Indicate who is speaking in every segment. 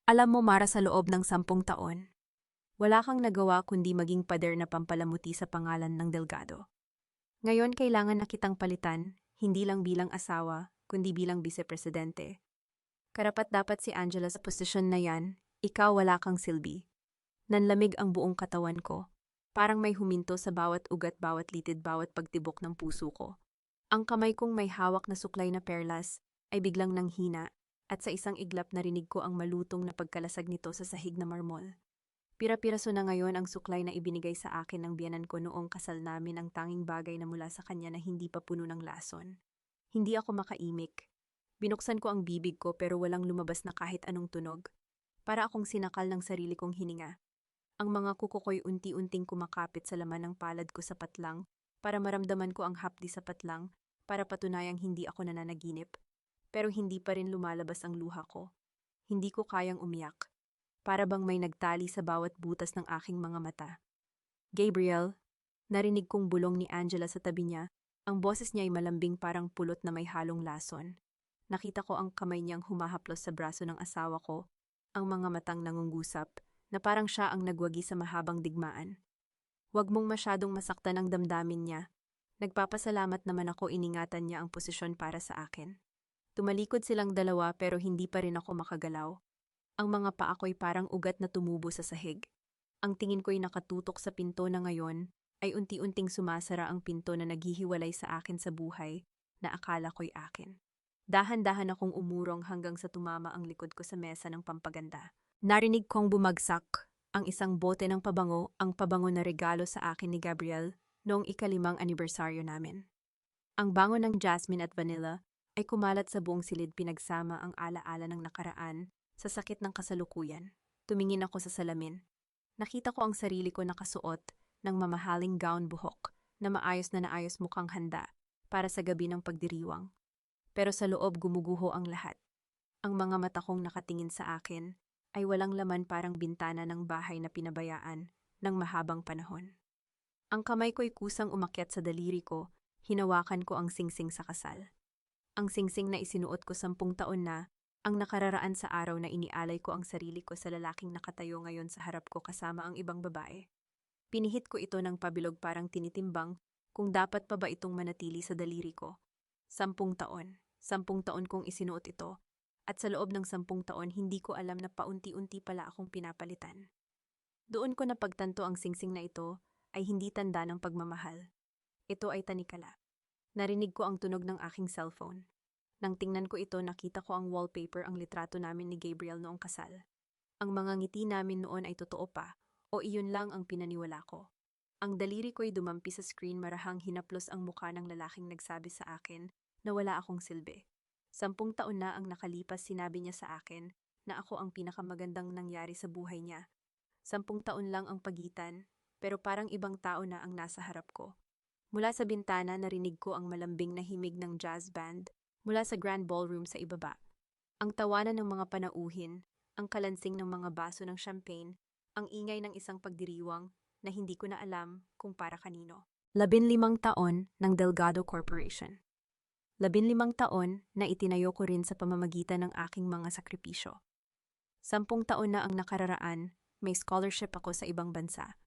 Speaker 1: Alam mo, Mara, sa loob ng 10 taon, wala kang nagawa kundi maging pader na pampalamuti sa pangalan ng Delgado. Ngayon kailangan na kitang palitan, hindi lang bilang asawa, kundi bilang vice-presidente. Karapat-dapat si Angela sa posisyon na yan, ikaw wala kang silbi. Nanlamig ang buong katawan ko. Parang may huminto sa bawat ugat, bawat litid, bawat pagtibok ng puso ko. Ang kamay kong may hawak na suklay na perlas ay biglang nanghina at sa isang iglap narinig ko ang malutong na pagkalasag nito sa sahig na marmol. Pira-piraso na ngayon ang suklay na ibinigay sa akin ng biyanan ko noong kasal namin, ang tanging bagay na mula sa kanya na hindi pa puno ng lason. Hindi ako makaimik. Binuksan ko ang bibig ko pero walang lumabas na kahit anong tunog. Para akong sinakal ng sarili kong hininga. Ang mga kuko ko'y unti-unting kumakapit sa laman ng palad ko sa patlang para maramdaman ko ang hapdi sa patlang para patunayang hindi ako nananaginip. Pero hindi pa rin lumalabas ang luha ko. Hindi ko kayang umiyak. Para bang may nagtali sa bawat butas ng aking mga mata. Gabriel, narinig kong bulong ni Angela sa tabi niya. Ang boses niya ay malambing parang pulot na may halong lason. Nakita ko ang kamay niyang humahaplos sa braso ng asawa ko, ang mga matang nangungusap, na parang siya ang nagwagi sa mahabang digmaan. Huwag mong masyadong masaktan ang damdamin niya. Nagpapasalamat naman ako, iningatan niya ang posisyon para sa akin. Tumalikod silang dalawa pero hindi pa rin ako makagalaw. Ang mga paa ko'y parang ugat na tumubo sa sahig. Ang tingin ko'y nakatutok sa pinto na ngayon ay unti-unting sumasara, ang pinto na naghihiwalay sa akin sa buhay na akala ko'y akin. Dahan-dahan akong umurong hanggang sa tumama ang likod ko sa mesa ng pampaganda. Narinig kong bumagsak ang isang bote ng pabango, ang pabango na regalo sa akin ni Gabriel noong ika-5 anibersaryo namin. Ang bango ng jasmine at vanilla ay kumalat sa buong silid, pinagsama ang alaala ng nakaraan sa sakit ng kasalukuyan. Tumingin ako sa salamin. Nakita ko ang sarili ko nakasuot ng mamahaling gown buhok na maayos na naayos, mukhang handa para sa gabi ng pagdiriwang. Pero sa loob gumuguho ang lahat. Ang mga mata kong nakatingin sa akin ay walang laman, parang bintana ng bahay na pinabayaan ng mahabang panahon. Ang kamay ko'y kusang umakyat sa daliri ko, hinawakan ko ang singsing sa kasal. Ang singsing na isinuot ko 10 taon na, ang nakararaan sa araw na inialay ko ang sarili ko sa lalaking nakatayo ngayon sa harap ko kasama ang ibang babae. Pinihit ko ito ng pabilog, parang tinitimbang kung dapat pa ba itong manatili sa daliri ko. 10 taon. 10 taon kong isinuot ito. At sa loob ng 10 taon, hindi ko alam na paunti-unti pala akong pinapalitan. Doon ko napagtanto ang singsing na ito ay hindi tanda ng pagmamahal. Ito ay tanikala. Narinig ko ang tunog ng aking cellphone. Nang tingnan ko ito, nakita ko ang wallpaper, ang litrato namin ni Gabriel noong kasal. Ang mga ngiti namin noon ay totoo pa, o iyon lang ang pinaniwala ko. Ang daliri ko'y dumampi sa screen, marahang hinaplos ang mukha ng lalaking nagsabi sa akin na wala akong silbi. 10 taon na ang nakalipas, sinabi niya sa akin na ako ang pinakamagandang nangyari sa buhay niya. 10 taon lang ang pagitan, pero parang ibang tao na ang nasa harap ko. Mula sa bintana, narinig ko ang malambing na himig ng jazz band mula sa grand ballroom sa ibaba. Ang tawanan ng mga panauhin, ang kalansing ng mga baso ng champagne, ang ingay ng isang pagdiriwang na hindi ko na alam kung para kanino. 15 taon ng Delgado Corporation. 15 taon na itinayo ko rin sa pamamagitan ng aking mga sakripisyo. 10 taon na ang nakararaan, may scholarship ako sa ibang bansa.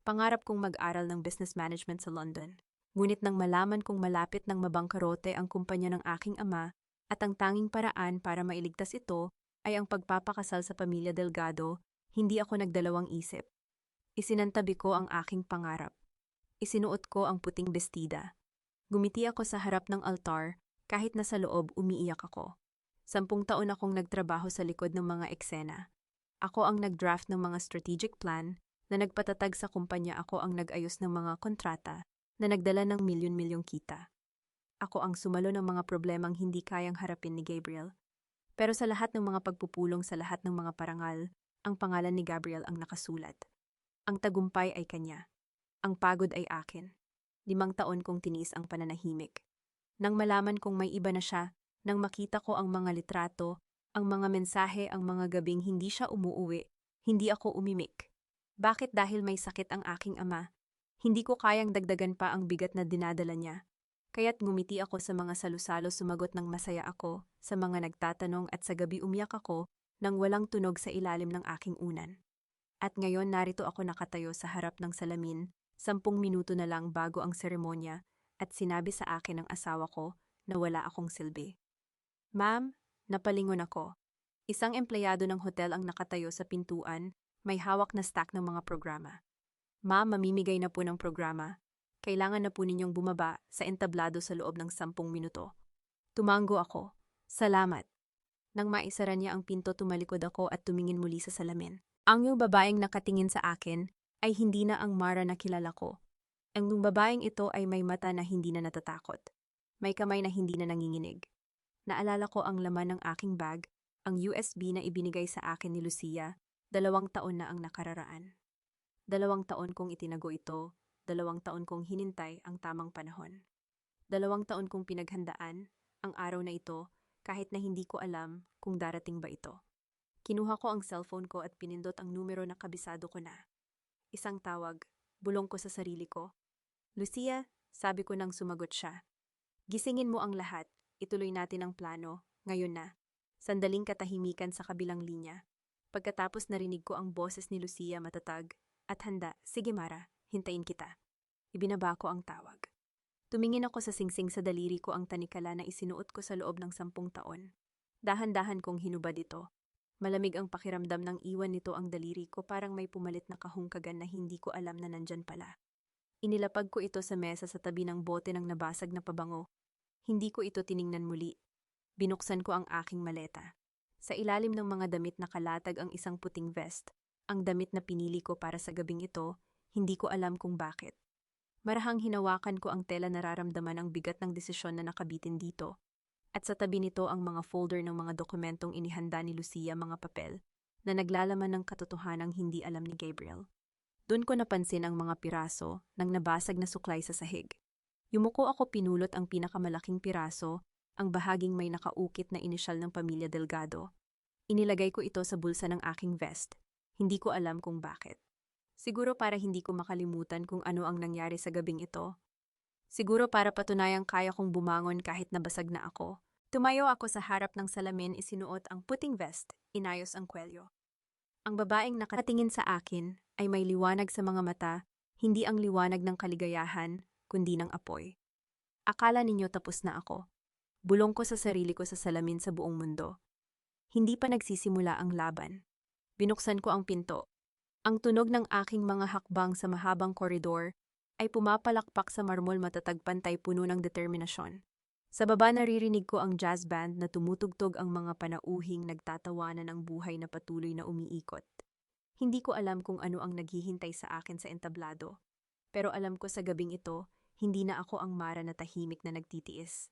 Speaker 1: Pangarap kong mag-aral ng business management sa London. Ngunit nang malaman kong malapit ng mabangkarote ang kumpanya ng aking ama at ang tanging paraan para mailigtas ito ay ang pagpapakasal sa pamilya Delgado, hindi ako nagdalawang isip. Isinantabi ko ang aking pangarap. Isinuot ko ang puting bestida. Gumiti ako sa harap ng altar, kahit na sa loob umiiyak ako. 10 taon akong nagtrabaho sa likod ng mga eksena. Ako ang nag-draft ng mga strategic plan na nagpatatag sa kumpanya, ako ang nag-ayos ng mga kontrata na nagdala ng milyon-milyong kita. Ako ang sumalo ng mga problemang hindi kayang harapin ni Gabriel. Pero sa lahat ng mga pagpupulong, sa lahat ng mga parangal, ang pangalan ni Gabriel ang nakasulat. Ang tagumpay ay kanya. Ang pagod ay akin. 5 taon kong tiniis ang pananahimik. Nang malaman kong may iba na siya, nang makita ko ang mga litrato, ang mga mensahe, ang mga gabing hindi siya umuuwi, hindi ako umimik. Bakit? Dahil may sakit ang aking ama. Hindi ko kayang dagdagan pa ang bigat na dinadala niya. Kaya't ngumiti ako sa mga salusalo, sumagot ng masaya ako sa mga nagtatanong, at sa gabi umiyak ako nang walang tunog sa ilalim ng aking unan. At ngayon narito ako nakatayo sa harap ng salamin, 10 minuto na lang bago ang seremonya, at sinabi sa akin ng asawa ko na wala akong silbi. Ma'am, napalingon ako. Isang empleyado ng hotel ang nakatayo sa pintuan, may hawak na stack ng mga programa. Ma'am, mamimigay na po ng programa. Kailangan na po ninyong bumaba sa entablado sa loob ng 10 minuto. Tumango ako. Salamat. Nang maisara niya ang pinto, tumalikod ako at tumingin muli sa salamin. Ang yung babaeng nakatingin sa akin ay hindi na ang Mara na kilala ko. Ang yung babaeng ito ay may mata na hindi na natatakot. May kamay na hindi na nanginginig. Naalala ko ang laman ng aking bag, ang USB na ibinigay sa akin ni Lucia, 2 taon na ang nakararaan. 2 taon kong itinago ito, 2 taon kong hinintay ang tamang panahon. 2 taon kong pinaghandaan ang araw na ito kahit na hindi ko alam kung darating ba ito. Kinuha ko ang cellphone ko at pinindot ang numero na kabisado ko na. Isang tawag, bulong ko sa sarili ko. Lucia, sabi ko nang sumagot siya. Gisingin mo ang lahat, ituloy natin ang plano, ngayon na. Sandaling katahimikan sa kabilang linya. Pagkatapos narinig ko ang boses ni Lucia matatag, at handa, sige Mara, hintayin kita. Ibinaba ko ang tawag. Tumingin ako sa singsing sa daliri ko ang tanikala na isinuot ko sa loob ng 10 taon. Dahan-dahan kong hinubad ito. Malamig ang pakiramdam ng iwan nito ang daliri ko, parang may pumalit na kahungkagan na hindi ko alam na nandyan pala. Inilapag ko ito sa mesa sa tabi ng bote ng nabasag na pabango. Hindi ko ito tiningnan muli. Binuksan ko ang aking maleta. Sa ilalim ng mga damit nakalatag ang isang puting vest. Ang damit na pinili ko para sa gabing ito, hindi ko alam kung bakit. Marahang hinawakan ko ang tela, nararamdaman ang bigat ng desisyon na nakabitin dito. At sa tabi nito ang mga folder ng mga dokumentong inihanda ni Lucia, mga papel na naglalaman ng katotohanang hindi alam ni Gabriel. Doon ko napansin ang mga piraso ng nabasag na suklay sa sahig. Yumuko ako, pinulot ang pinakamalaking piraso, ang bahaging may nakaukit na inisyal ng pamilya Delgado. Inilagay ko ito sa bulsa ng aking vest. Hindi ko alam kung bakit. Siguro para hindi ko makalimutan kung ano ang nangyari sa gabing ito. Siguro para patunayang kaya kong bumangon kahit nabasag na ako. Tumayo ako sa harap ng salamin, isinuot ang puting vest, inayos ang kwelyo. Ang babaeng nakatingin sa akin ay may liwanag sa mga mata, hindi ang liwanag ng kaligayahan, kundi ng apoy. Akala ninyo tapos na ako. Bulong ko sa sarili ko sa salamin sa buong mundo. Hindi pa nagsisimula ang laban. Binuksan ko ang pinto. Ang tunog ng aking mga hakbang sa mahabang koridor ay pumapalakpak sa marmol, matatag, pantay, puno ng determinasyon. Sa baba naririnig ko ang jazz band na tumutugtog ang mga panauhing nagtatawanan ng buhay na patuloy na umiikot. Hindi ko alam kung ano ang naghihintay sa akin sa entablado. Pero alam ko sa gabing ito, hindi na ako ang Mara na tahimik na nagtitiis.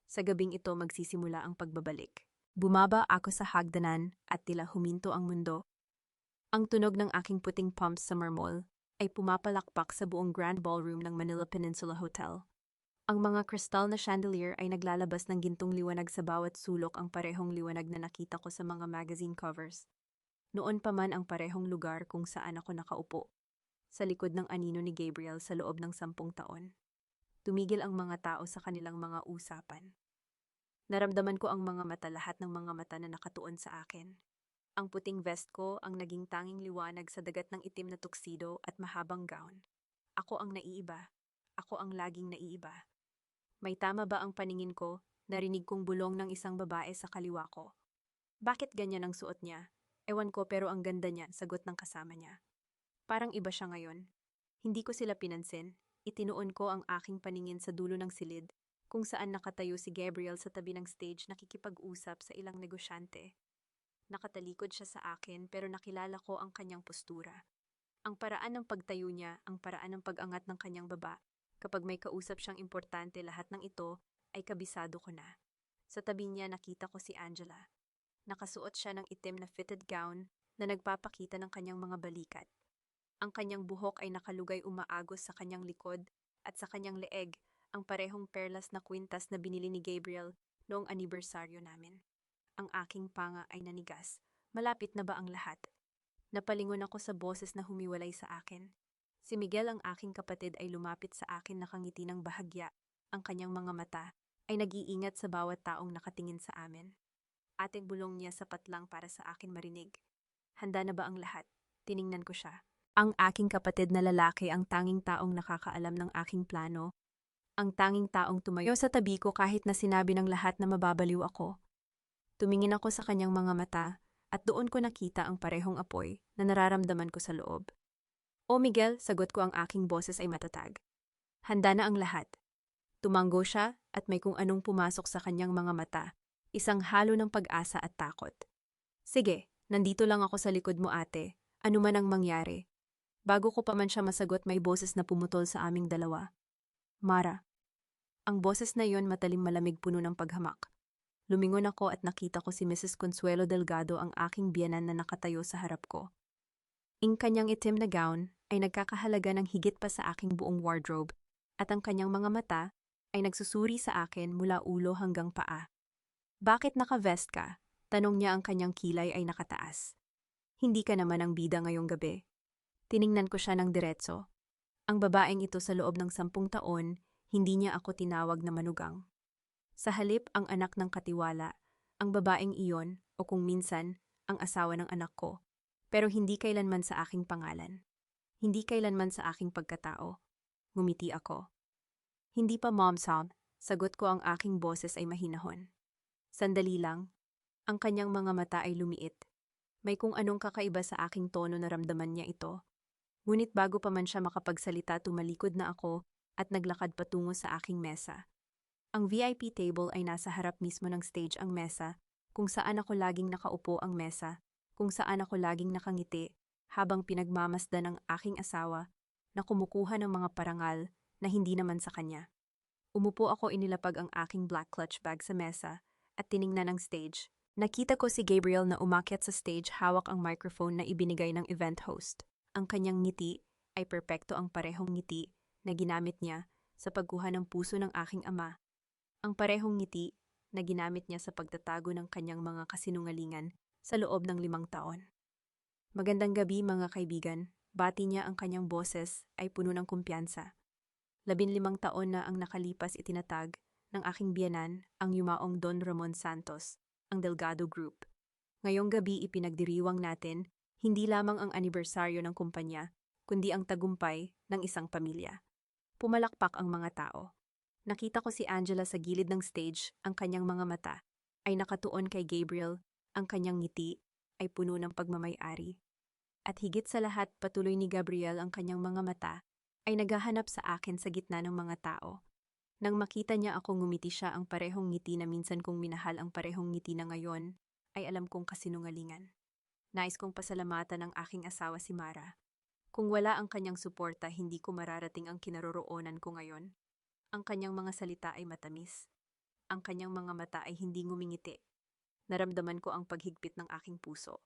Speaker 1: Sa gabing ito magsisimula ang pagbabalik. Bumaba ako sa hagdanan at tila huminto ang mundo. Ang tunog ng aking puting pumps sa marmol ay pumapalakpak sa buong Grand Ballroom ng Manila Peninsula Hotel. Ang mga kristal na chandelier ay naglalabas ng gintong liwanag sa bawat sulok, ang parehong liwanag na nakita ko sa mga magazine covers. Noon pa man ang parehong lugar kung saan ako nakaupo, sa likod ng anino ni Gabriel sa loob ng 10 taon. Tumigil ang mga tao sa kanilang mga usapan. Naramdaman ko ang mga mata, lahat ng mga mata na nakatuon sa akin. Ang puting vest ko ang naging tanging liwanag sa dagat ng itim na tuxedo at mahabang gown. Ako ang naiiba. Ako ang laging naiiba. May tama ba ang paningin ko? Narinig kong bulong ng isang babae sa kaliwa ko. Bakit ganyan ang suot niya? Ewan ko, pero ang ganda niya, sagot ng kasama niya. Parang iba siya ngayon. Hindi ko sila pinansin. Itinuon ko ang aking paningin sa dulo ng silid, kung saan nakatayo si Gabriel sa tabi ng stage, nakikipag-usap sa ilang negosyante. Nakatalikod siya sa akin, pero nakilala ko ang kanyang postura. Ang paraan ng pagtayo niya, ang paraan ng pag-angat ng kanyang baba. Kapag may kausap siyang importante, lahat ng ito ay kabisado ko na. Sa tabi niya nakita ko si Angela. Nakasuot siya ng itim na fitted gown na nagpapakita ng kanyang mga balikat. Ang kanyang buhok ay nakalugay, umaagos sa kanyang likod, at sa kanyang leeg ang parehong perlas na kwintas na binili ni Gabriel noong anibersaryo namin. Ang aking panga ay nanigas. Malapit na ba ang lahat? Napalingon ako sa boses na humiwalay sa akin. Si Miguel, ang aking kapatid, ay lumapit sa akin, nakangiti ng bahagya. Ang kanyang mga mata ay nag-iingat sa bawat taong nakatingin sa amin. Ating bulong niya sapat lang para sa akin marinig. Handa na ba ang lahat? Tiningnan ko siya. Ang aking kapatid na lalaki ang tanging taong nakakaalam ng aking plano. Ang tanging taong tumayo sa tabi ko kahit na sinabi ng lahat na mababaliw ako. Tumingin ako sa kanyang mga mata at doon ko nakita ang parehong apoy na nararamdaman ko sa loob. O Miguel, sagot ko, ang aking boses ay matatag. Handa na ang lahat. Tumanggo siya at may kung anong pumasok sa kanyang mga mata, isang halo ng pag-asa at takot. Sige, nandito lang ako sa likod mo, ate, ano man ang mangyari. Bago ko pa man siya masagot, may boses na pumutol sa aming dalawa. Mara. Ang boses na yon matalim malamig, puno ng paghamak. Lumingon ako at nakita ko si Mrs. Consuelo Delgado, ang aking biyenan na nakatayo sa harap ko. Ang kanyang itim na gown ay nagkakahalaga ng higit pa sa aking buong wardrobe at ang kanyang mga mata ay nagsusuri sa akin mula ulo hanggang paa. Bakit naka-vest ka? Tanong niya, ang kanyang kilay ay nakataas. Hindi ka naman ang bida ngayong gabi. Tiningnan ko siya ng diretso. Ang babaeng ito sa loob ng 10 taon, hindi niya ako tinawag na manugang. Sa halip, ang anak ng katiwala, ang babaeng iyon, o kung minsan, ang asawa ng anak ko. Pero hindi kailanman sa aking pangalan. Hindi kailanman sa aking pagkatao. Ngumiti ako. Hindi pa, Mom Sam, sagot ko, ang aking boses ay mahinahon. Sandali lang. Ang kanyang mga mata ay lumiit. May kung anong kakaiba sa aking tono na ramdaman niya ito. Ngunit bago pa man siya makapagsalita, tumalikod na ako at naglakad patungo sa aking mesa. Ang VIP table ay nasa harap mismo ng stage, ang mesa, kung saan ako laging nakaupo, ang mesa, kung saan ako laging nakangiti, habang pinagmamasdan ng aking asawa na kumukuha ng mga parangal na hindi naman sa kanya. Umupo ako, inilapag ang aking black clutch bag sa mesa at tiningnan ang stage. Nakita ko si Gabriel na umakyat sa stage, hawak ang microphone na ibinigay ng event host. Ang kanyang ngiti ay perpekto, ang parehong ngiti na ginamit niya sa pagkuha ng puso ng aking ama. Ang parehong ngiti na ginamit niya sa pagtatago ng kanyang mga kasinungalingan sa loob ng 5 taon. Magandang gabi, mga kaibigan. Bati niya, ang kanyang boses ay puno ng kumpiyansa. 15 taon na ang nakalipas, itinatag ng aking biyenan, ang yumaong Don Ramon Santos, ang Delgado Group. Ngayong gabi ipinagdiriwang natin hindi lamang ang anibersaryo ng kumpanya, kundi ang tagumpay ng isang pamilya. Pumalakpak ang mga tao. Nakita ko si Angela sa gilid ng stage, ang kanyang mga mata ay nakatuon kay Gabriel, ang kanyang ngiti ay puno ng pagmamay-ari. At higit sa lahat, patuloy ni Gabriel, ang kanyang mga mata ay naghahanap sa akin sa gitna ng mga tao. Nang makita niya ako, ngumiti siya, ang parehong ngiti na minsan kong minahal, ang parehong ngiti na ngayon ay alam kong kasinungalingan. Nais kong pasalamatan ang aking asawa, si Mara. Kung wala ang kanyang suporta, hindi ko mararating ang kinaroroonan ko ngayon. Ang kanyang mga salita ay matamis. Ang kanyang mga mata ay hindi ngumingiti. Naramdaman ko ang paghigpit ng aking puso.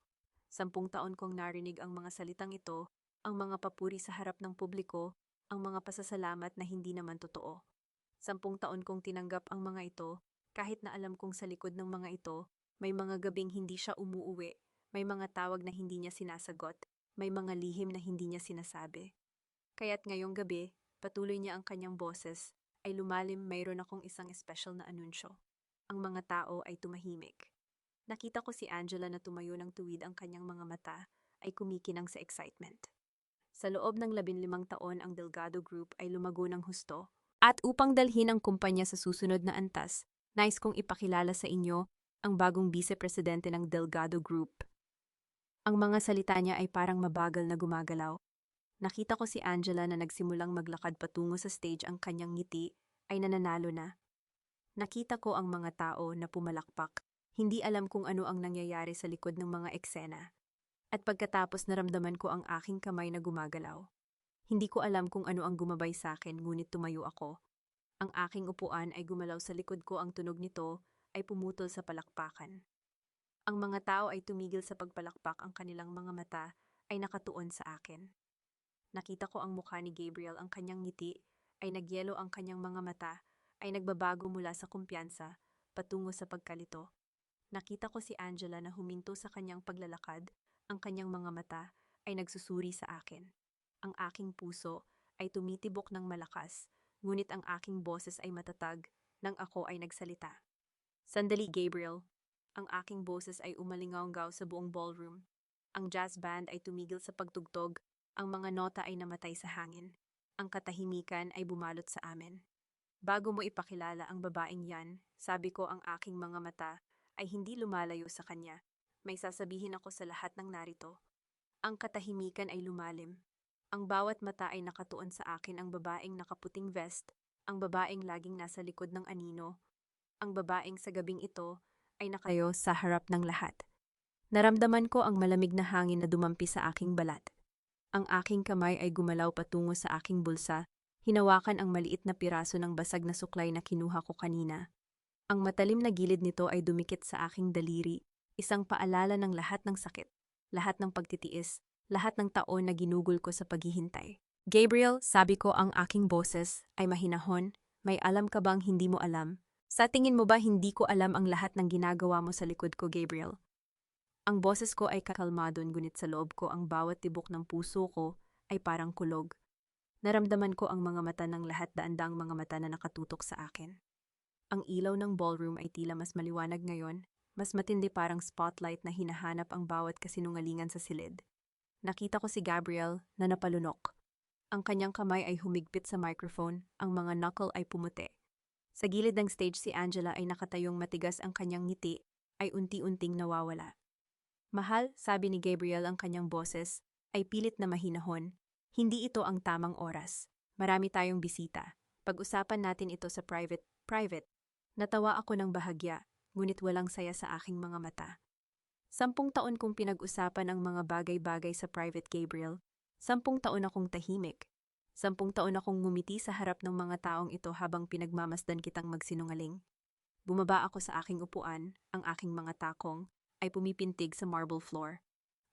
Speaker 1: 10 taon kong narinig ang mga salitang ito, ang mga papuri sa harap ng publiko, ang mga pasasalamat na hindi naman totoo. 10 taon kong tinanggap ang mga ito, kahit na alam kong sa likod ng mga ito, may mga gabing hindi siya umuuwi, may mga tawag na hindi niya sinasagot, may mga lihim na hindi niya sinasabi. Kaya't ngayong gabi, patuloy niya ang kanyang boses, ay lumalim, mayroon akong isang espesyal na anunsyo. Ang mga tao ay tumahimik. Nakita ko si Angela na tumayo ng tuwid, ang kanyang mga mata ay kumikinang sa excitement. Sa loob ng 15 taon, ang Delgado Group ay lumago ng husto. At upang dalhin ang kumpanya sa susunod na antas, nais kong ipakilala sa inyo ang bagong vice-presidente ng Delgado Group. Ang mga salita niya ay parang mabagal na gumagalaw. Nakita ko si Angela na nagsimulang maglakad patungo sa stage, ang kanyang ngiti ay nananalo na. Nakita ko ang mga tao na pumalakpak. Hindi alam kung ano ang nangyayari sa likod ng mga eksena. At pagkatapos, naramdaman ko ang aking kamay na gumagalaw. Hindi ko alam kung ano ang gumabay sa akin, ngunit tumayo ako. Ang aking upuan ay gumalaw sa likod ko, ang tunog nito ay pumutol sa palakpakan. Ang mga tao ay tumigil sa pagpalakpak, ang kanilang mga mata ay nakatuon sa akin. Nakita ko ang mukha ni Gabriel, ang kanyang ngiti ay nagyelo, ang kanyang mga mata ay nagbabago mula sa kumpiyansa patungo sa pagkalito. Nakita ko si Angela na huminto sa kanyang paglalakad, ang kanyang mga mata ay nagsusuri sa akin. Ang aking puso ay tumitibok ng malakas, ngunit ang aking boses ay matatag nang ako ay nagsalita. Sandali, Gabriel. Ang aking boses ay umalingaw sa buong ballroom. Ang jazz band ay tumigil sa pagtugtog, ang mga nota ay namatay sa hangin. Ang katahimikan ay bumalot sa amin. Bago mo ipakilala ang babaeng yan, sabi ko ang aking mga mata ay hindi lumalayo sa kanya. May sasabihin ako sa lahat ng narito. Ang katahimikan ay lumalim. Ang bawat mata ay nakatuon sa akin, ang babaeng nakaputing vest, ang babaeng laging nasa likod ng anino, ang babaeng sa gabing ito ay nakayo sa harap ng lahat. Naramdaman ko ang malamig na hangin na dumampi sa aking balat. Ang aking kamay ay gumalaw patungo sa aking bulsa, hinawakan ang maliit na piraso ng basag na suklay na kinuha ko kanina. Ang matalim na gilid nito ay dumikit sa aking daliri, isang paalala ng lahat ng sakit, lahat ng pagtitiis, lahat ng taon na ginugol ko sa paghihintay. Gabriel, sabi ko, ang aking boses ay mahinahon. May alam ka bang hindi mo alam? Sa tingin mo ba hindi ko alam ang lahat ng ginagawa mo sa likod ko, Gabriel? Ang boses ko ay kakalmado, ngunit sa loob ko ang bawat tibok ng puso ko ay parang kulog. Naramdaman ko ang mga mata ng lahat, daang mga mata na nakatutok sa akin. Ang ilaw ng ballroom ay tila mas maliwanag ngayon, mas matindi, parang spotlight na hinahanap ang bawat kasinungalingan sa silid. Nakita ko si Gabriel na napalunok. Ang kanyang kamay ay humigpit sa microphone, ang mga knuckle ay pumuti. Sa gilid ng stage si Angela ay nakatayong matigas, ang kanyang ngiti ay unti-unting nawawala. Mahal, sabi ni Gabriel, ang kanyang boses ay pilit na mahinahon. Hindi ito ang tamang oras. Marami tayong bisita. Pag-usapan natin ito sa private. Natawa ako ng bahagya, ngunit walang saya sa aking mga mata. 10 taon kong pinag-usapan ang mga bagay-bagay sa private, Gabriel. 10 taon akong tahimik. 10 taon akong ngumiti sa harap ng mga taong ito habang pinagmamasdan kitang magsinungaling. Bumaba ako sa aking upuan, ang aking mga takong ay pumipintig sa marble floor.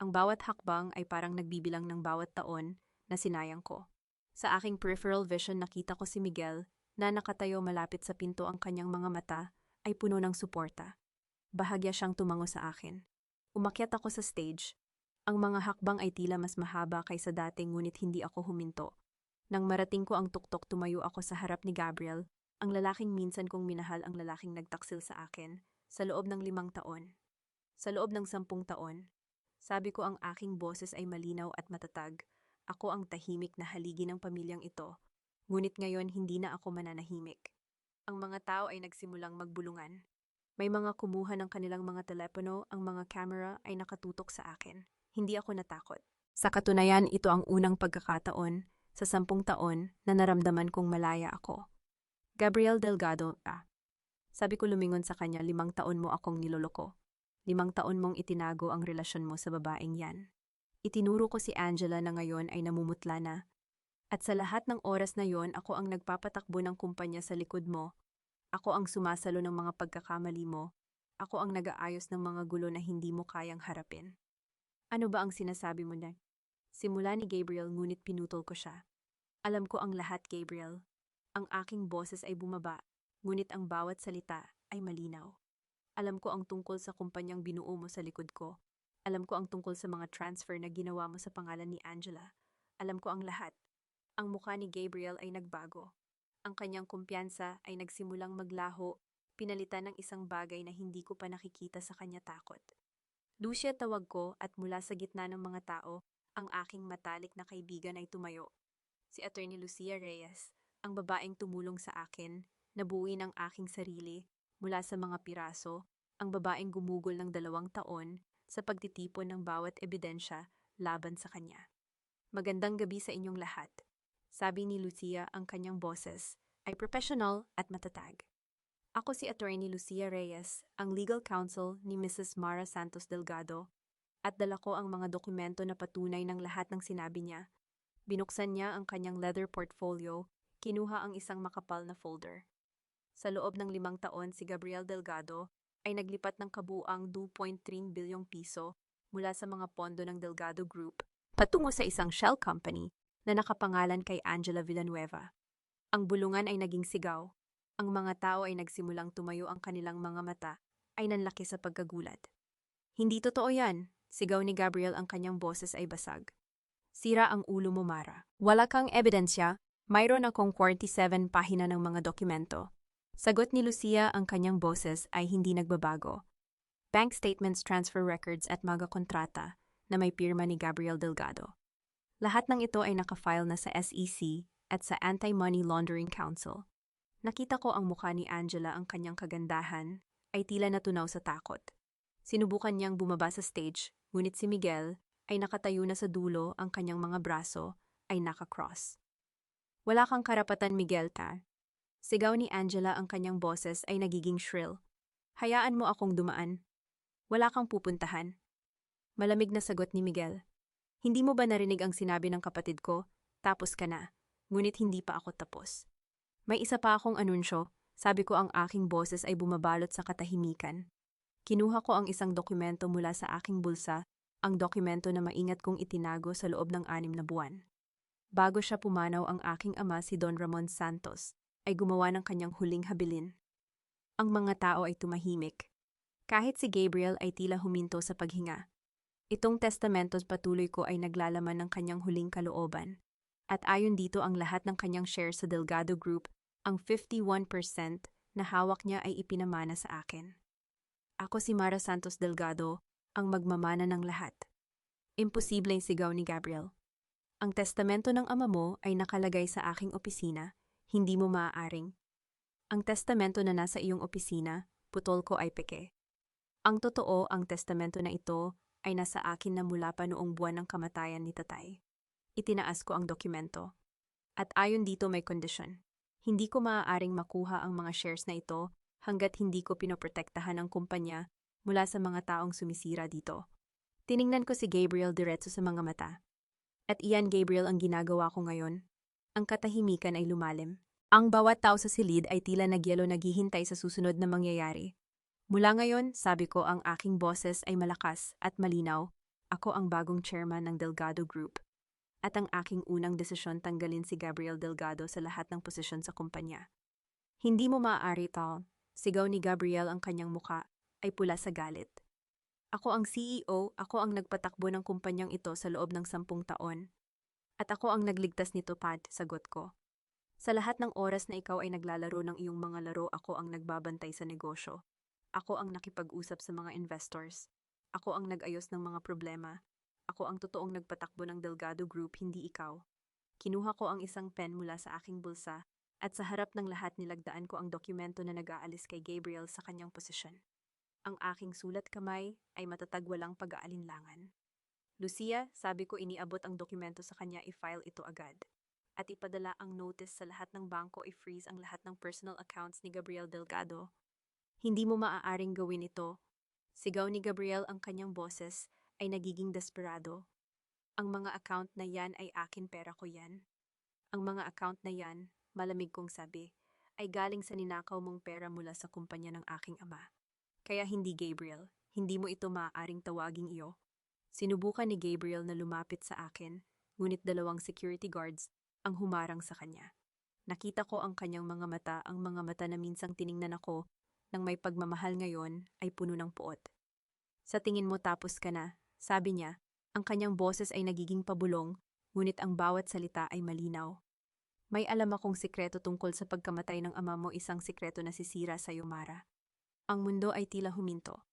Speaker 1: Ang bawat hakbang ay parang nagbibilang ng bawat taon na sinayang ko. Sa aking peripheral vision nakita ko si Miguel na nakatayo malapit sa pinto, ang kanyang mga mata ay puno ng suporta. Bahagya siyang tumango sa akin. Umakyat ako sa stage. Ang mga hakbang ay tila mas mahaba kaysa dati, ngunit hindi ako huminto. Nang marating ko ang tuktok, tumayo ako sa harap ni Gabriel, ang lalaking minsan kong minahal, ang lalaking nagtaksil sa akin sa loob ng 5 taon. Sa loob ng 10 taon, sabi ko, ang aking boses ay malinaw at matatag. Ako ang tahimik na haligi ng pamilyang ito. Ngunit ngayon hindi na ako mananahimik. Ang mga tao ay nagsimulang magbulungan. May mga kumuha ng kanilang mga telepono, ang mga camera ay nakatutok sa akin. Hindi ako natakot. Sa katunayan, ito ang unang pagkakataon sa 10 taon na naramdaman kong malaya ako. Gabriel Delgado, sabi ko lumingon sa kanya, 5 taon mo akong niloloko. 5 taon mong itinago ang relasyon mo sa babaeng yan. Itinuro ko si Angela na ngayon ay namumutla na. At sa lahat ng oras na yon, ako ang nagpapatakbo ng kumpanya sa likod mo. Ako ang sumasalo ng mga pagkakamali mo. Ako ang nag-aayos ng mga gulo na hindi mo kayang harapin. Ano ba ang sinasabi mo na? Simula ni Gabriel, ngunit pinutol ko siya. Alam ko ang lahat, Gabriel. Ang aking boses ay bumaba, ngunit ang bawat salita ay malinaw. Alam ko ang tungkol sa kumpanyang binuo mo sa likod ko. Alam ko ang tungkol sa mga transfer na ginawa mo sa pangalan ni Angela. Alam ko ang lahat. Ang mukha ni Gabriel ay nagbago. Ang kanyang kumpiyansa ay nagsimulang maglaho, pinalitan ng isang bagay na hindi ko pa nakikita sa kanya, takot. Lucia, tawag ko, at mula sa gitna ng mga tao, ang aking matalik na kaibigan ay tumayo. Si Attorney Lucia Reyes, ang babaeng tumulong sa akin, nabuuin ang aking sarili, mula sa mga piraso, ang babaeng gumugol ng 2 taon sa pagtitipon ng bawat ebidensya laban sa kanya. Magandang gabi sa inyong lahat. Sabi ni Lucia, ang kanyang boses ay professional at matatag. Ako si Attorney Lucia Reyes, ang legal counsel ni Mrs. Mara Santos Delgado, at dala ko ang mga dokumento na patunay ng lahat ng sinabi niya. Binuksan niya ang kanyang leather portfolio, kinuha ang isang makapal na folder. Sa loob ng 5 taon, si Gabriel Delgado ay naglipat ng kabuuang 2.3 bilyong piso mula sa mga pondo ng Delgado Group patungo sa isang shell company na nakapangalan kay Angela Villanueva. Ang bulungan ay naging sigaw. Ang mga tao ay nagsimulang tumayo, ang kanilang mga mata ay nanlaki sa pagkagulat. Hindi totoo yan, sigaw ni Gabriel, ang kanyang boses ay basag. Sira ang ulo mo, Mara. Wala kang ebidensya, mayroon akong 47 pahina ng mga dokumento. Sagot ni Lucia, ang kanyang boses ay hindi nagbabago. bank statements, transfer records at mga kontrata na may pirma ni Gabriel Delgado. Lahat ng ito ay nakafile na sa SEC at sa Anti-Money Laundering Council. Nakita ko ang mukha ni Angela, ang kanyang kagandahan ay tila natunaw sa takot. Sinubukan niyang bumaba sa stage, ngunit si Miguel ay nakatayo na sa dulo, ang kanyang mga braso ay nakakross. Wala kang karapatan, Miguel, ta. Sigaw ni Angela, ang kanyang boses ay nagiging shrill. Hayaan mo akong dumaan. Wala kang pupuntahan. Malamig na sagot ni Miguel. Hindi mo ba narinig ang sinabi ng kapatid ko? Tapos ka na. Ngunit hindi pa ako tapos. May isa pa akong anunsyo. Sabi ko, ang aking boses ay bumabalot sa katahimikan. Kinuha ko ang isang dokumento mula sa aking bulsa, ang dokumento na maingat kong itinago sa loob ng 6 na buwan. Bago siya pumanaw, ang aking ama, si Don Ramon Santos, ay gumawa ng kanyang huling habilin. Ang mga tao ay tumahimik. Kahit si Gabriel ay tila huminto sa paghinga. Itong testamento patuloy ko ay naglalaman ng kanyang huling kalooban. At ayon dito, ang lahat ng kanyang shares sa Delgado Group, ang 51% na hawak niya ay ipinamana sa akin. Ako, si Mara Santos Delgado, ang magmamana ng lahat. Imposibleng sigaw ni Gabriel. Ang testamento ng ama mo ay nakalagay sa aking opisina, hindi mo maaaring. Ang testamento na nasa iyong opisina, putol ko, ay peke. Ang totoo, ang testamento na ito ay nasa akin na mula pa noong buwan ng kamatayan ni tatay. Itinaas ko ang dokumento. At ayon dito, may kondisyon. Hindi ko maaaring makuha ang mga shares na ito hanggat hindi ko pinoprotektahan ang kumpanya mula sa mga taong sumisira dito. Tiningnan ko si Gabriel diretso sa mga mata. At iyan, Gabriel, ang ginagawa ko ngayon. Ang katahimikan ay lumalim. Ang bawat tao sa silid ay tila nagyelo, naghihintay sa susunod na mangyayari. Mula ngayon, sabi ko, ang aking boses ay malakas at malinaw. Ako ang bagong chairman ng Delgado Group. At ang aking unang desisyon, tanggalin si Gabriel Delgado sa lahat ng posisyon sa kumpanya. Hindi mo maaari, tal. Sigaw ni Gabriel, ang kanyang muka ay pula sa galit. Ako ang CEO, ako ang nagpatakbo ng kumpanyang ito sa loob ng 10 taon. At ako ang nagligtas nito, Pat, sagot ko. Sa lahat ng oras na ikaw ay naglalaro ng iyong mga laro, ako ang nagbabantay sa negosyo. Ako ang nakipag-usap sa mga investors. Ako ang nag-ayos ng mga problema. Ako ang totoong nagpatakbo ng Delgado Group, hindi ikaw. Kinuha ko ang isang pen mula sa aking bulsa at sa harap ng lahat nilagdaan ko ang dokumento na nag-aalis kay Gabriel sa kanyang posisyon. Ang aking sulat kamay ay matatag, walang pag-aalinlangan. Lucia, sabi ko, iniabot ang dokumento sa kanya, i-file ito agad. At ipadala ang notice sa lahat ng bangko, i-freeze ang lahat ng personal accounts ni Gabriel Delgado. Hindi mo maaaring gawin ito. Sigaw ni Gabriel, ang kanyang boses ay nagiging desperado. Ang mga account na yan ay akin, pera ko yan. Ang mga account na yan, malamig kong sabi, ay galing sa ninakaw mong pera mula sa kumpanya ng aking ama. Kaya hindi, Gabriel, hindi mo ito maaaring tawaging iyo. Sinubukan ni Gabriel na lumapit sa akin, ngunit 2 security guards ang humarang sa kanya. Nakita ko ang kanyang mga mata, ang mga mata na minsang tiningnan ako nang may pagmamahal, ngayon ay puno ng puot. Sa tingin mo tapos ka na, sabi niya. Ang kanyang boses ay nagiging pabulong, ngunit ang bawat salita ay malinaw. May alam akong sikreto tungkol sa pagkamatay ng ama mo, isang sikreto na sisira sa iyo, Mara. Ang mundo ay tila huminto.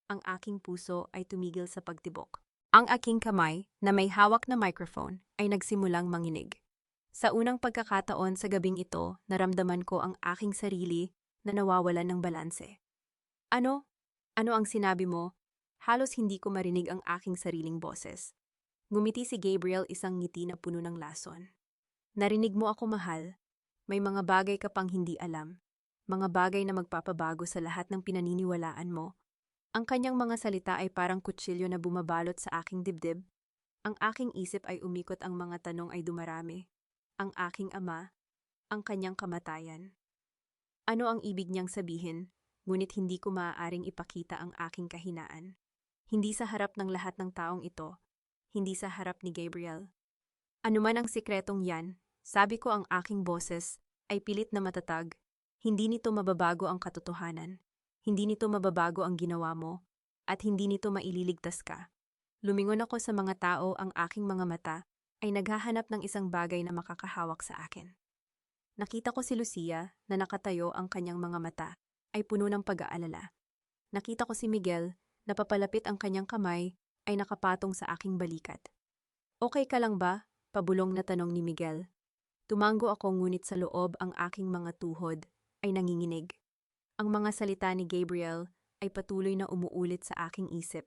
Speaker 1: Ang aking puso ay tumigil sa pagtibok. Ang aking kamay, na may hawak na microphone, ay nagsimulang manginig. Sa unang pagkakataon sa gabing ito, naramdaman ko ang aking sarili na nawawalan ng balanse. Ano? Ano ang sinabi mo? Halos hindi ko marinig ang aking sariling boses. Ngumiti si Gabriel, isang ngiti na puno ng lason. Narinig mo ako, mahal. May mga bagay ka pang hindi alam. Mga bagay na magpapabago sa lahat ng pinaniniwalaan mo. Ang kanyang mga salita ay parang kutsilyo na bumabalot sa aking dibdib. Ang aking isip ay umikot, ang mga tanong ay dumarami. Ang aking ama, ang kanyang kamatayan. Ano ang ibig niyang sabihin, ngunit hindi ko maaaring ipakita ang aking kahinaan. Hindi sa harap ng lahat ng taong ito, hindi sa harap ni Gabriel. Ano man ang sikretong yan, sabi ko, ang aking boses ay pilit na matatag. Hindi nito mababago ang katotohanan. Hindi nito mababago ang ginawa mo, at hindi nito maililigtas ka. Lumingon ako sa mga tao, ang aking mga mata ay naghahanap ng isang bagay na makakahawak sa akin. Nakita ko si Lucia na nakatayo, ang kanyang mga mata ay puno ng pag-aalala. Nakita ko si Miguel Napapalapit ang kanyang kamay ay nakapatong sa aking balikat. Okay ka lang ba? Pabulong na tanong ni Miguel. Tumango ako ngunit sa loob ang aking mga tuhod ay nanginginig. Ang mga salita ni Gabriel ay patuloy na umuulit sa aking isip.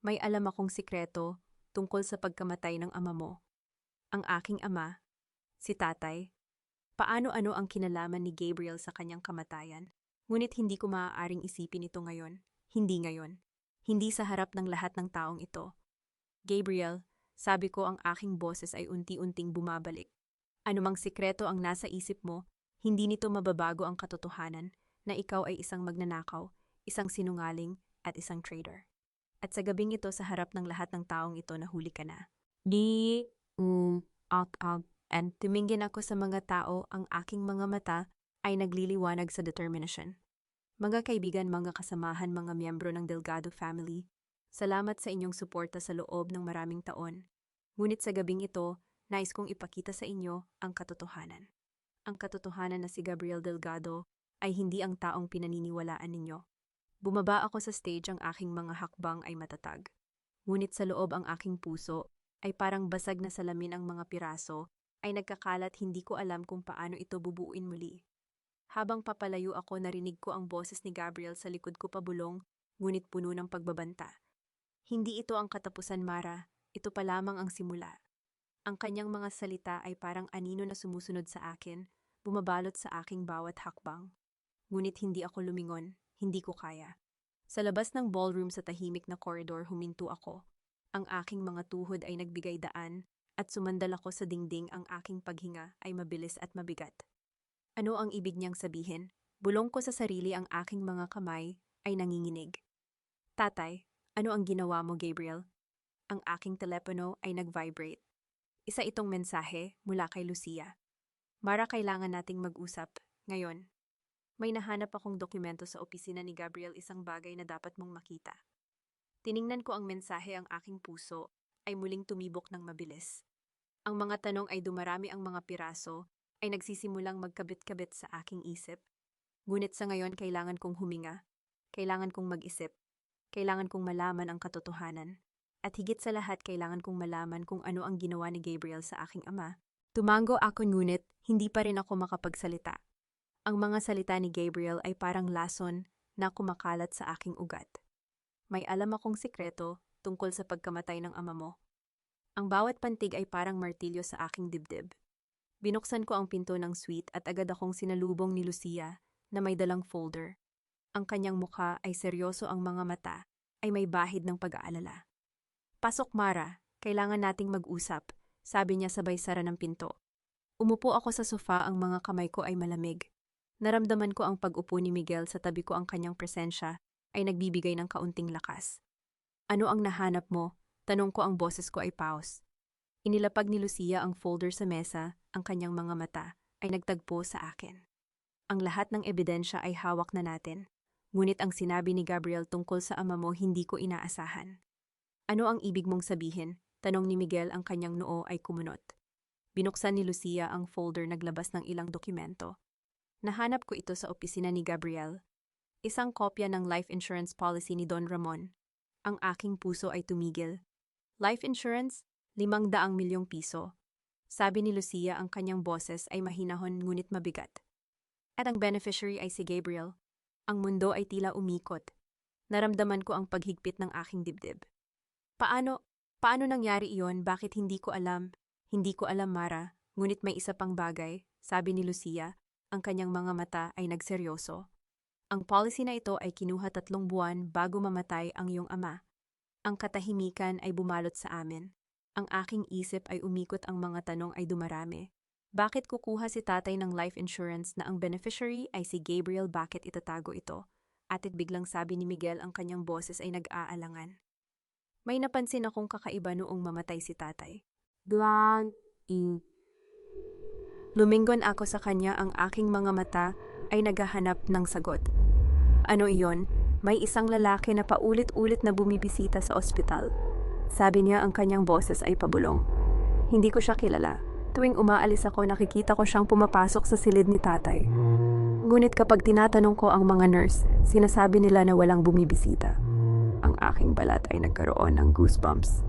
Speaker 1: May alam akong sikreto tungkol sa pagkamatay ng ama mo. Ang aking ama, si tatay. Paano-ano ang kinalaman ni Gabriel sa kanyang kamatayan? Ngunit hindi ko maaaring isipin ito ngayon. Hindi ngayon. Hindi sa harap ng lahat ng taong ito. Gabriel, sabi ko, ang aking boses ay unti-unting bumabalik. Anumang sikreto ang nasa isip mo, hindi nito mababago ang katotohanan na ikaw ay isang magnanakaw, isang sinungaling, at isang traitor. At sa gabing ito, sa harap ng lahat ng taong ito, nahuli ka na. And tumingin ako sa mga tao, ang aking mga mata ay nagliliwanag sa determination. Mga kaibigan, mga kasamahan, mga miyembro ng Delgado family, salamat sa inyong suporta sa loob ng maraming taon. Ngunit sa gabing ito, nais kong ipakita sa inyo ang katotohanan. Ang katotohanan na si Gabriel Delgado ay hindi ang taong pinaniniwalaan ninyo. Bumaba ako sa stage, ang aking mga hakbang ay matatag. Ngunit sa loob ang aking puso ay parang basag na salamin, ang mga piraso ay nagkakalat, hindi ko alam kung paano ito bubuuin muli. Habang papalayo ako, narinig ko ang boses ni Gabriel sa likod ko, pabulong, ngunit puno ng pagbabanta. Hindi ito ang katapusan, Mara. Ito pa lamang ang simula. Ang kanyang mga salita ay parang anino na sumusunod sa akin, bumabalot sa aking bawat hakbang. Ngunit hindi ako lumingon, hindi ko kaya. Sa labas ng ballroom, sa tahimik na koridor, huminto ako. Ang aking mga tuhod ay nagbigay daan, at sumandal ako sa dingding. Ang aking paghinga ay mabilis at mabigat. Ano ang ibig niyang sabihin? Bulong ko sa sarili, ang aking mga kamay ay nanginginig. Tatay, ano ang ginawa mo, Gabriel? Ang aking telepono ay nag-vibrate. Isa itong mensahe mula kay Lucia. Mara, kailangan nating mag-usap ngayon. May nahanap akong dokumento sa opisina ni Gabriel, isang bagay na dapat mong makita. Tiningnan ko ang mensahe, ang aking puso ay muling tumibok ng mabilis. Ang mga tanong ay dumarami, ang mga piraso ay nagsisimulang magkabit-kabit sa aking isip. Ngunit sa ngayon, kailangan kong huminga, kailangan kong mag-isip, kailangan kong malaman ang katotohanan. At higit sa lahat, kailangan kong malaman kung ano ang ginawa ni Gabriel sa aking ama. Tumango ako, ngunit hindi pa rin ako makapagsalita. Ang mga salita ni Gabriel ay parang lason na kumakalat sa aking ugat. May alam akong sikreto tungkol sa pagkamatay ng ama mo. Ang bawat pantig ay parang martilyo sa aking dibdib. Binuksan ko ang pinto ng suite at agad akong sinalubong ni Lucia na may dalang folder. Ang kanyang mukha ay seryoso, ang mga mata ay may bahid ng pag-aalala. Pasok, Mara, kailangan nating mag-usap, sabi niya sabay sara ng pinto. Umupo ako sa sofa, ang mga kamay ko ay malamig. Naramdaman ko ang pag-upo ni Miguel sa tabi ko, ang kanyang presensya ay nagbibigay ng kaunting lakas. Ano ang nahanap mo? Tanong ko, ang boses ko ay paus. Inilapag ni Lucia ang folder sa mesa, ang kanyang mga mata ay nagtagpo sa akin. Ang lahat ng ebidensya ay hawak na natin, ngunit ang sinabi ni Gabriel tungkol sa ama mo hindi ko inaasahan. Ano ang ibig mong sabihin? Tanong ni Miguel, ang kanyang noo ay kumunot. Binuksan ni Lucia ang folder, naglabas ng ilang dokumento. Nahanap ko ito sa opisina ni Gabriel. Isang kopya ng life insurance policy ni Don Ramon. Ang aking puso ay tumigil. Life insurance? 500 milyong piso. Sabi ni Lucia, ang kanyang boses ay mahinahon ngunit mabigat. At ang beneficiary ay si Gabriel. Ang mundo ay tila umikot. Naramdaman ko ang paghigpit ng aking dibdib. Paano nangyari iyon? Bakit hindi ko alam? Hindi ko alam, Mara. Ngunit may isa pang bagay, sabi ni Lucia. Ang kanyang mga mata ay nagseryoso. Ang policy na ito ay kinuha 3 buwan bago mamatay ang iyong ama. Ang katahimikan ay bumalot sa amin. Ang aking isip ay umikot, ang mga tanong ay dumarami. Bakit kukuha si tatay ng life insurance na ang beneficiary ay si Gabriel? Bakit itatago ito? Atit biglang sabi ni Miguel, ang kanyang boses ay nag-aalangan. May napansin akong kakaiba noong mamatay si tatay. Lumingon ako sa kanya, ang aking mga mata ay naghahanap ng sagot. Ano iyon? May isang lalaki na paulit-ulit na bumibisita sa ospital. Sabi niya, ang kanyang boses ay pabulong. Hindi ko siya kilala. Tuwing umaalis ako, nakikita ko siyang pumapasok sa silid ni tatay. Ngunit kapag tinatanong ko ang mga nurse, sinasabi nila na walang bumibisita. Ang
Speaker 2: aking balat ay nagkaroon ng goosebumps.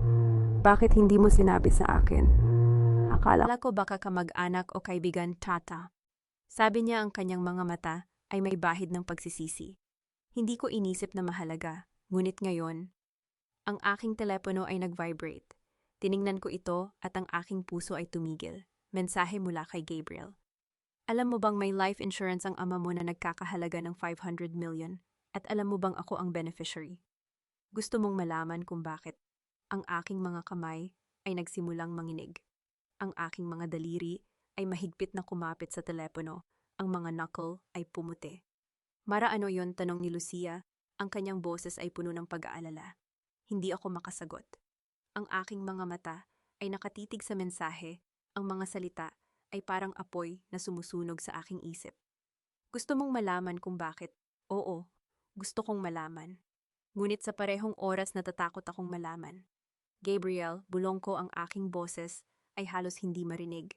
Speaker 2: Bakit hindi mo sinabi sa akin? Akala
Speaker 1: Akala ko baka kamag-anak o kaibigan tata. Sabi niya ang kanyang mga mata ay may bahid ng pagsisisi. Hindi ko inisip na mahalaga, ngunit ngayon, ang aking telepono ay nag-vibrate. Tiningnan ko ito at ang aking puso ay tumigil. Mensahe mula kay Gabriel. Alam mo bang may life insurance ang ama mo na nagkakahalaga ng 500 million? At alam mo bang ako ang beneficiary? Gusto mong malaman kung bakit ang aking mga kamay ay nagsimulang manginig. Ang aking mga daliri ay mahigpit na kumapit sa telepono. Ang mga knuckle ay pumuti. Mara ano yon? Tanong ni Lucia. Ang kanyang boses ay puno ng pag-aalala. Hindi ako makasagot. Ang aking mga mata ay nakatitig sa mensahe. Ang mga salita ay parang apoy na sumusunog sa aking isip. Gusto mong malaman kung bakit? Oo, gusto kong malaman. Ngunit sa parehong oras natatakot akong malaman. Gabriel, bulong ko ang aking boses ay halos hindi marinig.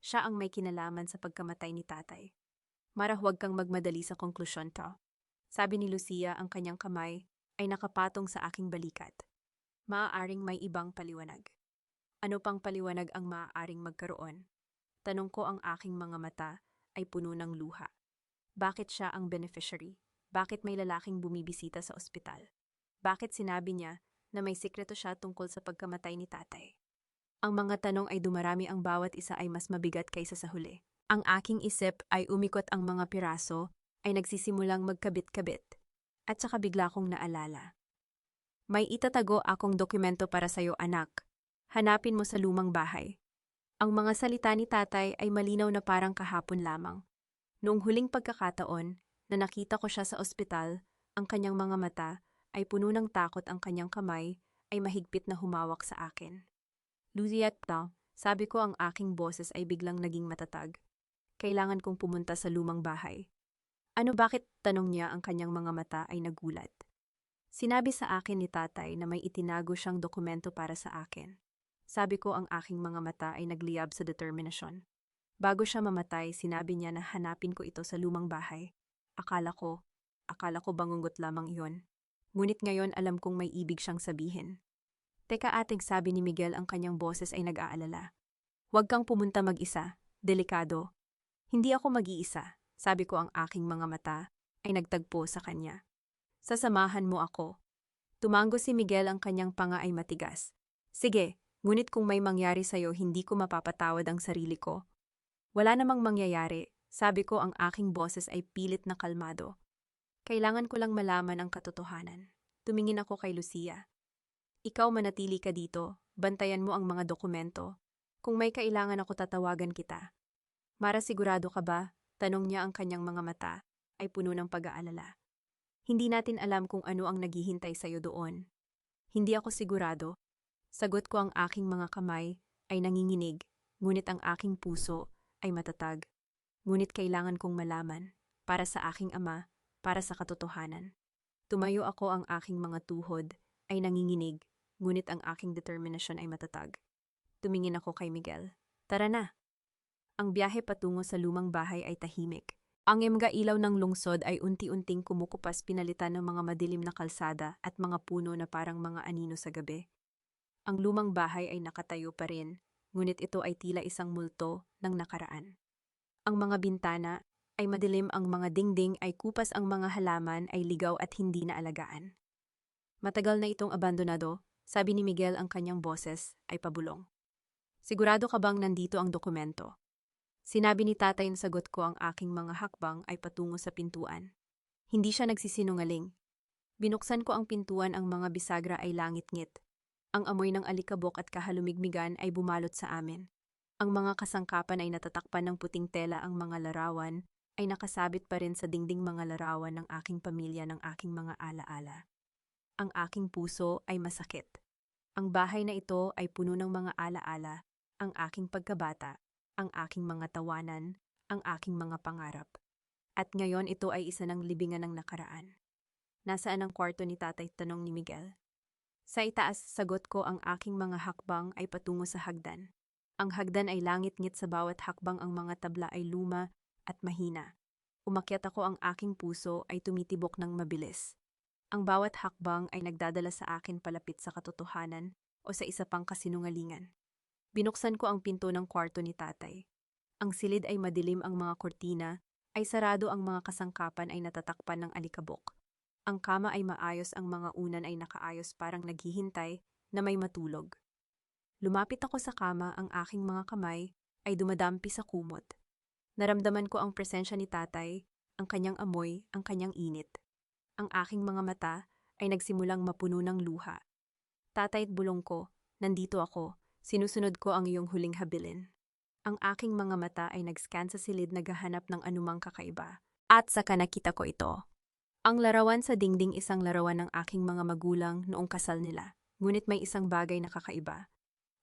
Speaker 1: Siya ang may kinalaman sa pagkamatay ni tatay. Mara huwag kang magmadali sa konklusyon to. Sabi ni Lucia ang kanyang kamay ay nakapatong sa aking balikat. Maaaring may ibang paliwanag. Ano pang paliwanag ang maaaring magkaroon? Tanong ko ang aking mga mata ay puno ng luha. Bakit siya ang beneficiary? Bakit may lalaking bumibisita sa ospital? Bakit sinabi niya na may sikreto siya tungkol sa pagkamatay ni tatay? Ang mga tanong ay dumarami, ang bawat isa ay mas mabigat kaysa sa huli. Ang aking isip ay umikot, ang mga piraso ay nagsisimulang magkabit-kabit. At saka bigla kong naalala. May itatago akong dokumento para sa'yo, anak. Hanapin mo sa lumang bahay. Ang mga salita ni tatay ay malinaw na parang kahapon lamang. Noong huling pagkakataon na nakita ko siya sa ospital, ang kanyang mga mata ay puno ng takot, ang kanyang kamay ay mahigpit na humawak sa akin. Luzietta, sabi ko, ang aking boses ay biglang naging matatag. Kailangan kong pumunta sa lumang bahay. Ano, bakit? Tanong niya, ang kanyang mga mata ay nagulat. Sinabi sa akin ni tatay na may itinago siyang dokumento para sa akin. Sabi ko, ang aking mga mata ay nagliyab sa determinasyon. Bago siya mamatay, sinabi niya na hanapin ko ito sa lumang bahay. Akala ko bangungot lamang iyon. Ngunit ngayon alam kong may ibig siyang sabihin. Teka ating, sabi ni Miguel, ang kanyang boses ay nag-aalala. Huwag kang pumunta mag-isa, delikado. Hindi ako mag-iisa, sabi ko, ang aking mga mata ay nagtagpo sa kanya. Sasamahan mo ako. Tumango si Miguel, ang kanyang panga ay matigas. Sige, ngunit kung may mangyari sa'yo, hindi ko mapapatawad ang sarili ko. Wala namang mangyayari, sabi ko, ang aking boses ay pilit na kalmado. Kailangan ko lang malaman ang katotohanan. Tumingin ako kay Lucia. Ikaw, manatili ka dito, bantayan mo ang mga dokumento. Kung may kailangan ako, tatawagan kita. Mara, sigurado ka ba? Tanong niya, ang kanyang mga mata ay puno ng pag-aalala. Hindi natin alam kung ano ang naghihintay sa'yo doon. Hindi ako sigurado. Sagot ko, ang aking mga kamay ay nanginginig, ngunit ang aking puso ay matatag. Ngunit kailangan kong malaman, para sa aking ama, para sa katotohanan. Tumayo ako, ang aking mga tuhod ay nanginginig, ngunit ang aking determinasyon ay matatag. Tumingin ako kay Miguel. Tara na! Ang biyahe patungo sa lumang bahay ay tahimik. Ang mga ilaw ng lungsod ay unti-unting kumukupas, pinalitan ng mga madilim na kalsada at mga puno na parang mga anino sa gabi. Ang lumang bahay ay nakatayo pa rin, ngunit ito ay tila isang multo ng nakaraan. Ang mga bintana ay madilim, ang mga dingding ay kupas, ang mga halaman ay ligaw at hindi na alagaan. Matagal na itong abandonado, sabi ni Miguel, ang kanyang boses ay pabulong. Sigurado ka bang nandito ang dokumento? Sinabi ni tatay, na sagot ko, ang aking mga hakbang ay patungo sa pintuan. Hindi siya nagsisinungaling. Binuksan ko ang pintuan, ang mga bisagra ay langit-ngit. Ang amoy ng alikabok at kahalumigmigan ay bumalot sa amin. Ang mga kasangkapan ay natatakpan ng puting tela, ang mga larawan ay nakasabit pa rin sa dingding, mga larawan ng aking pamilya, ng aking mga alaala. Ang aking puso ay masakit. Ang bahay na ito ay puno ng mga alaala, ang aking pagkabata, ang aking mga tawanan, ang aking mga pangarap. At ngayon ito ay isa ng libingan ng nakaraan. Nasaan ang kwarto ni tatay? Tanong ni Miguel. Sa itaas, sagot ko, ang aking mga hakbang ay patungo sa hagdan. Ang hagdan ay langit-ngit, sa bawat hakbang ang mga tabla ay luma at mahina. Umakyat ako, ang aking puso ay tumitibok ng mabilis. Ang bawat hakbang ay nagdadala sa akin palapit sa katotohanan o sa isa pang kasinungalingan. Binuksan ko ang pinto ng kwarto ni tatay. Ang silid ay madilim, ang mga kortina ay sarado, ang mga kasangkapan ay natatakpan ng alikabok. Ang kama ay maayos, ang mga unan ay nakaayos, parang naghihintay na may matulog. Lumapit ako sa kama, ang aking mga kamay ay dumadampi sa kumot. Naramdaman ko ang presensya ni tatay, ang kanyang amoy, ang kanyang init. Ang aking mga mata ay nagsimulang mapuno ng luha. Tatay, bulong ko, nandito ako, sinusunod ko ang iyong huling habilin. Ang aking mga mata ay nag-scan sa silid, naghahanap ng anumang kakaiba. At saka nakita ko ito. Ang larawan sa dingding, isang larawan ng aking mga magulang noong kasal nila. Ngunit may isang bagay na kakaiba.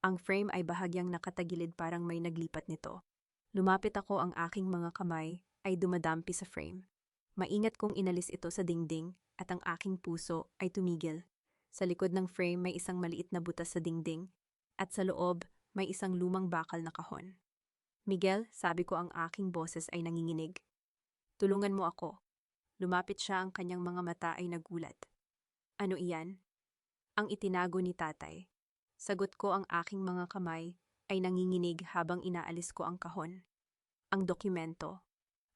Speaker 1: Ang frame ay bahagyang nakatagilid, parang may naglipat nito. Lumapit ako, ang aking mga kamay ay dumadampi sa frame. Maingat kong inalis ito sa dingding at ang aking puso ay tumigil. Sa likod ng frame may isang maliit na butas sa dingding at sa loob may isang lumang bakal na kahon. Miguel, sabi ko, ang aking boses ay nanginginig. Tulungan mo ako. Lumapit siya, ang kanyang mga mata ay nagulat. Ano iyan? Ang itinago ni tatay. Sagot ko, ang aking mga kamay ay nanginginig habang inaalis ko ang kahon. Ang dokumento.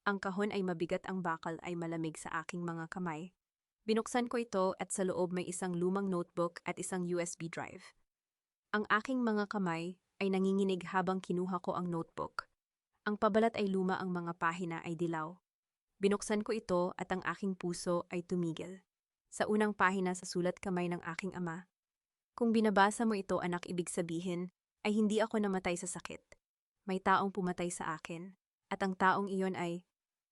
Speaker 1: Ang kahon ay mabigat, ang bakal ay malamig sa aking mga kamay. Binuksan ko ito at sa loob may isang lumang notebook at isang USB drive. Ang aking mga kamay ay nanginginig habang kinuha ko ang notebook. Ang pabalat ay luma, ang mga pahina ay dilaw. Binuksan ko ito at ang aking puso ay tumigil. Sa unang pahina, sa sulat kamay ng aking ama. Kung binabasa mo ito, anak, ibig sabihin ay hindi ako namatay sa sakit. May taong pumatay sa akin. At ang taong iyon ay...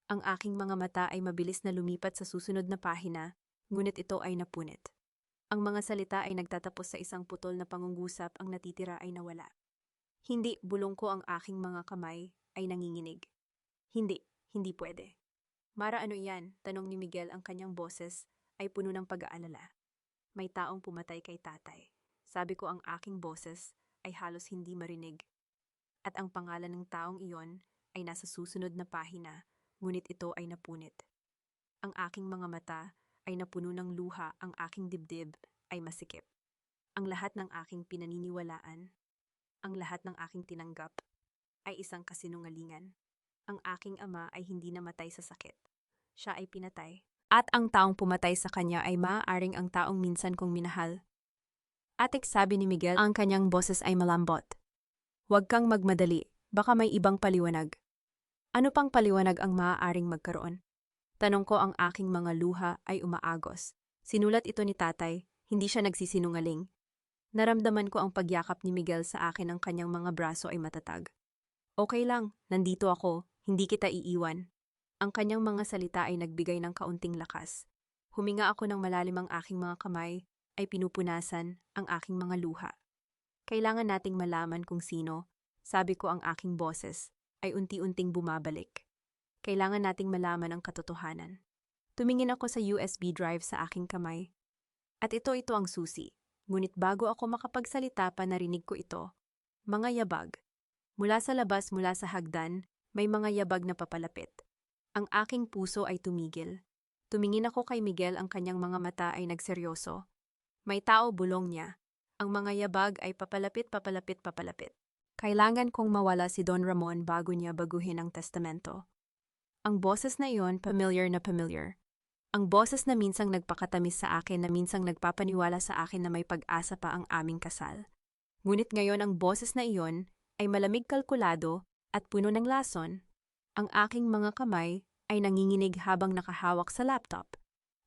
Speaker 1: Ang aking mga mata ay mabilis na lumipat sa susunod na pahina, ngunit ito ay napunit. Ang mga salita ay nagtatapos sa isang putol na pangungusap, ang natitira ay nawala. Hindi, bulong ko, ang aking mga kamay ay nanginginig. Hindi pwede. Mara, ano iyan? Tanong ni Miguel, ang kanyang boses ay puno ng pag-aalala. May taong pumatay kay tatay. Sabi ko, ang aking boses ay halos hindi marinig. At ang pangalan ng taong iyon ay nasa susunod na pahina, ngunit ito ay napunit. Ang aking mga mata ay napuno ng luha, ang aking dibdib ay masikip. Ang lahat ng aking pinaniniwalaan, ang lahat ng aking tinanggap, ay isang kasinungalingan. Ang aking ama ay hindi namatay sa sakit. Siya ay pinatay. At ang taong pumatay sa kanya ay maaaring ang taong minsan kong minahal. Atik, sabi ni Miguel, ang kanyang boses ay malambot. Huwag kang magmadali, baka may ibang paliwanag. Ano pang paliwanag ang maaaring magkaroon? Tanong ko, ang aking mga luha ay umaagos. Sinulat ito ni tatay, hindi siya nagsisinungaling. Naramdaman ko ang pagyakap ni Miguel sa akin, ang kanyang mga braso ay matatag. Okay lang, nandito ako, hindi kita iiwan. Ang kanyang mga salita ay nagbigay ng kaunting lakas. Huminga ako ng malalim, ang aking mga kamay ay pinupunasan ang aking mga luha. Kailangan nating malaman kung sino, sabi ko, ang aking boses ay unti-unting bumabalik. Kailangan nating malaman ang katotohanan. Tumingin ako sa USB drive sa aking kamay. At ito ang susi. Ngunit bago ako makapagsalita pa, narinig ko ito. Mga yabag. Mula sa labas, mula sa hagdan, may mga yabag na papalapit. Ang aking puso ay tumigil. Tumingin ako kay Miguel, ang kanyang mga mata ay nagseryoso. May tao, bulong niya. Ang mga yabag ay papalapit. Kailangan kong mawala si Don Ramon bago niya baguhin ang testamento. Ang boses na iyon, familiar na familiar. Ang boses na minsang nagpakatamis sa akin, na minsang nagpapaniwala sa akin na may pag-asa pa ang aming kasal. Ngunit ngayon ang boses na iyon ay malamig, kalkulado at puno ng lason. Ang aking mga kamay ay nanginginig habang nakahawak sa laptop.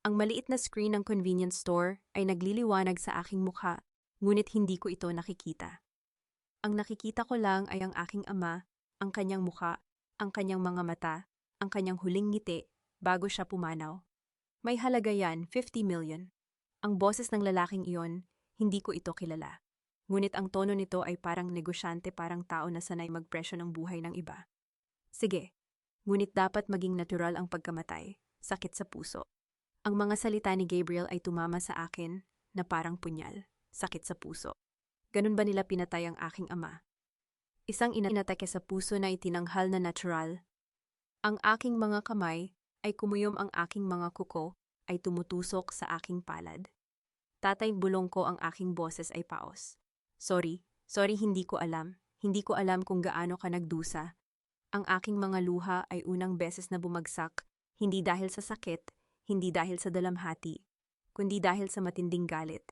Speaker 1: Ang maliit na screen ng convenience store ay nagliliwanag sa aking mukha, ngunit hindi ko ito nakikita. Ang nakikita ko lang ay ang aking ama, ang kanyang mukha, ang kanyang mga mata, ang kanyang huling ngiti bago siya pumanaw. May halaga yan, 50 million. Ang boses ng lalaking iyon, hindi ko ito kilala. Ngunit ang tono nito ay parang negosyante, parang tao na sanay magpresyo ng buhay ng iba. Sige, ngunit dapat maging natural ang pagkamatay, sakit sa puso. Ang mga salita ni Gabriel ay tumama sa akin na parang punyal, sakit sa puso. Ganun ba nila pinatay ang aking ama? Isang inatake sa puso na itinanghal na natural. Ang aking mga kamay ay kumuyom, ang aking mga kuko ay tumutusok sa aking palad. Tatay, bulong ko, ang aking boses ay paos. Sorry, hindi ko alam. Hindi ko alam kung gaano ka nagdusa. Ang aking mga luha ay unang beses na bumagsak, hindi dahil sa sakit, hindi dahil sa dalamhati, kundi dahil sa matinding galit.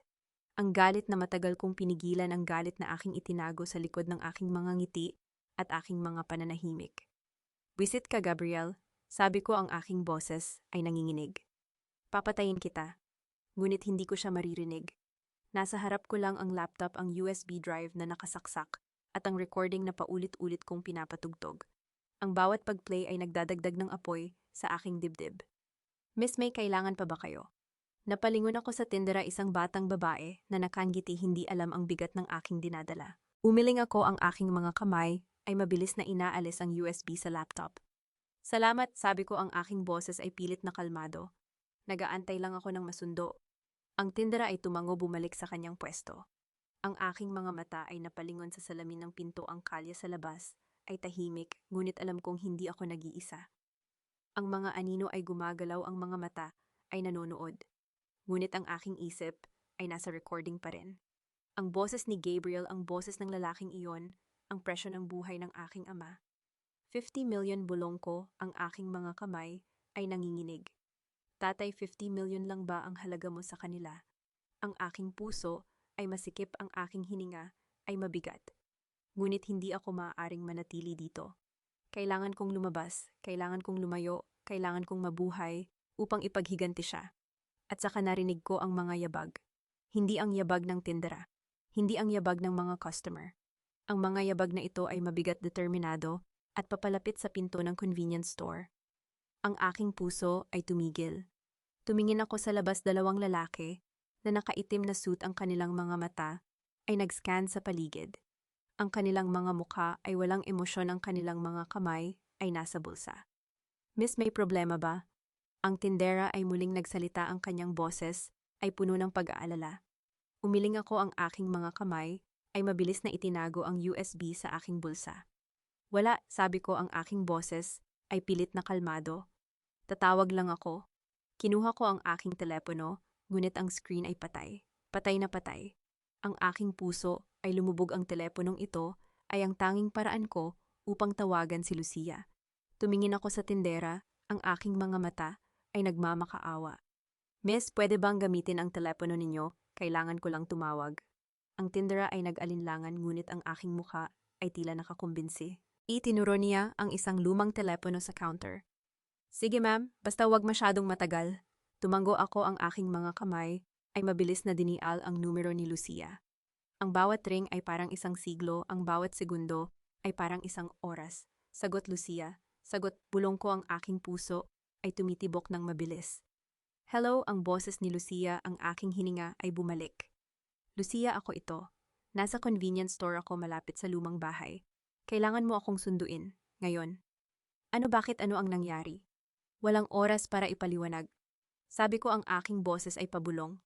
Speaker 1: Ang galit na matagal kong pinigilan, ang galit na aking itinago sa likod ng aking mga ngiti at aking mga pananahimik. Wisit ka, Gabriel. Sabi ko, ang aking boses ay nanginginig. Papatayin kita. Ngunit hindi ko siya maririnig. Nasa harap ko lang ang laptop, ang USB drive na nakasaksak, at ang recording na paulit-ulit kong pinapatugtog. Ang bawat pag-play ay nagdadagdag ng apoy sa aking dibdib. Miss May, kailangan pa ba kayo? Napalingon ako sa tindera, isang batang babae na nakangiti, hindi alam ang bigat ng aking dinadala. Umiling ako, ang aking mga kamay ay mabilis na inaalis ang USB sa laptop. Salamat, sabi ko, ang aking boses ay pilit na kalmado. Nagaantay lang ako ng masundo. Ang tindera ay tumango, bumalik sa kanyang pwesto. Ang aking mga mata ay napalingon sa salamin ng pinto, ang kalye sa labas ay tahimik, ngunit alam kong hindi ako nag-iisa. Ang mga anino ay gumagalaw, ang mga mata ay nanonood. Ngunit ang aking isip ay nasa recording pa rin. Ang boses ni Gabriel, ang boses ng lalaking iyon, ang presyo ng buhay ng aking ama. 50 million, bulong ko, ang aking mga kamay ay nanginginig. Tatay, 50 million lang ba ang halaga mo sa kanila? Ang aking puso ay masikip, ang aking hininga ay mabigat. Ngunit hindi ako maaaring manatili dito. Kailangan kong lumabas, kailangan kong lumayo, kailangan kong mabuhay upang ipaghiganti siya. At saka narinig ko ang mga yabag. Hindi ang yabag ng tindera. Hindi ang yabag ng mga customer. Ang mga yabag na ito ay mabigat, determinado, at papalapit sa pinto ng convenience store. Ang aking puso ay tumigil. Tumingin ako sa labas, dalawang lalaki na nakaitim na suit, ang kanilang mga mata ay nag-scan sa paligid. Ang kanilang mga mukha ay walang emosyon, ang kanilang mga kamay ay nasa bulsa. Miss, may problema ba? Ang tindera ay muling nagsalita, ang kanyang boses ay puno ng pag-aalala. Umiling ako, ang aking mga kamay ay mabilis na itinago ang USB sa aking bulsa. Wala, sabi ko, ang aking boses ay pilit na kalmado. Tatawag lang ako. Kinuha ko ang aking telepono, ngunit ang screen ay patay. Patay na patay. Ang aking puso ay lumubog, ang teleponong ito ay ang tanging paraan ko upang tawagan si Lucia. Tumingin ako sa tindera, ang aking mga mata ay nagmamakaawa. Miss, pwede bang gamitin ang telepono ninyo? Kailangan ko lang tumawag. Ang tindera ay nag-alinlangan, ngunit ang aking mukha ay tila nakakumbinsi. Itinuro niya ang isang lumang telepono sa counter. Sige ma'am, basta wag masyadong matagal. Tumango ako, ang aking mga kamay ay mabilis na dinial ang numero ni Lucia. Ang bawat ring ay parang isang siglo, ang bawat segundo ay parang isang oras. Sagot, Lucia. Sagot, bulong ko, ang aking puso ay tumitibok ng mabilis. Hello, ang boses ni Lucia, ang aking hininga ay bumalik. Lucia, ako ito. Nasa convenience store ako malapit sa lumang bahay. Kailangan mo akong sunduin. Ngayon. Ano, bakit, ano ang nangyari? Walang oras para ipaliwanag. Sabi ko, ang aking boses ay pabulong.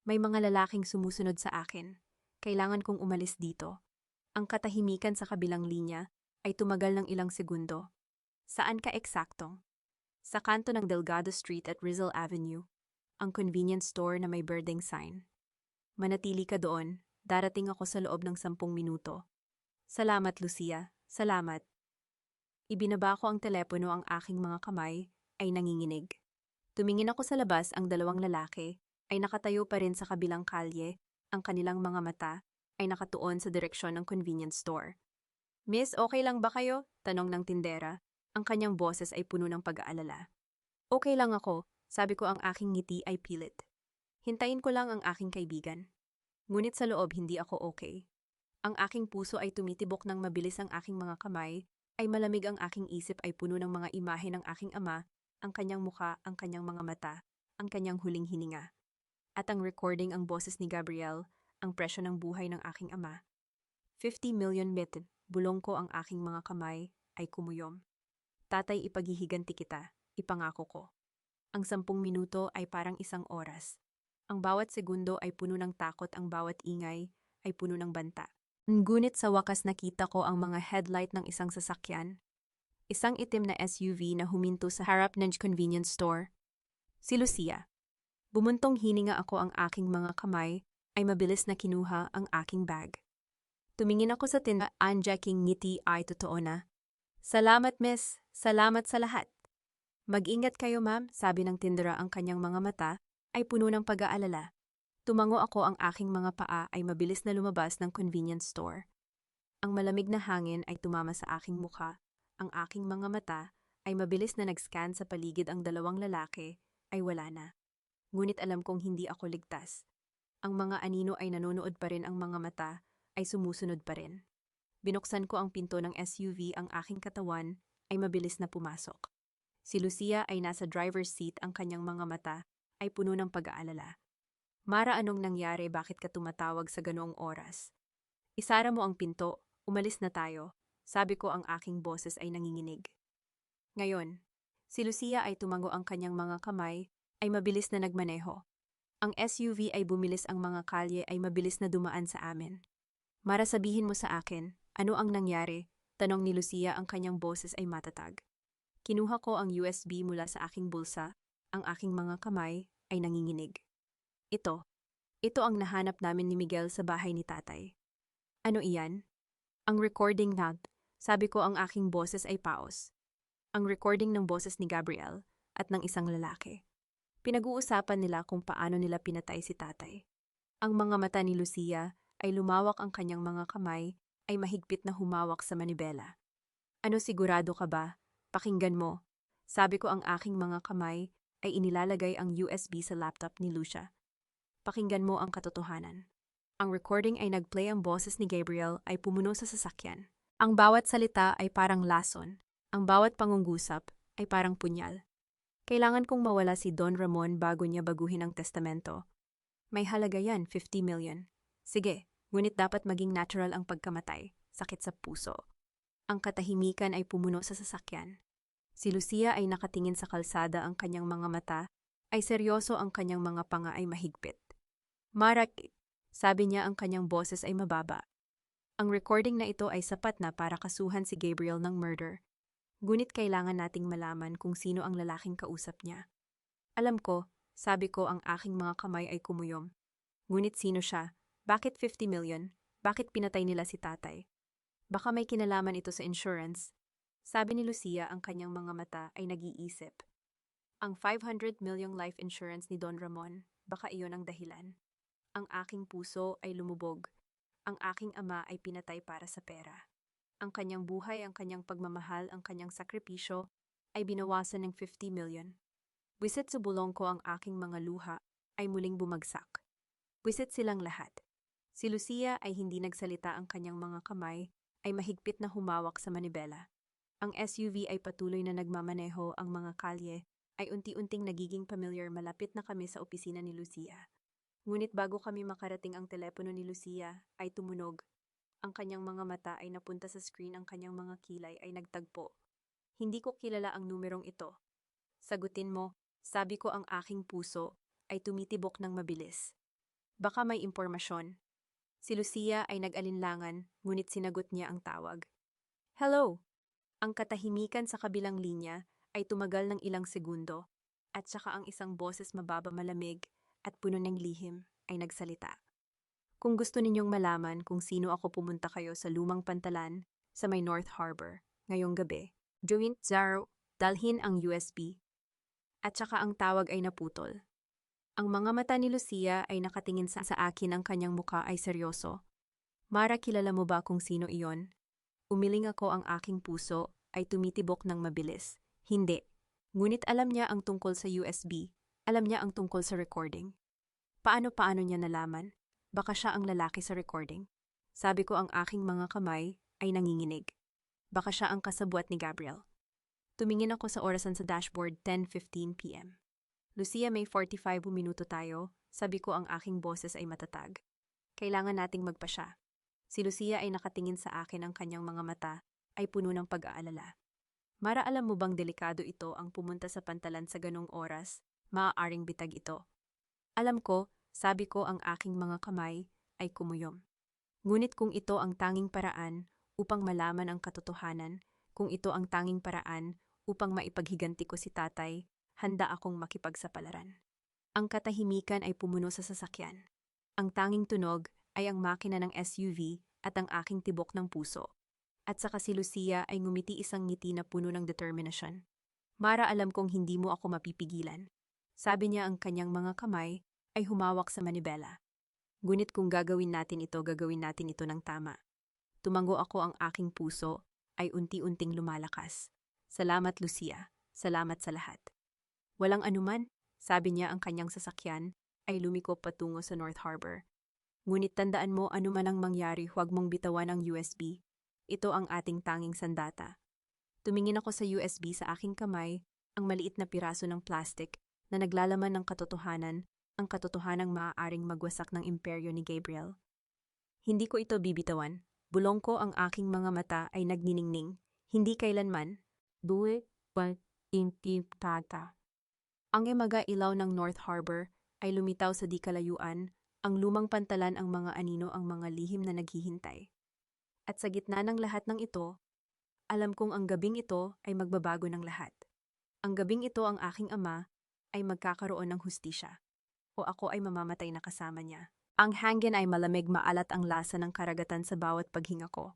Speaker 1: May mga lalaking sumusunod sa akin. Kailangan kong umalis dito. Ang katahimikan sa kabilang linya ay tumagal ng ilang segundo. Saan ka eksaktong? Sa kanto ng Delgado Street at Rizal Avenue, ang convenience store na may birding sign. Manatili ka doon, darating ako sa loob ng 10 minuto. Salamat, Lucia. Salamat. Ibinaba ko ang telepono, ang aking mga kamay ay nanginginig. Tumingin ako sa labas, ang dalawang lalaki ay nakatayo pa rin sa kabilang kalye, ang kanilang mga mata ay nakatuon sa direksyon ng convenience store. Miss, okay lang ba kayo? Tanong ng tindera. Ang kanyang boses ay puno ng pag-aalala. Okay lang ako, sabi ko, ang aking ngiti ay pilit. Hintayin ko lang ang aking kaibigan. Ngunit sa loob hindi ako okay. Ang aking puso ay tumitibok ng mabilis, ang aking mga kamay ay malamig, ang aking isip ay puno ng mga imahe ng aking ama, ang kanyang mukha, ang kanyang mga mata, ang kanyang huling hininga. At ang recording, ang boses ni Gabriel, ang presyo ng buhay ng aking ama. 50 million mit, bulong ko, ang aking mga kamay ay kumuyom. Tatay, ipaghihiganti kita, ipangako ko. Ang 10 minuto ay parang isang oras. Ang bawat segundo ay puno ng takot, ang bawat ingay ay puno ng banta. Ngunit sa wakas nakita ko ang mga headlight ng isang sasakyan. Isang itim na SUV na huminto sa harap ng convenience store. Si Lucia. Bumuntong hininga ako, ang aking mga kamay ay mabilis na kinuha ang aking bag. Tumingin ako sa tinda, ang jaking ngiti ay totoo na. Salamat, miss. Salamat sa lahat. Mag-ingat kayo, ma'am, sabi ng tindera. Ang kanyang mga mata ay puno ng pag-aalala. Tumango ako, ang aking mga paa ay mabilis na lumabas ng convenience store. Ang malamig na hangin ay tumama sa aking mukha. Ang aking mga mata ay mabilis na nag-scan sa paligid. Ang dalawang lalaki ay wala na. Ngunit alam kong hindi ako ligtas. Ang mga anino ay nanonood pa rin, ang mga mata ay sumusunod pa rin. Binuksan ko ang pinto ng SUV, ang aking katawan ay mabilis na pumasok. Si Lucia ay nasa driver's seat, ang kanyang mga mata ay puno ng pag-aalala. Mara, anong nangyari? Bakit ka tumatawag sa ganoong oras? Isara mo ang pinto, umalis na tayo. Sabi ko, ang aking boses ay nanginginig. Ngayon, si Lucia ay tumango, ang kanyang mga kamay ay mabilis na nagmaneho. Ang SUV ay bumilis, ang mga kalye ay mabilis na dumaan sa amin. Mara, sabihin mo sa akin, ano ang nangyari? Tanong ni Lucia, ang kanyang boses ay matatag. Kinuha ko ang USB mula sa aking bulsa, ang aking mga kamay ay nanginginig. Ito ang nahanap namin ni Miguel sa bahay ni tatay. Ano iyan? Ang recording na, sabi ko, ang aking boses ay paos. Ang recording ng boses ni Gabriel at ng isang lalaki. Pinag-uusapan nila kung paano nila pinatay si tatay. Ang mga mata ni Lucia ay lumawak, ang kanyang mga kamay ay mahigpit na humawak sa manibela. Ano, sigurado ka ba? Pakinggan mo. Sabi ko, ang aking mga kamay ay inilalagay ang USB sa laptop ni Lucia. Pakinggan mo ang katotohanan. Ang recording ay nag-play, ang boses ni Gabriel ay pumuno sa sasakyan. Ang bawat salita ay parang lason. Ang bawat pangungusap ay parang punyal. Kailangan kong mawala si Don Ramon bago niya baguhin ang testamento. May halaga yan, 50 million. Sige, ngunit dapat maging natural ang pagkamatay, sakit sa puso. Ang katahimikan ay pumuno sa sasakyan. Si Lucia ay nakatingin sa kalsada, ang kanyang mga mata ay seryoso, ang kanyang mga panga ay mahigpit. Marak, sabi niya, ang kanyang boses ay mababa. Ang recording na ito ay sapat na para kasuhan si Gabriel ng murder. Ngunit kailangan nating malaman kung sino ang lalaking kausap niya. Alam ko, sabi ko, ang aking mga kamay ay kumuyom. Ngunit sino siya? Bakit 50 million? Bakit pinatay nila si tatay? Baka may kinalaman ito sa insurance. Sabi ni Lucia, ang kanyang mga mata ay nag-iisip. Ang 500 million life insurance ni Don Ramon, baka iyon ang dahilan. Ang aking puso ay lumubog. Ang aking ama ay pinatay para sa pera. Ang kanyang buhay, ang kanyang pagmamahal, ang kanyang sakripisyo ay binawasan ng 50 million. Wisit sa bulong ko, ang aking mga luha ay muling bumagsak. Wisit silang lahat. Si Lucia ay hindi nagsalita, ang kanyang mga kamay ay mahigpit na humawak sa manibela. Ang SUV ay patuloy na nagmamaneho, ang mga kalye ay unti-unting nagiging familiar. Malapit na kami sa opisina ni Lucia. Ngunit bago kami makarating, ang telepono ni Lucia ay tumunog. Ang kanyang mga mata ay napunta sa screen, ang kanyang mga kilay ay nagtagpo. Hindi ko kilala ang numerong ito. Sagutin mo, sabi ko, ang aking puso ay tumitibok ng mabilis. Baka may impormasyon. Si Lucia ay nag-alinlangan, ngunit sinagot niya ang tawag. Hello! Ang katahimikan sa kabilang linya ay tumagal ng ilang segundo, at saka ang isang boses mababa, malamig at puno ng lihim ay nagsalita. Kung gusto ninyong malaman kung sino ako, pumunta kayo sa lumang pantalan sa may North Harbor ngayong gabi. Joint Zaro, dalhin ang USB. At saka ang tawag ay naputol. Ang mga mata ni Lucia ay nakatingin sa akin, ang kanyang muka ay seryoso. Mara, kilala mo ba kung sino iyon? Umiling ako, ang aking puso ay tumitibok ng mabilis. Hindi. Ngunit alam niya ang tungkol sa USB. Alam niya ang tungkol sa recording. Paano niya nalaman? Baka siya ang lalaki sa recording. Sabi ko, ang aking mga kamay ay nanginginig. Baka siya ang kasabwat ni Gabriel. Tumingin ako sa orasan sa dashboard, 10:15 p.m. Lucia, may 45 minuto tayo. Sabi ko, ang aking boses ay matatag. Kailangan nating magpasya. Si Lucia ay nakatingin sa akin, ang kanyang mga mata ay puno ng pag-aalala. Mara, alam mo bang delikado ito ang pumunta sa pantalan sa ganong oras? Maaaring bitag ito. Alam ko, sabi ko, ang aking mga kamay ay kumuyom. Ngunit kung ito ang tanging paraan upang malaman ang katotohanan, kung ito ang tanging paraan upang maipaghiganti ko si tatay, handa akong makipagsapalaran. Ang katahimikan ay pumuno sa sasakyan. Ang tanging tunog ay ang makina ng SUV at ang aking tibok ng puso. At saka si Lucia ay ngumiti isang ngiti na puno ng determinasyon. Mara, alam kong hindi mo ako mapipigilan. Sabi niya, ang kanyang mga kamay ay humawak sa manibela. Ngunit kung gagawin natin ito ng tama. Tumango ako, ang aking puso ay unti-unting lumalakas. Salamat, Lucia. Salamat sa lahat. Walang anuman, sabi niya, ang kanyang sasakyan ay lumiko patungo sa North Harbor. Ngunit tandaan mo, anuman ang mangyari, huwag mong bitawan ang USB. Ito ang ating tanging sandata. Tumingin ako sa USB sa aking kamay, ang maliit na piraso ng plastic na naglalaman ng katotohanan, ang katotohanang maaaring magwasak ng imperyo ni Gabriel. Hindi ko ito bibitawan. Bulong ko, ang aking mga mata ay nagniningning. Hindi kailanman. Due pa intiptata. Ang emaga ilaw ng North Harbor ay lumitaw sa di kalayuan, ang lumang pantalan, ang mga anino, ang mga lihim na naghihintay. At sa gitna ng lahat ng ito, alam kong ang gabing ito ay magbabago ng lahat. Ang gabing ito, ang aking ama ay magkakaroon ng hustisya. O ako ay mamamatay na kasama niya. Ang hangin ay malamig, maalat ang lasa ng karagatan sa bawat paghinga ko.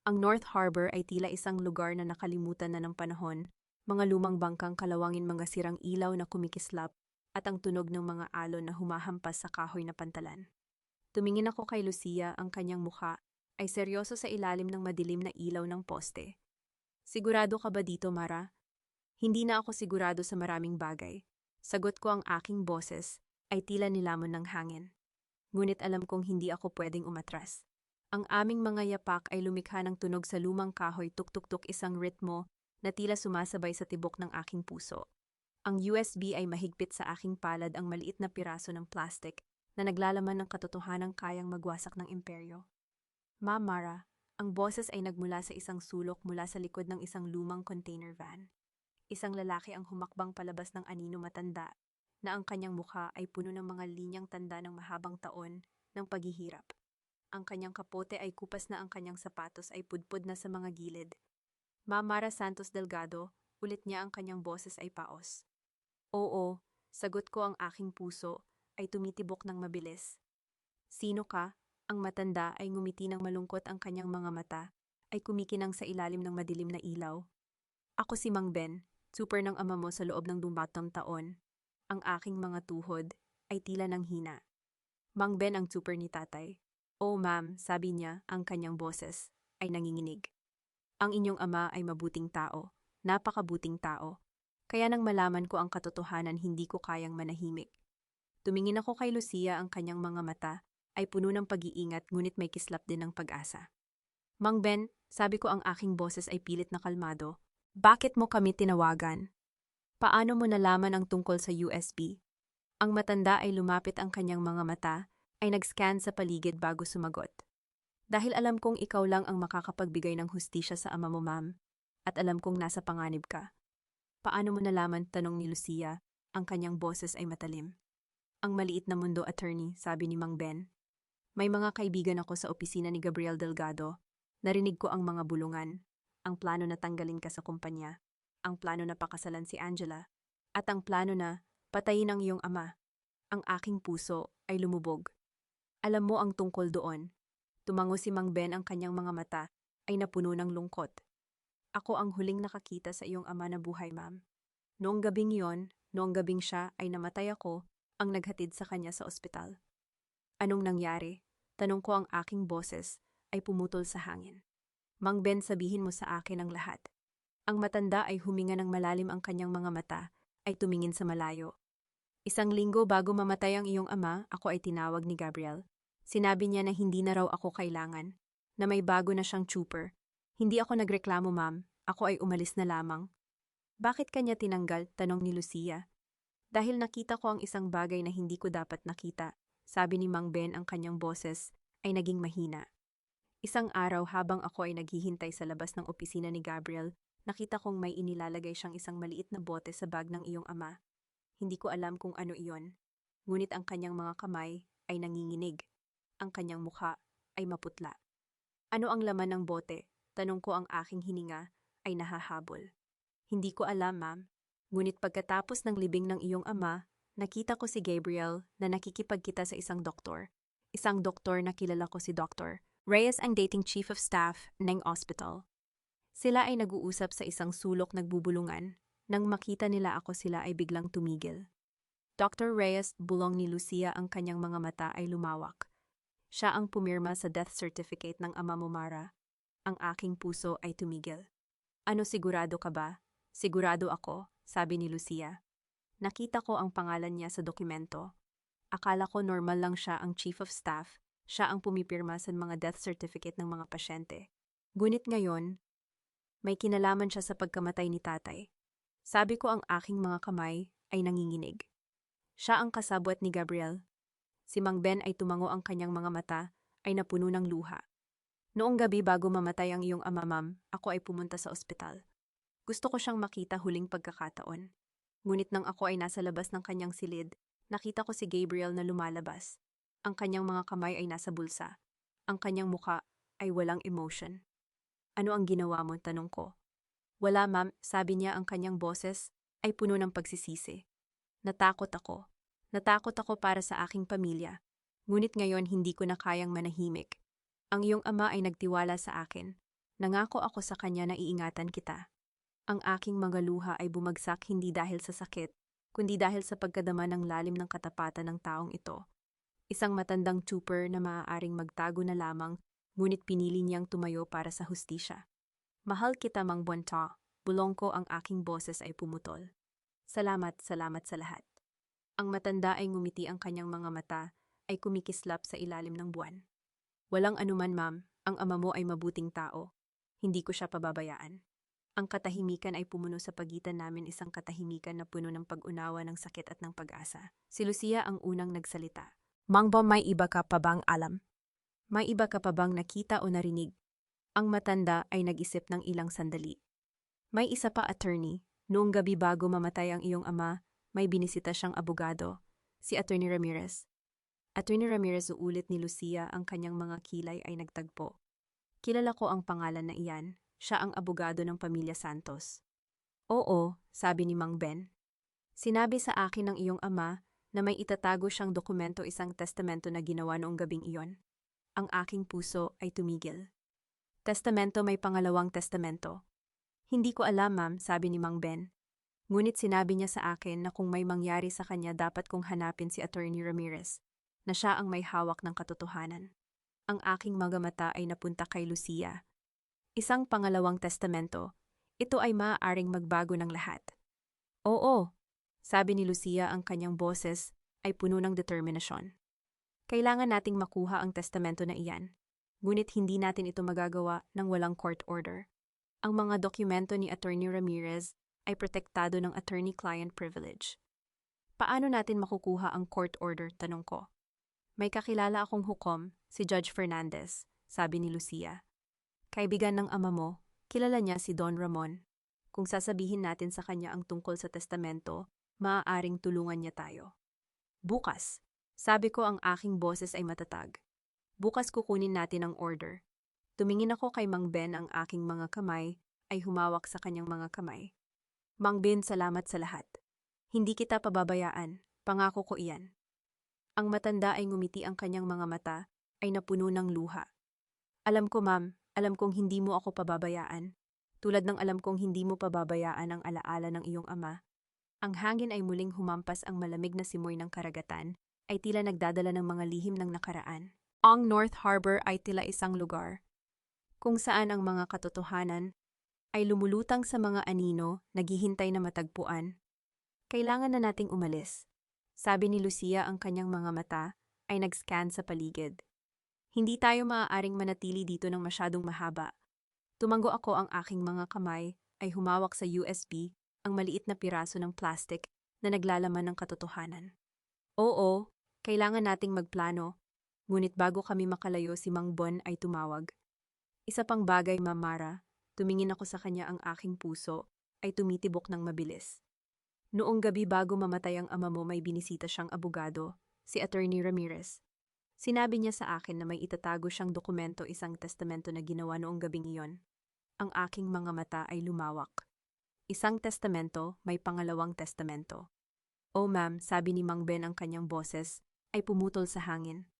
Speaker 1: Ang North Harbor ay tila isang lugar na nakalimutan na ng panahon, mga lumang bangkang kalawangin, mga sirang ilaw na kumikislap, at ang tunog ng mga alon na humahampas sa kahoy na pantalan. Tumingin ako kay Lucia, ang kanyang mukha ay seryoso sa ilalim ng madilim na ilaw ng poste. Sigurado ka ba dito, Mara? Hindi na ako sigurado sa maraming bagay. Sagot ko, ang aking boses ay tila nilamon ng hangin. Ngunit alam kong hindi ako pwedeng umatras. Ang aming mga yapak ay lumikha ng tunog sa lumang kahoy, tuk-tuk-tuk, isang ritmo na tila sumasabay sa tibok ng aking puso. Ang USB ay mahigpit sa aking palad, ang maliit na piraso ng plastic na naglalaman ng katotohanang kayang magwasak ng imperyo. Mara, ang boses ay nagmula sa isang sulok mula sa likod ng isang lumang container van. Isang lalaki ang humakbang palabas ng anino, matanda, na ang kanyang mukha ay puno ng mga linyang tanda ng mahabang taon ng paghihirap. Ang kanyang kapote ay kupas na, ang kanyang sapatos ay pudpud na sa mga gilid. Mara Santos Delgado, ulit niya, ang kanyang boses ay paos. Oo, sagot ko, ang aking puso ay tumitibok ng mabilis. Sino ka? Ang matanda ay ngumiti ng malungkot, ang kanyang mga mata ay kumikinang sa ilalim ng madilim na ilaw. Ako si Mang Ben, super ng ama mo sa loob ng dumatang taon. Ang aking mga tuhod ay tila nang hina. Mang Ben, ang super ni tatay. Oh ma'am, sabi niya, ang kanyang boses ay nanginginig. Ang inyong ama ay mabuting tao, napakabuting tao. Kaya nang malaman ko ang katotohanan, hindi ko kayang manahimik. Tumingin ako kay Lucia, ang kanyang mga mata ay puno ng pag-iingat, ngunit may kislap din ng pag-asa. Mang Ben, sabi ko, ang aking boses ay pilit na kalmado. Bakit mo kami tinawagan? Paano mo nalaman ang tungkol sa USB? Ang matanda ay lumapit, ang kanyang mga mata ay nag-scan sa paligid bago sumagot. Dahil alam kong ikaw lang ang makakapagbigay ng hustisya sa ama mo, ma'am, at alam kong nasa panganib ka. Paano mo nalaman? Tanong ni Lucia, ang kanyang boses ay matalim. Ang maliit na mundo, attorney, sabi ni Mang Ben. May mga kaibigan ako sa opisina ni Gabriel Delgado. Narinig ko ang mga bulungan, ang plano na tanggalin ka sa kumpanya, ang plano na pakasalan si Angela, at ang plano na patayin ang iyong ama. Ang aking puso ay lumubog. Alam mo ang tungkol doon? Tumango si Mang Ben, ang kanyang mga mata ay napuno ng lungkot. Ako ang huling nakakita sa iyong ama na buhay, ma'am. Noong gabing siya ay namatay, ako ang naghatid sa kanya sa ospital. Anong nangyari? Tanong ko, ang aking boses ay pumutol sa hangin. Mang Ben, sabihin mo sa akin ang lahat. Ang matanda ay huminga ng malalim, ang kanyang mga mata ay tumingin sa malayo. 1 linggo bago mamatay ang iyong ama, ako ay tinawag ni Gabriel. Sinabi niya na hindi na raw ako kailangan, na may bago na siyang trooper. Hindi ako nagreklamo, ma'am. Ako ay umalis na lamang. Bakit kanya tinanggal? Tanong ni Lucia. Dahil nakita ko ang isang bagay na hindi ko dapat nakita. Sabi ni Mang Ben, ang kanyang boses ay naging mahina. Isang araw habang ako ay naghihintay sa labas ng opisina ni Gabriel, nakita kong may inilalagay siyang isang maliit na bote sa bag ng iyong ama. Hindi ko alam kung ano iyon. Ngunit ang kanyang mga kamay ay nanginginig. Ang kanyang mukha ay maputla. Ano ang laman ng bote? Tanong ko, ang aking hininga ay nahahabol. Hindi ko alam, ma'am. Ngunit pagkatapos ng libing ng iyong ama, nakita ko si Gabriel na nakikipagkita sa isang doktor. Isang doktor na kilala ko si Dr. Reyes, ang dating chief of staff ng hospital. Sila ay nag-uusap sa isang sulok nagbubulungan. Nang makita nila ako, sila ay biglang tumigil. Dr. Reyes, bulong ni Lucia, ang kanyang mga mata ay lumawak. Siya ang pumirma sa death certificate ng ama mo, Mara. Ang aking puso ay tumigil. Ano, sigurado ka ba? Sigurado ako, sabi ni Lucia. Nakita ko ang pangalan niya sa dokumento. Akala ko normal lang siya ang chief of staff, siya ang pumipirma sa mga death certificate ng mga pasyente. Ngunit ngayon, may kinalaman siya sa pagkamatay ni tatay. Sabi ko, ang aking mga kamay ay nanginginig. Siya ang kasabwat ni Gabriel. Si Mang Ben ay tumango, ang kanyang mga mata ay napuno ng luha. Noong gabi bago mamatay ang iyong ama, ma'am, ako ay pumunta sa ospital. Gusto ko siyang makita huling pagkakataon. Ngunit nang ako ay nasa labas ng kanyang silid, nakita ko si Gabriel na lumalabas. Ang kanyang mga kamay ay nasa bulsa. Ang kanyang muka ay walang emotion. Ano ang ginawa mo? Tanong ko. Wala, ma'am, sabi niya, ang kanyang boses ay puno ng pagsisisi. Natakot ako. Natakot ako para sa aking pamilya. Ngunit ngayon hindi ko na kayang manahimik. Ang iyong ama ay nagtiwala sa akin. Nangako ako sa kanya na iingatan kita. Ang aking mga luha ay bumagsak hindi dahil sa sakit, kundi dahil sa pagkadama ng lalim ng katapatan ng taong ito. Isang matandang trooper na maaaring magtago na lamang, ngunit pinili niyang tumayo para sa hustisya. Mahal kita, Mang Bonta, bulong ko, ang aking boses ay pumutol. Salamat, salamat sa lahat. Ang matanda ay ngumiti, ang kanyang mga mata ay kumikislap sa ilalim ng buwan. Walang anuman, ma'am, ang ama mo ay mabuting tao. Hindi ko siya pababayaan. Ang katahimikan ay pumuno sa pagitan namin, isang katahimikan na puno ng pag-unawa, ng sakit at ng pag-asa. Si Lucia ang unang nagsalita. Mang Bon, may iba ka pa bang alam? May iba ka pa bang nakita o narinig? Ang matanda ay nag-isip ng ilang sandali. May isa pa, attorney. Noong gabi bago mamatay ang iyong ama, may binisita siyang abogado, si Attorney Ramirez. Attorney Ramirez, uulit ni Lucia, ang kanyang mga kilay ay nagtagpo. Kilala ko ang pangalan na iyan, siya ang abogado ng pamilya Santos. Oo, sabi ni Mang Ben. Sinabi sa akin ng iyong ama na may itatago siyang dokumento, isang testamento na ginawa noong gabing iyon. Ang aking puso ay tumigil. Testamento? May pangalawang testamento? Hindi ko alam, ma'am, sabi ni Mang Ben. Ngunit sinabi niya sa akin na kung may mangyari sa kanya, dapat kong hanapin si Attorney Ramirez, na siya ang may hawak ng katotohanan. Ang aking mga mata ay napunta kay Lucia. Isang pangalawang testamento, ito ay maaaring magbago ng lahat. Oo, sabi ni Lucia, ang kanyang boses ay puno ng determinasyon. Kailangan nating makuha ang testamento na iyan, ngunit hindi natin ito magagawa nang walang court order. Ang mga dokumento ni Attorney Ramirez ay protektado ng attorney-client privilege. Paano natin makukuha ang court order? Tanong ko. May kakilala akong hukom, si Judge Fernandez, sabi ni Lucia. Kaibigan ng ama mo, kilala niya si Don Ramon. Kung sasabihin natin sa kanya ang tungkol sa testamento, maaaring tulungan niya tayo. Bukas, sabi ko, ang aking boses ay matatag. Bukas kukunin natin ang order. Tumingin ako kay Mang Ben, ang aking mga kamay ay humawak sa kanyang mga kamay. Mang Ben, salamat sa lahat. Hindi kita pababayaan, pangako ko iyan. Ang matanda ay ngumiti, ang kanyang mga mata ay napuno ng luha. Alam ko, ma'am, alam kong hindi mo ako pababayaan. Tulad ng alam kong hindi mo pababayaan ang alaala ng iyong ama. Ang hangin ay muling humampas, ang malamig na simoy ng karagatan ay tila nagdadala ng mga lihim ng nakaraan. Ang North Harbor ay tila isang lugar kung saan ang mga katotohanan ay lumulutang sa mga anino, naghihintay na matagpuan. Kailangan na nating umalis. Sabi ni Lucia, ang kanyang mga mata ay nag-scan sa paligid. Hindi tayo maaaring manatili dito ng masyadong mahaba. Tumango ako, ang aking mga kamay ay humawak sa USB, ang maliit na piraso ng plastic na naglalaman ng katotohanan. Oo, kailangan nating magplano. Ngunit bago kami makalayo, si Mang Bon ay tumawag. Isa pang bagay, Ma'am Mara, tumingin ako sa kanya, ang aking puso ay tumitibok ng mabilis. Noong gabi bago mamatay ang ama mo, may binisita siyang abogado, si Attorney Ramirez. Sinabi niya sa akin na may itatago siyang dokumento, isang testamento na ginawa noong gabing iyon. Ang aking mga mata ay lumawak. Isang testamento, may pangalawang testamento. Oh ma'am, sabi ni Mang Ben ang kanyang boses, ay pumutol sa hangin.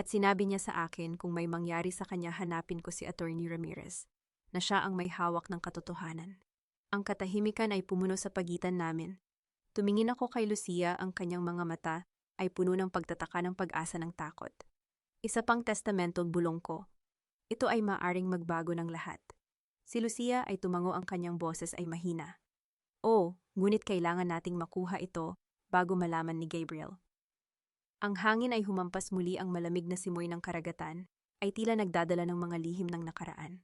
Speaker 1: At sinabi niya sa akin kung may mangyari sa kanya hanapin ko si Attorney Ramirez, na siya ang may hawak ng katotohanan. Ang katahimikan ay pumuno sa pagitan namin. Tumingin ako kay Lucia, ang kanyang mga mata ay puno ng pagtataka ng pag-asa ng takot. Isa pang testamento, bulong ko. Ito ay maaring magbago ng lahat. Si Lucia ay tumango, ang kanyang boses ay mahina. Oh, ngunit kailangan nating makuha ito bago malaman ni Gabriel. Ang hangin ay humampas muli, ang malamig na simoy ng karagatan ay tila nagdadala ng mga lihim ng nakaraan.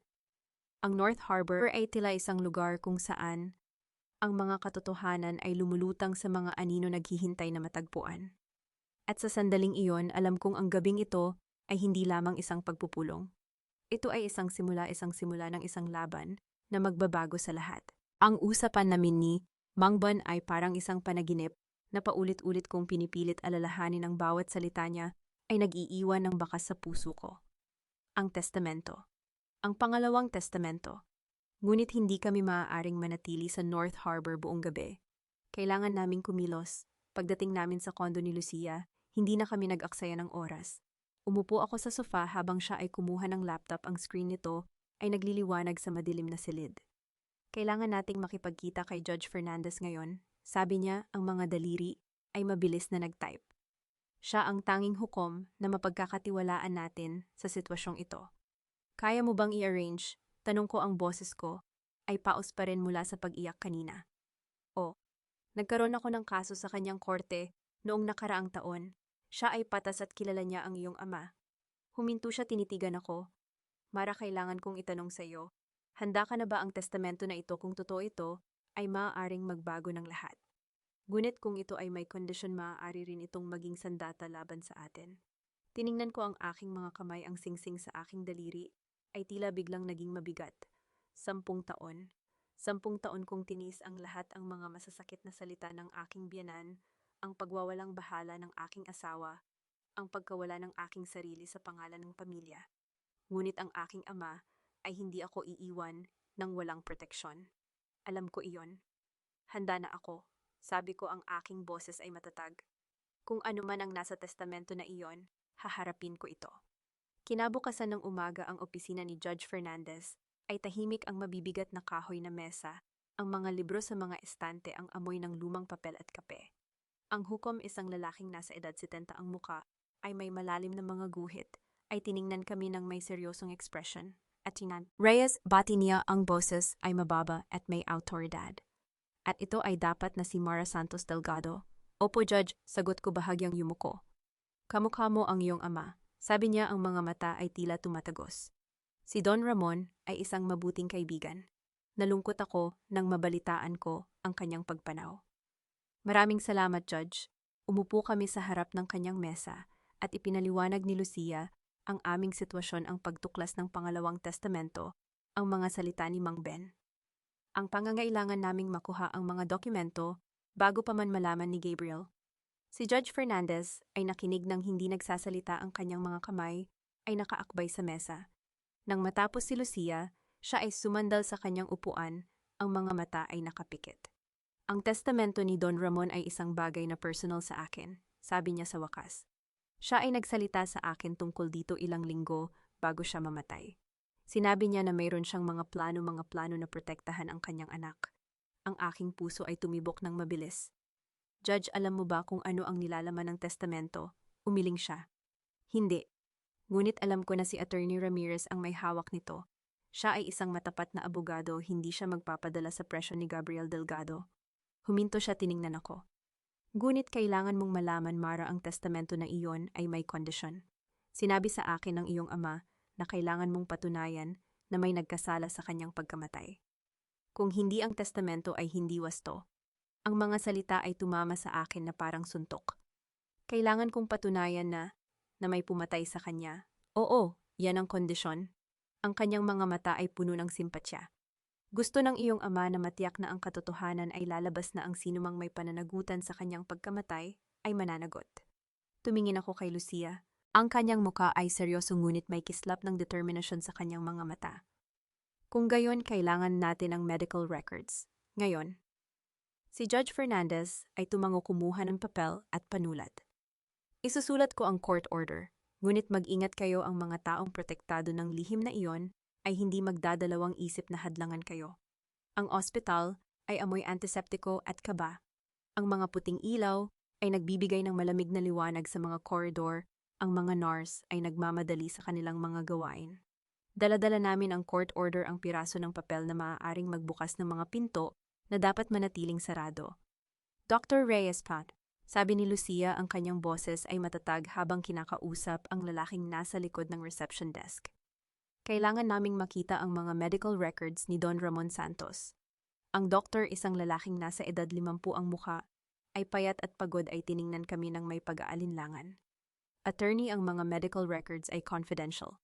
Speaker 1: Ang North Harbor ay tila isang lugar kung saan ang mga katotohanan ay lumulutang sa mga anino naghihintay na matagpuan. At sa sandaling iyon, alam kong ang gabing ito ay hindi lamang isang pagpupulong. Ito ay isang simula ng isang laban na magbabago sa lahat. Ang usapan namin ni Mang Ben ay parang isang panaginip na paulit-ulit kong pinipilit alalahanin. Ang bawat salita niya ay nag-iiwan ng bakas sa puso ko. Ang testamento. Ang pangalawang testamento. Ngunit hindi kami maaaring manatili sa North Harbor buong gabi. Kailangan naming kumilos. Pagdating namin sa kondo ni Lucia, hindi na kami nag-aksaya ng oras. Umupo ako sa sofa habang siya ay kumuha ng laptop. Ang screen nito ay nagliliwanag sa madilim na silid. Kailangan nating makipagkita kay Judge Fernandez ngayon. Sabi niya, ang mga daliri ay mabilis na nag-type. Siya ang tanging hukom na mapagkakatiwalaan natin sa sitwasyong ito. Kaya mo bang i-arrange? Tanong ko, ang boses ko ay paos pa rin mula sa pag-iyak kanina. O, nagkaroon ako ng kaso sa kanyang korte noong nakaraang taon. Siya ay patas at kilala niya ang iyong ama. Huminto siya, tinitigan ako. Mara, kailangan kong itanong sa iyo. Handa ka na ba ang testamento na ito, kung totoo ito, ay maaaring magbago ng lahat? Ngunit kung ito ay may kondisyon, maaari rin itong maging sandata laban sa atin. Tiningnan ko ang aking mga kamay, ang singsing sa aking daliri ay tila biglang naging mabigat. 10 taon. 10 taon kong tinis ang lahat, ang mga masasakit na salita ng aking biyenan, ang pagwawalang bahala ng aking asawa, ang pagkawala ng aking sarili sa pangalan ng pamilya. Ngunit ang aking ama ay hindi ako iiwan ng walang proteksyon. Alam ko iyon. Handa na ako. Sabi ko, ang aking boses ay matatag. Kung ano man ang nasa testamento na iyon, haharapin ko ito. Kinabukasan ng umaga, ang opisina ni Judge Fernandez ay tahimik, ang mabibigat na kahoy na mesa, ang mga libro sa mga estante, ang amoy ng lumang papel at kape. Ang hukom, isang lalaking nasa edad 70, ang muka ay may malalim na mga guhit, ay tiningnan kami ng may seryosong ekspresyon. At tinan, Reyes, bati niya, ang boses ay mababa at may autoridad. At ito ay dapat na si Mara Santos Delgado. Opo, Judge, sagot ko bahagyang yumuko. Kamukha mo ang iyong ama. Sabi niya, ang mga mata ay tila tumatagos. Si Don Ramon ay isang mabuting kaibigan. Nalungkot ako nang mabalitaan ko ang kanyang pagpanaw. Maraming salamat, Judge. Umupo kami sa harap ng kanyang mesa at ipinaliwanag ni Lucia ang aming sitwasyon, ang pagtuklas ng pangalawang testamento, ang mga salita ni Mang Ben. Ang pangangailangan naming makuha ang mga dokumento bago pa man malaman ni Gabriel. Si Judge Fernandez ay nakinig ng hindi nagsasalita, ang kanyang mga kamay ay nakaakbay sa mesa. Nang matapos si Lucia, siya ay sumandal sa kanyang upuan, ang mga mata ay nakapikit. Ang testamento ni Don Ramon ay isang bagay na personal sa akin, sabi niya sa wakas. Siya ay nagsalita sa akin tungkol dito ilang linggo bago siya mamatay. Sinabi niya na mayroon siyang mga plano na protektahan ang kanyang anak. Ang aking puso ay tumibok ng mabilis. Judge, alam mo ba kung ano ang nilalaman ng testamento? Umiling siya. Hindi. Ngunit alam ko na si Attorney Ramirez ang may hawak nito. Siya ay isang matapat na abogado, hindi siya magpapadala sa presyo ni Gabriel Delgado. Huminto siya, tiningnan ako. Ngunit kailangan mong malaman, Mara, ang testamento na iyon ay may kondisyon. Sinabi sa akin ng iyong ama na kailangan mong patunayan na may nagkasala sa kanyang pagkamatay. Kung hindi ang testamento ay hindi wasto. Ang mga salita ay tumama sa akin na parang suntok. Kailangan kong patunayan na may pumatay sa kanya. Oo, yan ang kondisyon. Ang kanyang mga mata ay puno ng simpatya. Gusto ng iyong ama na matiyak na ang katotohanan ay lalabas, na ang sinumang may pananagutan sa kanyang pagkamatay ay mananagot. Tumingin ako kay Lucia. Ang kanyang muka ay seryoso, ngunit may kislap ng determinasyon sa kanyang mga mata. Kung gayon, kailangan natin ang medical records. Ngayon. Si Judge Fernandez ay tumango kumuha ng papel at panulat. Isusulat ko ang court order, ngunit mag-ingat kayo ang mga taong protektado ng lihim na iyon ay hindi magdadalawang isip na hadlangan kayo. Ang ospital ay amoy antiseptiko at kaba. Ang mga puting ilaw ay nagbibigay ng malamig na liwanag sa mga koridor. Ang mga nurse ay nagmamadali sa kanilang mga gawain. Dala-dala namin ang court order ang piraso ng papel na maaaring magbukas ng mga pinto na dapat manatiling sarado. Dr. Reyes Pat, sabi ni Lucia, ang kanyang boses ay matatag habang kinakausap ang lalaking nasa likod ng reception desk. Kailangan naming makita ang mga medical records ni Don Ramon Santos. Ang doktor, isang lalaking nasa edad 50 ang muka, ay payat at pagod ay tiningnan kami ng may pag-aalinlangan. Attorney, ang mga medical records ay confidential.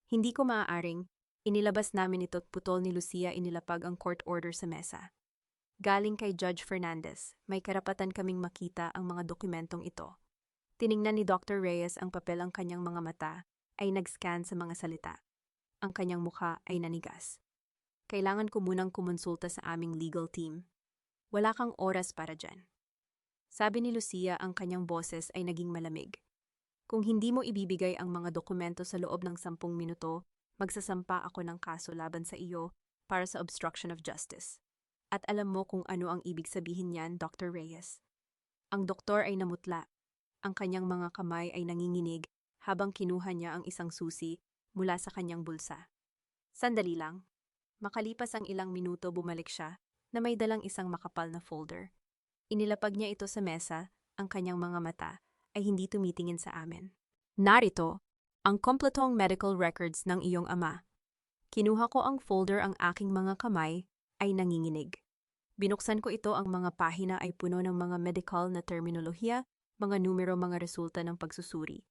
Speaker 1: Hindi ko maaaring, inilabas namin ito't putol ni Lucia inilapag ang court order sa mesa. Galing kay Judge Fernandez, may karapatan kaming makita ang mga dokumentong ito. Tiningnan ni Dr. Reyes ang papel, ang kanyang mga mata ay nag-scan sa mga salita. Ang kanyang mukha ay nanigas. Kailangan ko munang kumonsulta sa aming legal team. Wala kang oras para dyan. Sabi ni Lucia, ang kanyang boses ay naging malamig. Kung hindi mo ibibigay ang mga dokumento sa loob ng 10 minuto, magsasampa ako ng kaso laban sa iyo para sa obstruction of justice. At alam mo kung ano ang ibig sabihin niyan, Dr. Reyes. Ang doktor ay namutla. Ang kanyang mga kamay ay nanginginig habang kinuha niya ang isang susi mula sa kanyang bulsa. Sandali lang. Makalipas ang ilang minuto, bumalik siya na may dalang isang makapal na folder. Inilapag niya ito sa mesa, ang kanyang mga mata ay hindi tumitingin sa amin. Narito, ang kompletong medical records ng iyong ama. Kinuha ko ang folder, ang aking mga kamay ay nanginginig. Binuksan ko ito, ang mga pahina ay puno ng mga medical na terminolohiya, mga numero, mga resulta ng pagsusuri.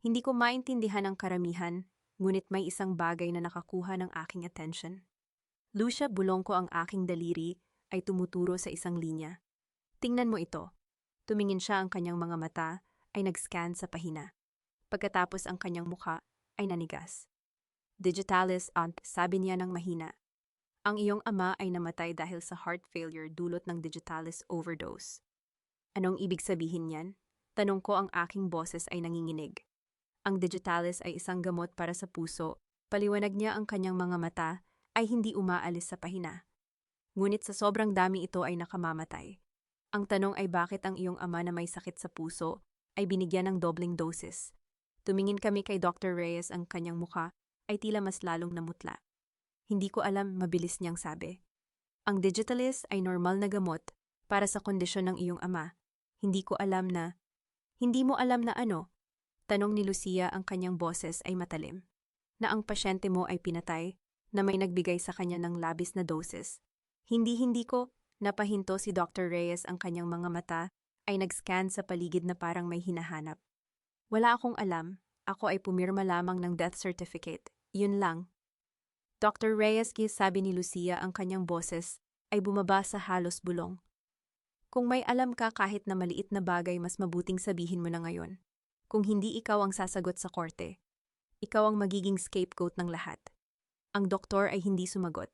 Speaker 1: Hindi ko maintindihan ang karamihan, ngunit may isang bagay na nakakuha ng aking attention. Lucia, bulong ko, ang aking daliri ay tumuturo sa isang linya. Tingnan mo ito. Tumingin siya, ang kanyang mga mata ay nag-scan sa pahina. Pagkatapos ang kanyang mukha ay nanigas. Digitalis, sabi niya ng mahina. Ang iyong ama ay namatay dahil sa heart failure dulot ng digitalis overdose. Anong ibig sabihin niyan? Tanong ko, ang aking boses ay nanginginig. Ang digitalis ay isang gamot para sa puso. Paliwanag niya, ang kanyang mga mata ay hindi umaalis sa pahina. Ngunit sa sobrang dami ito ay nakamamatay. Ang tanong ay bakit ang iyong ama na may sakit sa puso ay binigyan ng dobling doses. Tumingin kami kay Dr. Reyes, ang kanyang mukha ay tila mas lalong namutla. Hindi ko alam, mabilis niyang sabi. Ang digitalis ay normal na gamot para sa kondisyon ng iyong ama. Hindi ko alam na... Hindi mo alam na ano? Tanong ni Lucia, ang kanyang boses ay matalim. Na ang pasyente mo ay pinatay, na may nagbigay sa kanya ng labis na doses. Hindi ko, napahinto si Dr. Reyes, ang kanyang mga mata ay nag-scan sa paligid na parang may hinahanap. Wala akong alam, ako ay pumirma lamang ng death certificate, yun lang. Dr. Reyes, sabi ni Lucia, ang kanyang boses ay bumaba sa halos bulong. Kung may alam ka kahit na maliit na bagay, mas mabuting sabihin mo na ngayon. Kung hindi ikaw ang sasagot sa korte, ikaw ang magiging scapegoat ng lahat. Ang doktor ay hindi sumagot.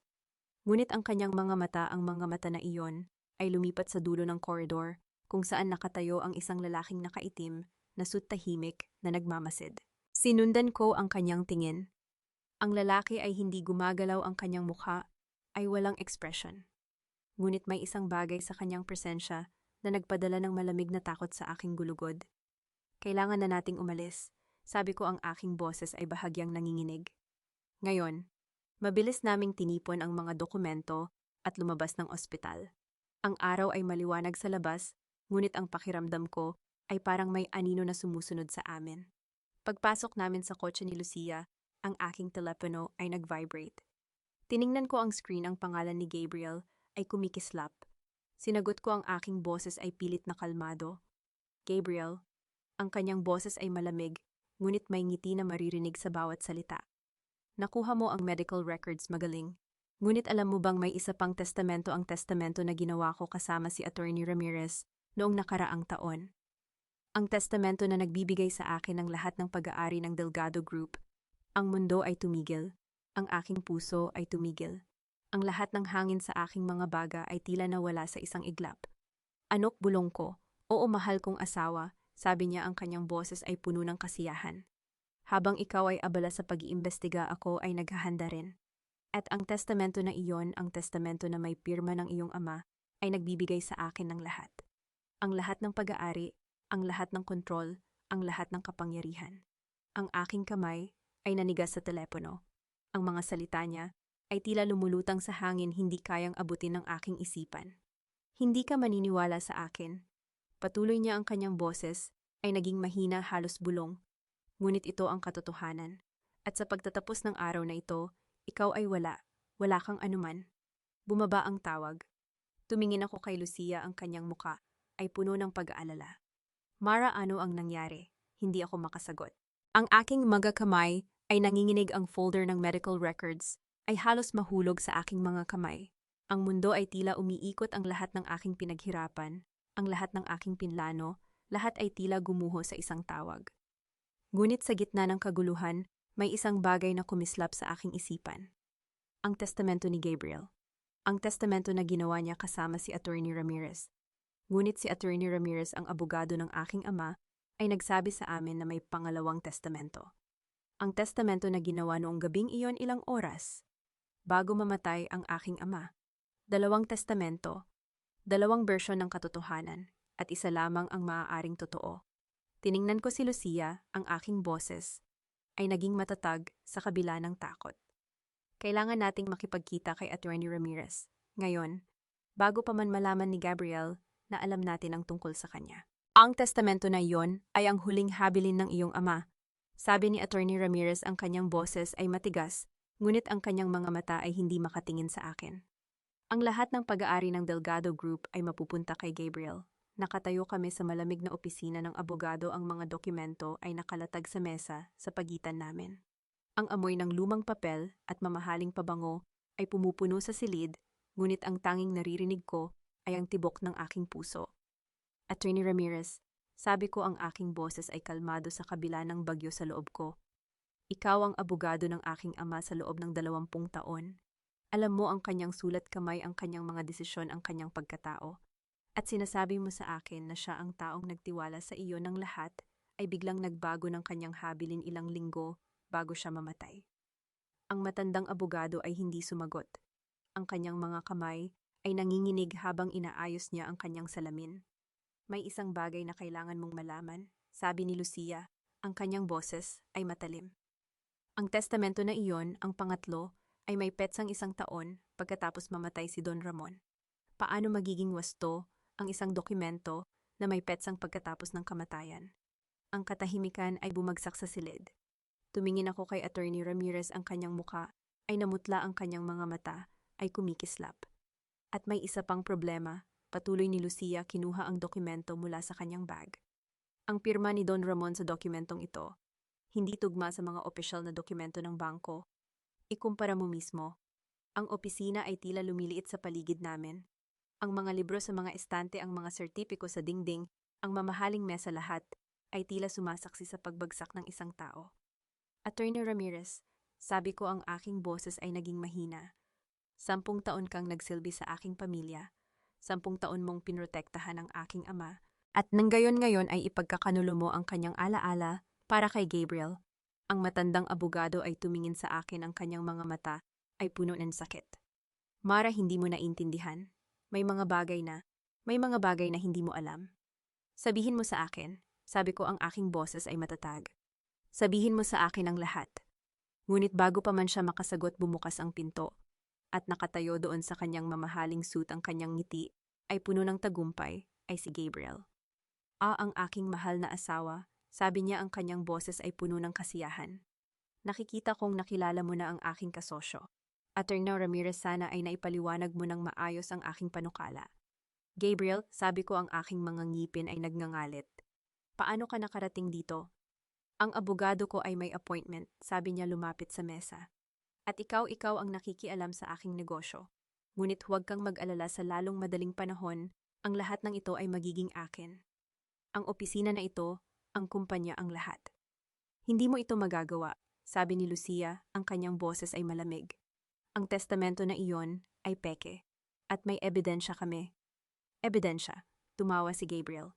Speaker 1: Ngunit ang kanyang mga mata, ang mga mata na iyon, ay lumipat sa dulo ng koridor kung saan nakatayo ang isang lalaking nakaitim na suit, tahimik na nagmamasid. Sinundan ko ang kanyang tingin. Ang lalaki ay hindi gumagalaw, ang kanyang mukha ay walang expression. Ngunit may isang bagay sa kanyang presensya na nagpadala ng malamig na takot sa aking gulugod. Kailangan na nating umalis, sabi ko, ang aking boses ay bahagyang nanginginig. Ngayon, mabilis naming tinipon ang mga dokumento at lumabas ng ospital. Ang araw ay maliwanag sa labas, ngunit ang pakiramdam ko ay parang may anino na sumusunod sa amin. Pagpasok namin sa kotse ni Lucia, ang aking telepono ay nag-vibrate. Tiningnan ko ang screen, ang pangalan ni Gabriel ay kumikislap. Sinagot ko, ang aking boses ay pilit na kalmado. Gabriel, ang kanyang boses ay malamig, ngunit may ngiti na maririnig sa bawat salita. Nakuha mo ang medical records, magaling. Ngunit alam mo bang may isa pang testamento, ang testamento na ginawa ko kasama si Attorney Ramirez noong nakaraang taon. Ang testamento na nagbibigay sa akin ng lahat ng pag-aari ng Delgado Group. Ang mundo ay tumigil. Ang aking puso ay tumigil. Ang lahat ng hangin sa aking mga baga ay tila nawala sa isang iglap. Anok, bulong ko. Oo, mahal kong asawa, sabi niya, ang kanyang boses ay puno ng kasiyahan. Habang ikaw ay abala sa pag-iimbestiga, ako ay naghahanda rin. At ang testamento na iyon, ang testamento na may pirma ng iyong ama, ay nagbibigay sa akin ng lahat. Ang lahat ng pag-aari, ang lahat ng kontrol, ang lahat ng kapangyarihan. Ang aking kamay ay nanigas sa telepono. Ang mga salita niya ay tila lumulutang sa hangin, hindi kayang abutin ng aking isipan. Hindi ka maniniwala sa akin. Patuloy niya, ang kanyang boses ay naging mahina, halos bulong. Ngunit ito ang katotohanan. At sa pagtatapos ng araw na ito, ikaw ay wala kang anuman. Bumaba ang tawag. Tumingin ako kay Lucia, ang kanyang muka ay puno ng pag-aalala. Mara, ano ang nangyari? Hindi ako makasagot. Ang aking mga kamay ay nanginginig, ang folder ng medical records ay halos mahulog sa aking mga kamay. Ang mundo ay tila umiikot, ang lahat ng aking pinaghirapan, ang lahat ng aking pinlano, lahat ay tila gumuho sa isang tawag. Ngunit sa gitna ng kaguluhan, may isang bagay na kumislap sa aking isipan. Ang testamento ni Gabriel. Ang testamento na ginawa niya kasama si Attorney Ramirez. Ngunit si Attorney Ramirez, ang abogado ng aking ama, ay nagsabi sa amin na may pangalawang testamento. Ang testamento na ginawa noong gabing iyon, ilang oras bago mamatay ang aking ama. Dalawang testamento, dalawang bersyon ng katotohanan, at isa lamang ang maaaring totoo. Tiningnan ko si Lucia, ang aking boses ay naging matatag sa kabila ng takot. Kailangan nating makipagkita kay Attorney Ramirez ngayon, bago pa man malaman ni Gabriel na alam natin ang tungkol sa kanya. Ang testamento na iyon ay ang huling habilin ng iyong ama. Sabi ni Attorney Ramirez, ang kanyang boses ay matigas, ngunit ang kanyang mga mata ay hindi makatingin sa akin. Ang lahat ng pag-aari ng Delgado Group ay mapupunta kay Gabriel. Nakatayo kami sa malamig na opisina ng abogado, ang mga dokumento ay nakalatag sa mesa sa pagitan namin. Ang amoy ng lumang papel at mamahaling pabango ay pumupuno sa silid, ngunit ang tanging naririnig ko ay ang tibok ng aking puso. Attorney Ramirez, sabi ko, ang aking boses ay kalmado sa kabila ng bagyo sa loob ko. Ikaw ang abogado ng aking ama sa loob ng 20 taon. Alam mo ang kanyang sulat kamay, ang kanyang mga desisyon, ang kanyang pagkatao. At sinasabi mo sa akin na siya ang taong nagtiwala sa iyo ng lahat ay biglang nagbago ng kanyang habilin ilang linggo bago siya mamatay. Ang matandang abogado ay hindi sumagot. Ang kanyang mga kamay ay nanginginig habang inaayos niya ang kanyang salamin. May isang bagay na kailangan mong malaman, sabi ni Lucia, ang kanyang boses ay matalim. Ang testamento na iyon, ang pangatlo, ay may petsang 1 taon pagkatapos mamatay si Don Ramon. Paano magiging wasto ang isang dokumento na may petsang pagkatapos ng kamatayan? Ang katahimikan ay bumagsak sa silid. Tumingin ako kay Attorney Ramirez, ang kanyang muka ay namutla, ang kanyang mga mata ay kumikislap. At may isa pang problema, patuloy ni Lucia, kinuha ang dokumento mula sa kanyang bag. Ang pirma ni Don Ramon sa dokumentong ito, hindi tugma sa mga opisyal na dokumento ng bangko. Ikumpara mo mismo. Ang opisina ay tila lumiliit sa paligid namin. Ang mga libro sa mga estante, ang mga sertipiko sa dingding, ang mamahaling mesa, lahat ay tila sumasaksi sa pagbagsak ng isang tao. Attorney Ramirez, sabi ko, ang aking boses ay naging mahina. 10 taon kang nagsilbi sa aking pamilya. 10 taon mong pinrotektahan ang aking ama. At nang ngayon ay ipagkakanulo mo ang kanyang alaala para kay Gabriel. Ang matandang abogado ay tumingin sa akin, ang kanyang mga mata ay puno ng sakit. Mara, hindi mo naintindihan. May mga bagay na hindi mo alam. Sabihin mo sa akin, sabi ko, ang aking boses ay matatag. Sabihin mo sa akin ang lahat. Ngunit bago pa man siya makasagot, bumukas ang pinto. At nakatayo doon sa kanyang mamahaling suit, ang kanyang ngiti ay puno ng tagumpay, ay si Gabriel. Ang aking mahal na asawa, sabi niya, ang kanyang boses ay puno ng kasiyahan. Nakikita kong nakilala mo na ang aking kasosyo. Attorney Ramirez, sana ay naipaliwanag mo ng maayos ang aking panukala. Gabriel, sabi ko, ang aking mga ngipin ay nagngangalit. Paano ka nakarating dito? Ang abogado ko ay may appointment, sabi niya lumapit sa mesa. At ikaw ang nakikialam sa aking negosyo. Ngunit huwag kang mag-alala, sa lalong madaling panahon, ang lahat ng ito ay magiging akin. Ang opisina na ito, ang kumpanya, ang lahat. Hindi mo ito magagawa, sabi ni Lucia, ang kanyang boses ay malamig. Ang testamento na iyon ay peke. At may ebidensya kami. Ebidensya. Tumawa si Gabriel.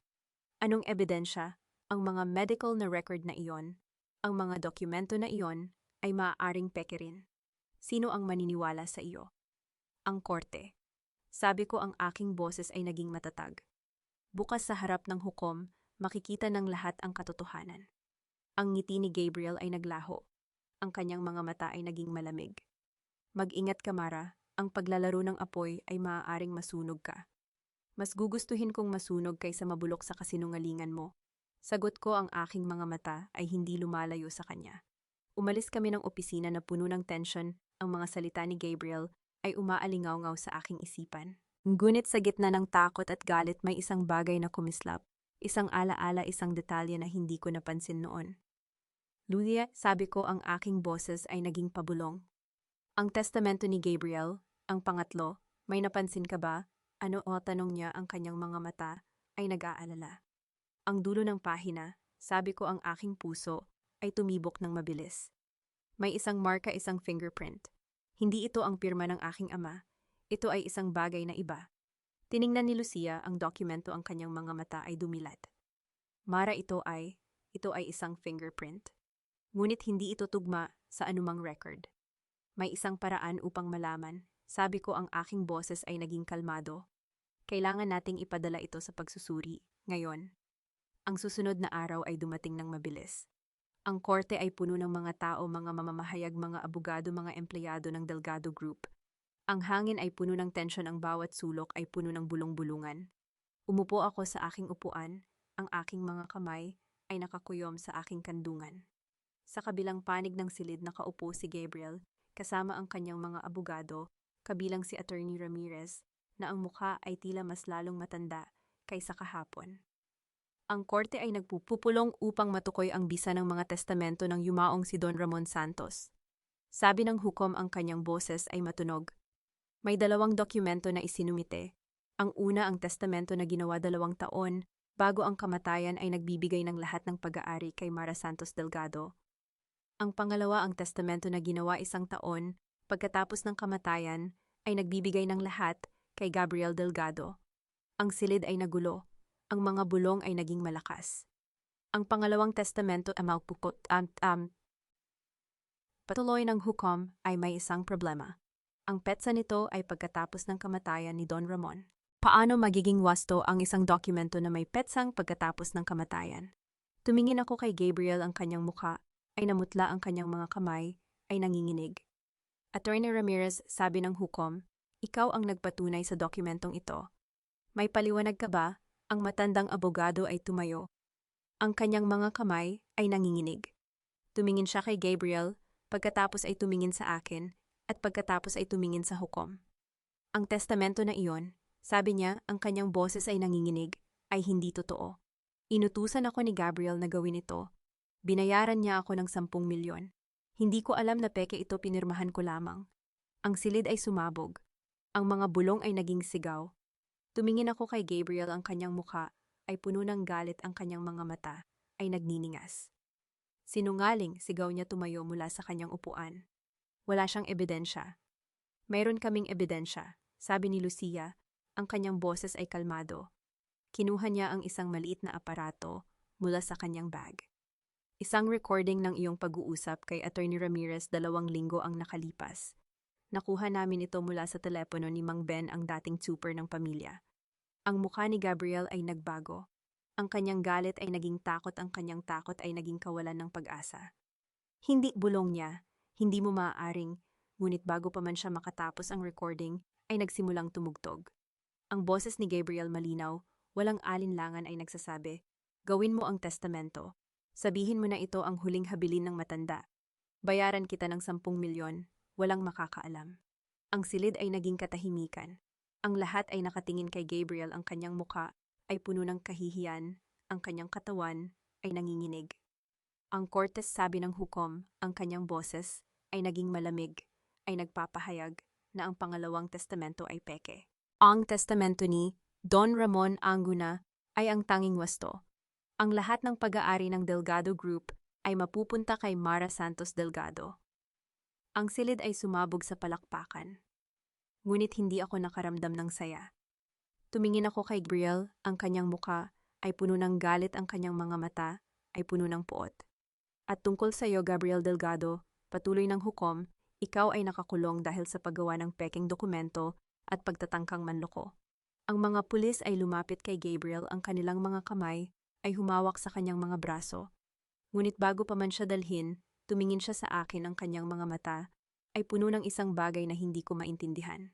Speaker 1: Anong ebidensya? Ang mga medical na record na iyon, ang mga dokumento na iyon, ay maaaring peke rin. Sino ang maniniwala sa iyo? Ang korte. Sabi ko ang aking boses ay naging matatag. Bukas sa harap ng hukom, makikita ng lahat ang katotohanan. Ang ngiti ni Gabriel ay naglaho. Ang kanyang mga mata ay naging malamig. Mag-ingat ka, Mara. Ang paglalaro ng apoy ay maaaring masunog ka. Mas gugustuhin kong masunog kaysa mabulok sa kasinungalingan mo. Sagot ko, ang aking mga mata ay hindi lumalayo sa kanya. Umalis kami ng opisina na puno ng tension. Ang mga salita ni Gabriel ay umaalingaw-ngaw sa aking isipan. Ngunit sa gitna ng takot at galit may isang bagay na kumislap. Isang alaala, isang detalye na hindi ko napansin noon. Lulia, sabi ko, ang aking boses ay naging pabulong. Ang testamento ni Gabriel, ang pangatlo, may napansin ka ba? Ano o tanong niya, ang kanyang mga mata ay nag-aalala. Ang dulo ng pahina, sabi ko, ang aking puso ay tumibok ng mabilis. May isang marka, isang fingerprint. Hindi ito ang pirma ng aking ama. Ito ay isang bagay na iba. Tiningnan ni Lucia ang dokumento, ang kanyang mga mata ay dumilat. Mara, ito ay isang fingerprint. Ngunit hindi ito tugma sa anumang record. May isang paraan upang malaman. Sabi ko, ang aking boses ay naging kalmado. Kailangan nating ipadala ito sa pagsusuri, ngayon. Ang susunod na araw ay dumating ng mabilis. Ang korte ay puno ng mga tao, mga mamamahayag, mga abogado, mga empleyado ng Delgado Group. Ang hangin ay puno ng tensyon, ang bawat sulok ay puno ng bulong-bulungan. Umupo ako sa aking upuan, ang aking mga kamay ay nakakuyom sa aking kandungan. Sa kabilang panig ng silid nakaupo si Gabriel, kasama ang kanyang mga abogado, kabilang si Attorney Ramirez, na ang mukha ay tila mas lalong matanda kaysa kahapon. Ang korte ay nagpupulong upang matukoy ang bisa ng mga testamento ng yumaong si Don Ramon Santos. Sabi ng hukom, ang kanyang boses ay matunog. May 2 dokumento na isinumite. Ang una, ang testamento na ginawa 2 taon bago ang kamatayan, ay nagbibigay ng lahat ng pag-aari kay Mara Santos Delgado. Ang pangalawa, ang testamento na ginawa 1 taon pagkatapos ng kamatayan, ay nagbibigay ng lahat kay Gabriel Delgado. Ang silid ay nagulo. Ang mga bulong ay naging malakas. Ang pangalawang testamento patuloy ng hukom ay may isang problema. Ang petsa nito ay pagkatapos ng kamatayan ni Don Ramon. Paano magiging wasto ang isang dokumento na may petsang pagkatapos ng kamatayan? Tumingin ako kay Gabriel, ang kanyang mukha ay namutla, ang kanyang mga kamay ay nanginginig. Attorney Ramirez, sabi ng hukom, ikaw ang nagpatunay sa dokumentong ito. May paliwanag ka ba? Ang matandang abogado ay tumayo. Ang kanyang mga kamay ay nanginginig. Tumingin siya kay Gabriel, pagkatapos ay tumingin sa akin, at pagkatapos ay tumingin sa hukom. Ang testamento na iyon, sabi niya, ang kanyang boses ay nanginginig, ay hindi totoo. Inutusan ako ni Gabriel na gawin ito. Binayaran niya ako ng 10 milyon. Hindi ko alam na peke ito, pinirmahan ko lamang. Ang silid ay sumabog. Ang mga bulong ay naging sigaw. Tumingin ako kay Gabriel, ang kanyang mukha ay puno ng galit, ang kanyang mga mata ay nagniningas. Sinungaling, sigaw niya, tumayo mula sa kanyang upuan. Wala siyang ebidensya. Mayroon kaming ebidensya, sabi ni Lucia, ang kanyang boses ay kalmado. Kinuha niya ang isang maliit na aparato mula sa kanyang bag. Isang recording ng iyong pag-uusap kay Attorney Ramirez 2 linggo ang nakalipas. Nakuha namin ito mula sa telepono ni Mang Ben, ang dating super ng pamilya. Ang mukha ni Gabriel ay nagbago. Ang kanyang galit ay naging takot, ang kanyang takot ay naging kawalan ng pag-asa. Hindi, bulong niya, hindi mo maaaring, ngunit bago pa man siya makatapos ang recording, ay nagsimulang tumugtog. Ang boses ni Gabriel malinaw, walang alinlangan, ay nagsasabi, gawin mo ang testamento. Sabihin mo na ito ang huling habilin ng matanda. Bayaran kita ng 10 milyon. Walang makakaalam. Ang silid ay naging katahimikan. Ang lahat ay nakatingin kay Gabriel, ang kanyang mukha ay puno ng kahihiyan, ang kanyang katawan ay nanginginig. Ang kortes, sabi ng hukom, ang kanyang boses ay naging malamig, ay nagpapahayag na ang pangalawang testamento ay peke. Ang testamento ni Don Ramon Anguna ay ang tanging wasto. Ang lahat ng pag-aari ng Delgado Group ay mapupunta kay Mara Santos Delgado. Ang silid ay sumabog sa palakpakan. Ngunit hindi ako nakaramdam ng saya. Tumingin ako kay Gabriel, ang kanyang muka ay puno ng galit, ang kanyang mga mata ay puno ng puot. At tungkol sa iyo, Gabriel Delgado, patuloy ng hukom, ikaw ay nakakulong dahil sa paggawa ng pekeng dokumento at pagtatangkang manloko. Ang mga pulis ay lumapit kay Gabriel, ang kanilang mga kamay ay humawak sa kanyang mga braso. Ngunit bago pa man siya dalhin, tumingin siya sa akin, ang kanyang mga mata ay puno ng isang bagay na hindi ko maintindihan.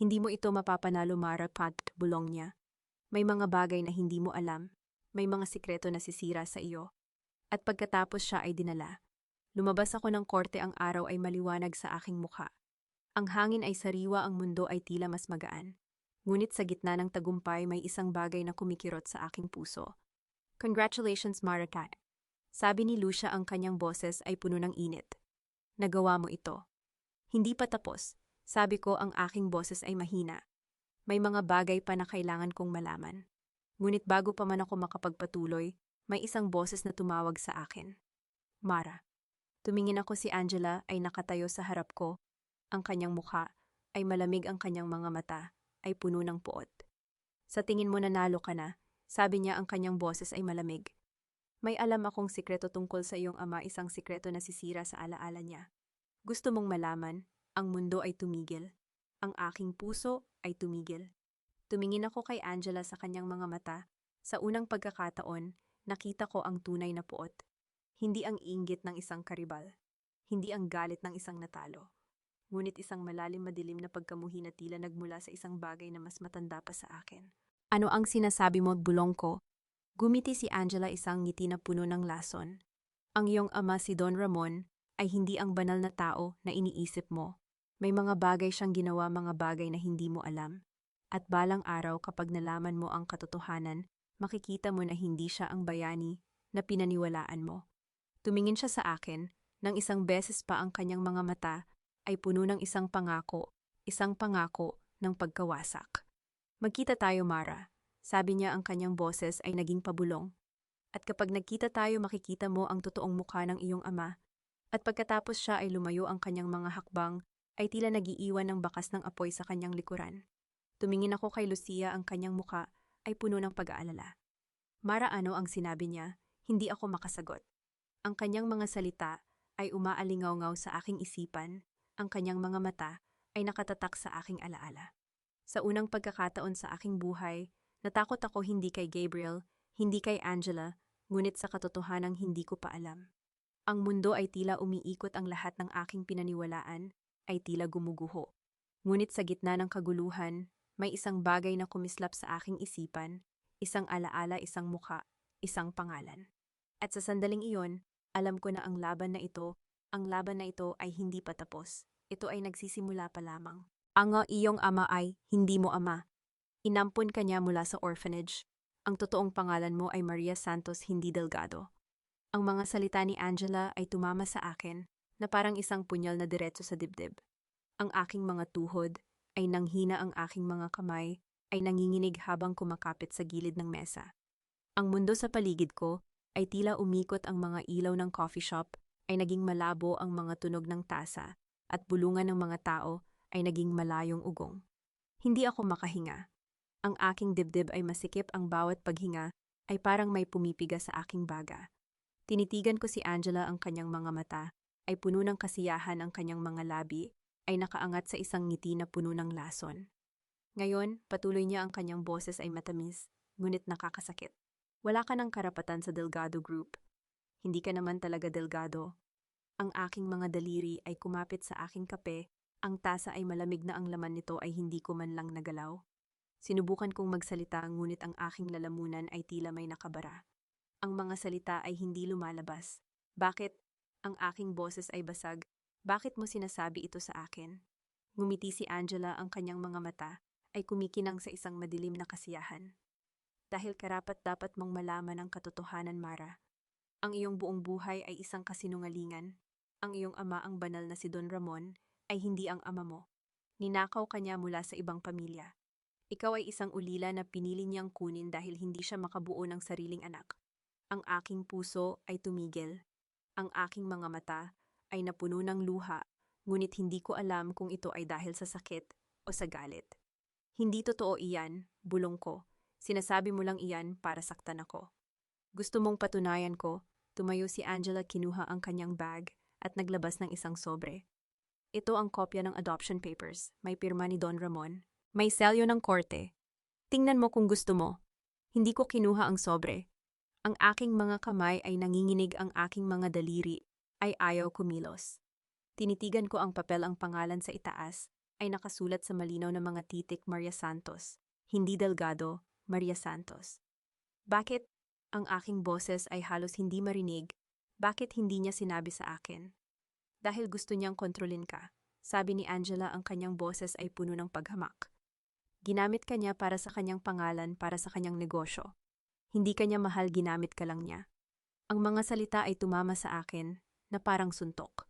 Speaker 1: Hindi mo ito mapapanalo, Mara, pat bulong niya. May mga bagay na hindi mo alam, may mga sikreto na sisira sa iyo. At pagkatapos siya ay dinala. Lumabas ako ng korte, ang araw ay maliwanag sa aking mukha. Ang hangin ay sariwa, ang mundo ay tila mas magaan. Ngunit sa gitna ng tagumpay may isang bagay na kumikirot sa aking puso. Congratulations, Marakat. Sabi ni Lucia, ang kanyang boses ay puno ng init. Nagawa mo ito. Hindi pa tapos. Sabi ko, ang aking boses ay mahina. May mga bagay pa na kailangan kong malaman. Ngunit bago pa man ako makapagpatuloy, may isang boses na tumawag sa akin. Mara. Tumingin ako, si Angela ay nakatayo sa harap ko. Ang kanyang mukha ay malamig, ang kanyang mga mata ay puno ng puot. Sa tingin mo nanalo ka na, sabi niya, ang kanyang boses ay malamig. May alam akong sikreto tungkol sa iyong ama, isang sikreto na sisira sa alaala niya. Gusto mong malaman? Ang mundo ay tumigil. Ang aking puso ay tumigil. Tumingin ako kay Angela, sa kanyang mga mata. Sa unang pagkakataon, nakita ko ang tunay na puot. Hindi ang inggit ng isang karibal. Hindi ang galit ng isang natalo. Ngunit isang malalim, madilim na pagkamuhi na tila nagmula sa isang bagay na mas matanda pa sa akin. Ano ang sinasabi mo, bulong ko? Gumiti si Angela, isang ngiti na puno ng lason. Ang iyong ama, si Don Ramon, ay hindi ang banal na tao na iniisip mo. May mga bagay siyang ginawa, mga bagay na hindi mo alam. At balang araw, kapag nalaman mo ang katotohanan, makikita mo na hindi siya ang bayani na pinaniwalaan mo. Tumingin siya sa akin, nang isang beses pa ang kanyang mga mata ay puno ng isang pangako ng pagkawasak. Magkita tayo, Mara. Sabi niya, ang kanyang boses ay naging pabulong. At kapag nagkita tayo, makikita mo ang totoong mukha ng iyong ama. At pagkatapos siya ay lumayo, ang kanyang mga hakbang ay tila nagiiwan ng bakas ng apoy sa kanyang likuran. Tumingin ako kay Lucia, ang kanyang muka ay puno ng pag-aalala. Mara, ano ang sinabi niya? Hindi ako makasagot. Ang kanyang mga salita ay umaalingaw-ngaw sa aking isipan, ang kanyang mga mata ay nakatatak sa aking alaala. Sa unang pagkakataon sa aking buhay, natakot ako, hindi kay Gabriel, hindi kay Angela, ngunit sa katotohanang hindi ko pa alam. Ang mundo ay tila umiikot, ang lahat ng aking pinaniwalaan ay tila gumuguho. Ngunit sa gitna ng kaguluhan, may isang bagay na kumislap sa aking isipan, isang alaala, isang muka, isang pangalan. At sa sandaling iyon, alam ko na ang laban na ito ay hindi pa tapos. Ito ay nagsisimula pa lamang. Ang iyong ama ay hindi mo ama. Inampun ka niya mula sa orphanage. Ang totoong pangalan mo ay Maria Santos, hindi Delgado. Ang mga salita ni Angela ay tumama sa akin na parang isang punyal na diretso sa dibdib. Ang aking mga tuhod ay nanghina, ang aking mga kamay ay nanginginig habang kumakapit sa gilid ng mesa. Ang mundo sa paligid ko ay tila umikot, ang mga ilaw ng coffee shop ay naging malabo, ang mga tunog ng tasa at bulungan ng mga tao ay naging malayong ugong. Hindi ako makahinga. Ang aking dibdib ay masikip, ang bawat paghinga ay parang may pumipiga sa aking baga. Tinitigan ko si Angela, ang kanyang mga mata ay puno ng kasiyahan, ang kanyang mga labi ay nakaangat sa isang ngiti na puno ng lason. Ngayon, patuloy niya, ang kanyang boses ay matamis, ngunit nakakasakit. Wala ka ng karapatan sa Delgado Group. Hindi ka naman talaga Delgado. Ang aking mga daliri ay kumapit sa aking kape, ang tasa ay malamig na, ang laman nito ay hindi ko man lang nagalaw. Sinubukan kong magsalita, ngunit ang aking lalamunan ay tila may nakabara. Ang mga salita ay hindi lumalabas. Bakit? Ang aking boses ay basag. Bakit mo sinasabi ito sa akin? Ngumiti si Angela, ang kanyang mga mata ay kumikinang sa isang madilim na kasiyahan. Dahil karapat-dapat mong malaman ang katotohanan, Mara. Ang iyong buong buhay ay isang kasinungalingan. Ang iyong ama, ang banal na si Don Ramon, ay hindi ang ama mo. Ninakaw ka niya mula sa ibang pamilya. Ikaw ay isang ulila na pinili niyang kunin dahil hindi siya makabuo ng sariling anak. Ang aking puso ay tumigil. Ang aking mga mata ay napuno ng luha, ngunit hindi ko alam kung ito ay dahil sa sakit o sa galit. Hindi totoo iyan, bulong ko. Sinasabi mo lang iyan para saktan ako. Gusto mong patunayan ko? Tumayo si Angela, kinuha ang kanyang bag at naglabas ng isang sobre. Ito ang kopya ng adoption papers. May pirma ni Don Ramon. May selyo ng korte. Tingnan mo kung gusto mo. Hindi ko kinuha ang sobre. Ang aking mga kamay ay nanginginig, ang aking mga daliri ay ayaw kumilos. Tinitigan ko ang papel, ang pangalan sa itaas ay nakasulat sa malinaw na mga titik, Maria Santos. Hindi Delgado, Maria Santos. Bakit ang aking boses ay halos hindi marinig? Bakit hindi niya sinabi sa akin? Dahil gusto niyang kontrolin ka. Sabi ni Angela, ang kanyang boses ay puno ng paghamak. Ginamit ka niya para sa kanyang pangalan, para sa kanyang negosyo. Hindi ka niya mahal, ginamit ka lang niya. Ang mga salita ay tumama sa akin na parang suntok.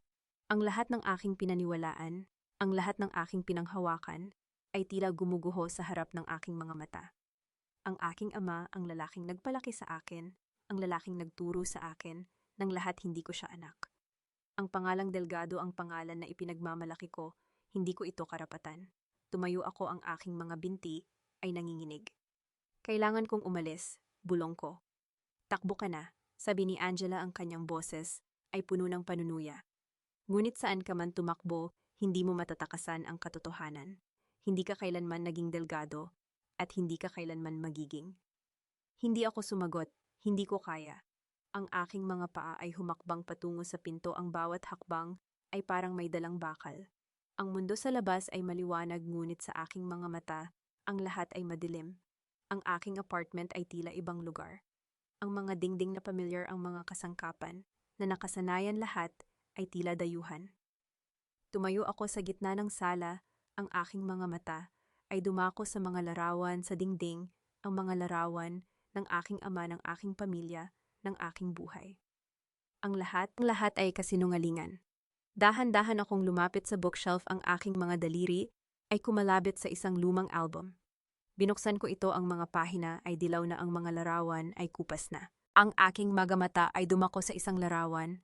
Speaker 1: Ang lahat ng aking pinaniwalaan, ang lahat ng aking pinanghawakan, ay tila gumuguho sa harap ng aking mga mata. Ang aking ama, ang lalaking nagpalaki sa akin, ang lalaking nagturo sa akin, ng lahat hindi ko siya anak. Ang pangalang Delgado, ang pangalan na ipinagmamalaki ko, hindi ko ito karapatan. Tumayo ako, ang aking mga binti ay nanginginig. Kailangan kong umalis, bulong ko. Takbo ka na, sabi ni Angela, ang kanyang boses ay puno ng panunuya. Ngunit saan ka man tumakbo, hindi mo matatakasan ang katotohanan. Hindi ka kailanman naging Delgado at hindi ka kailanman magiging. Hindi ako sumagot, hindi ko kaya. Ang aking mga paa ay humakbang patungo sa pinto, ang bawat hakbang ay parang may dalang bakal. Ang mundo sa labas ay maliwanag, ngunit sa aking mga mata, ang lahat ay madilim. Ang aking apartment ay tila ibang lugar. Ang mga dingding na pamilyar, ang mga kasangkapan na nakasanayan, lahat ay tila dayuhan. Tumayo ako sa gitna ng sala, ang aking mga mata ay dumako sa mga larawan sa dingding, ang mga larawan ng aking ama, ng aking pamilya, ng aking buhay. Ang lahat ay kasinungalingan. Dahan-dahan akong lumapit sa bookshelf, ang aking mga daliri ay kumalabit sa isang lumang album. Binuksan ko ito, ang mga pahina ay dilaw na, ang mga larawan ay kupas na. Ang aking mga mata ay dumako sa isang larawan.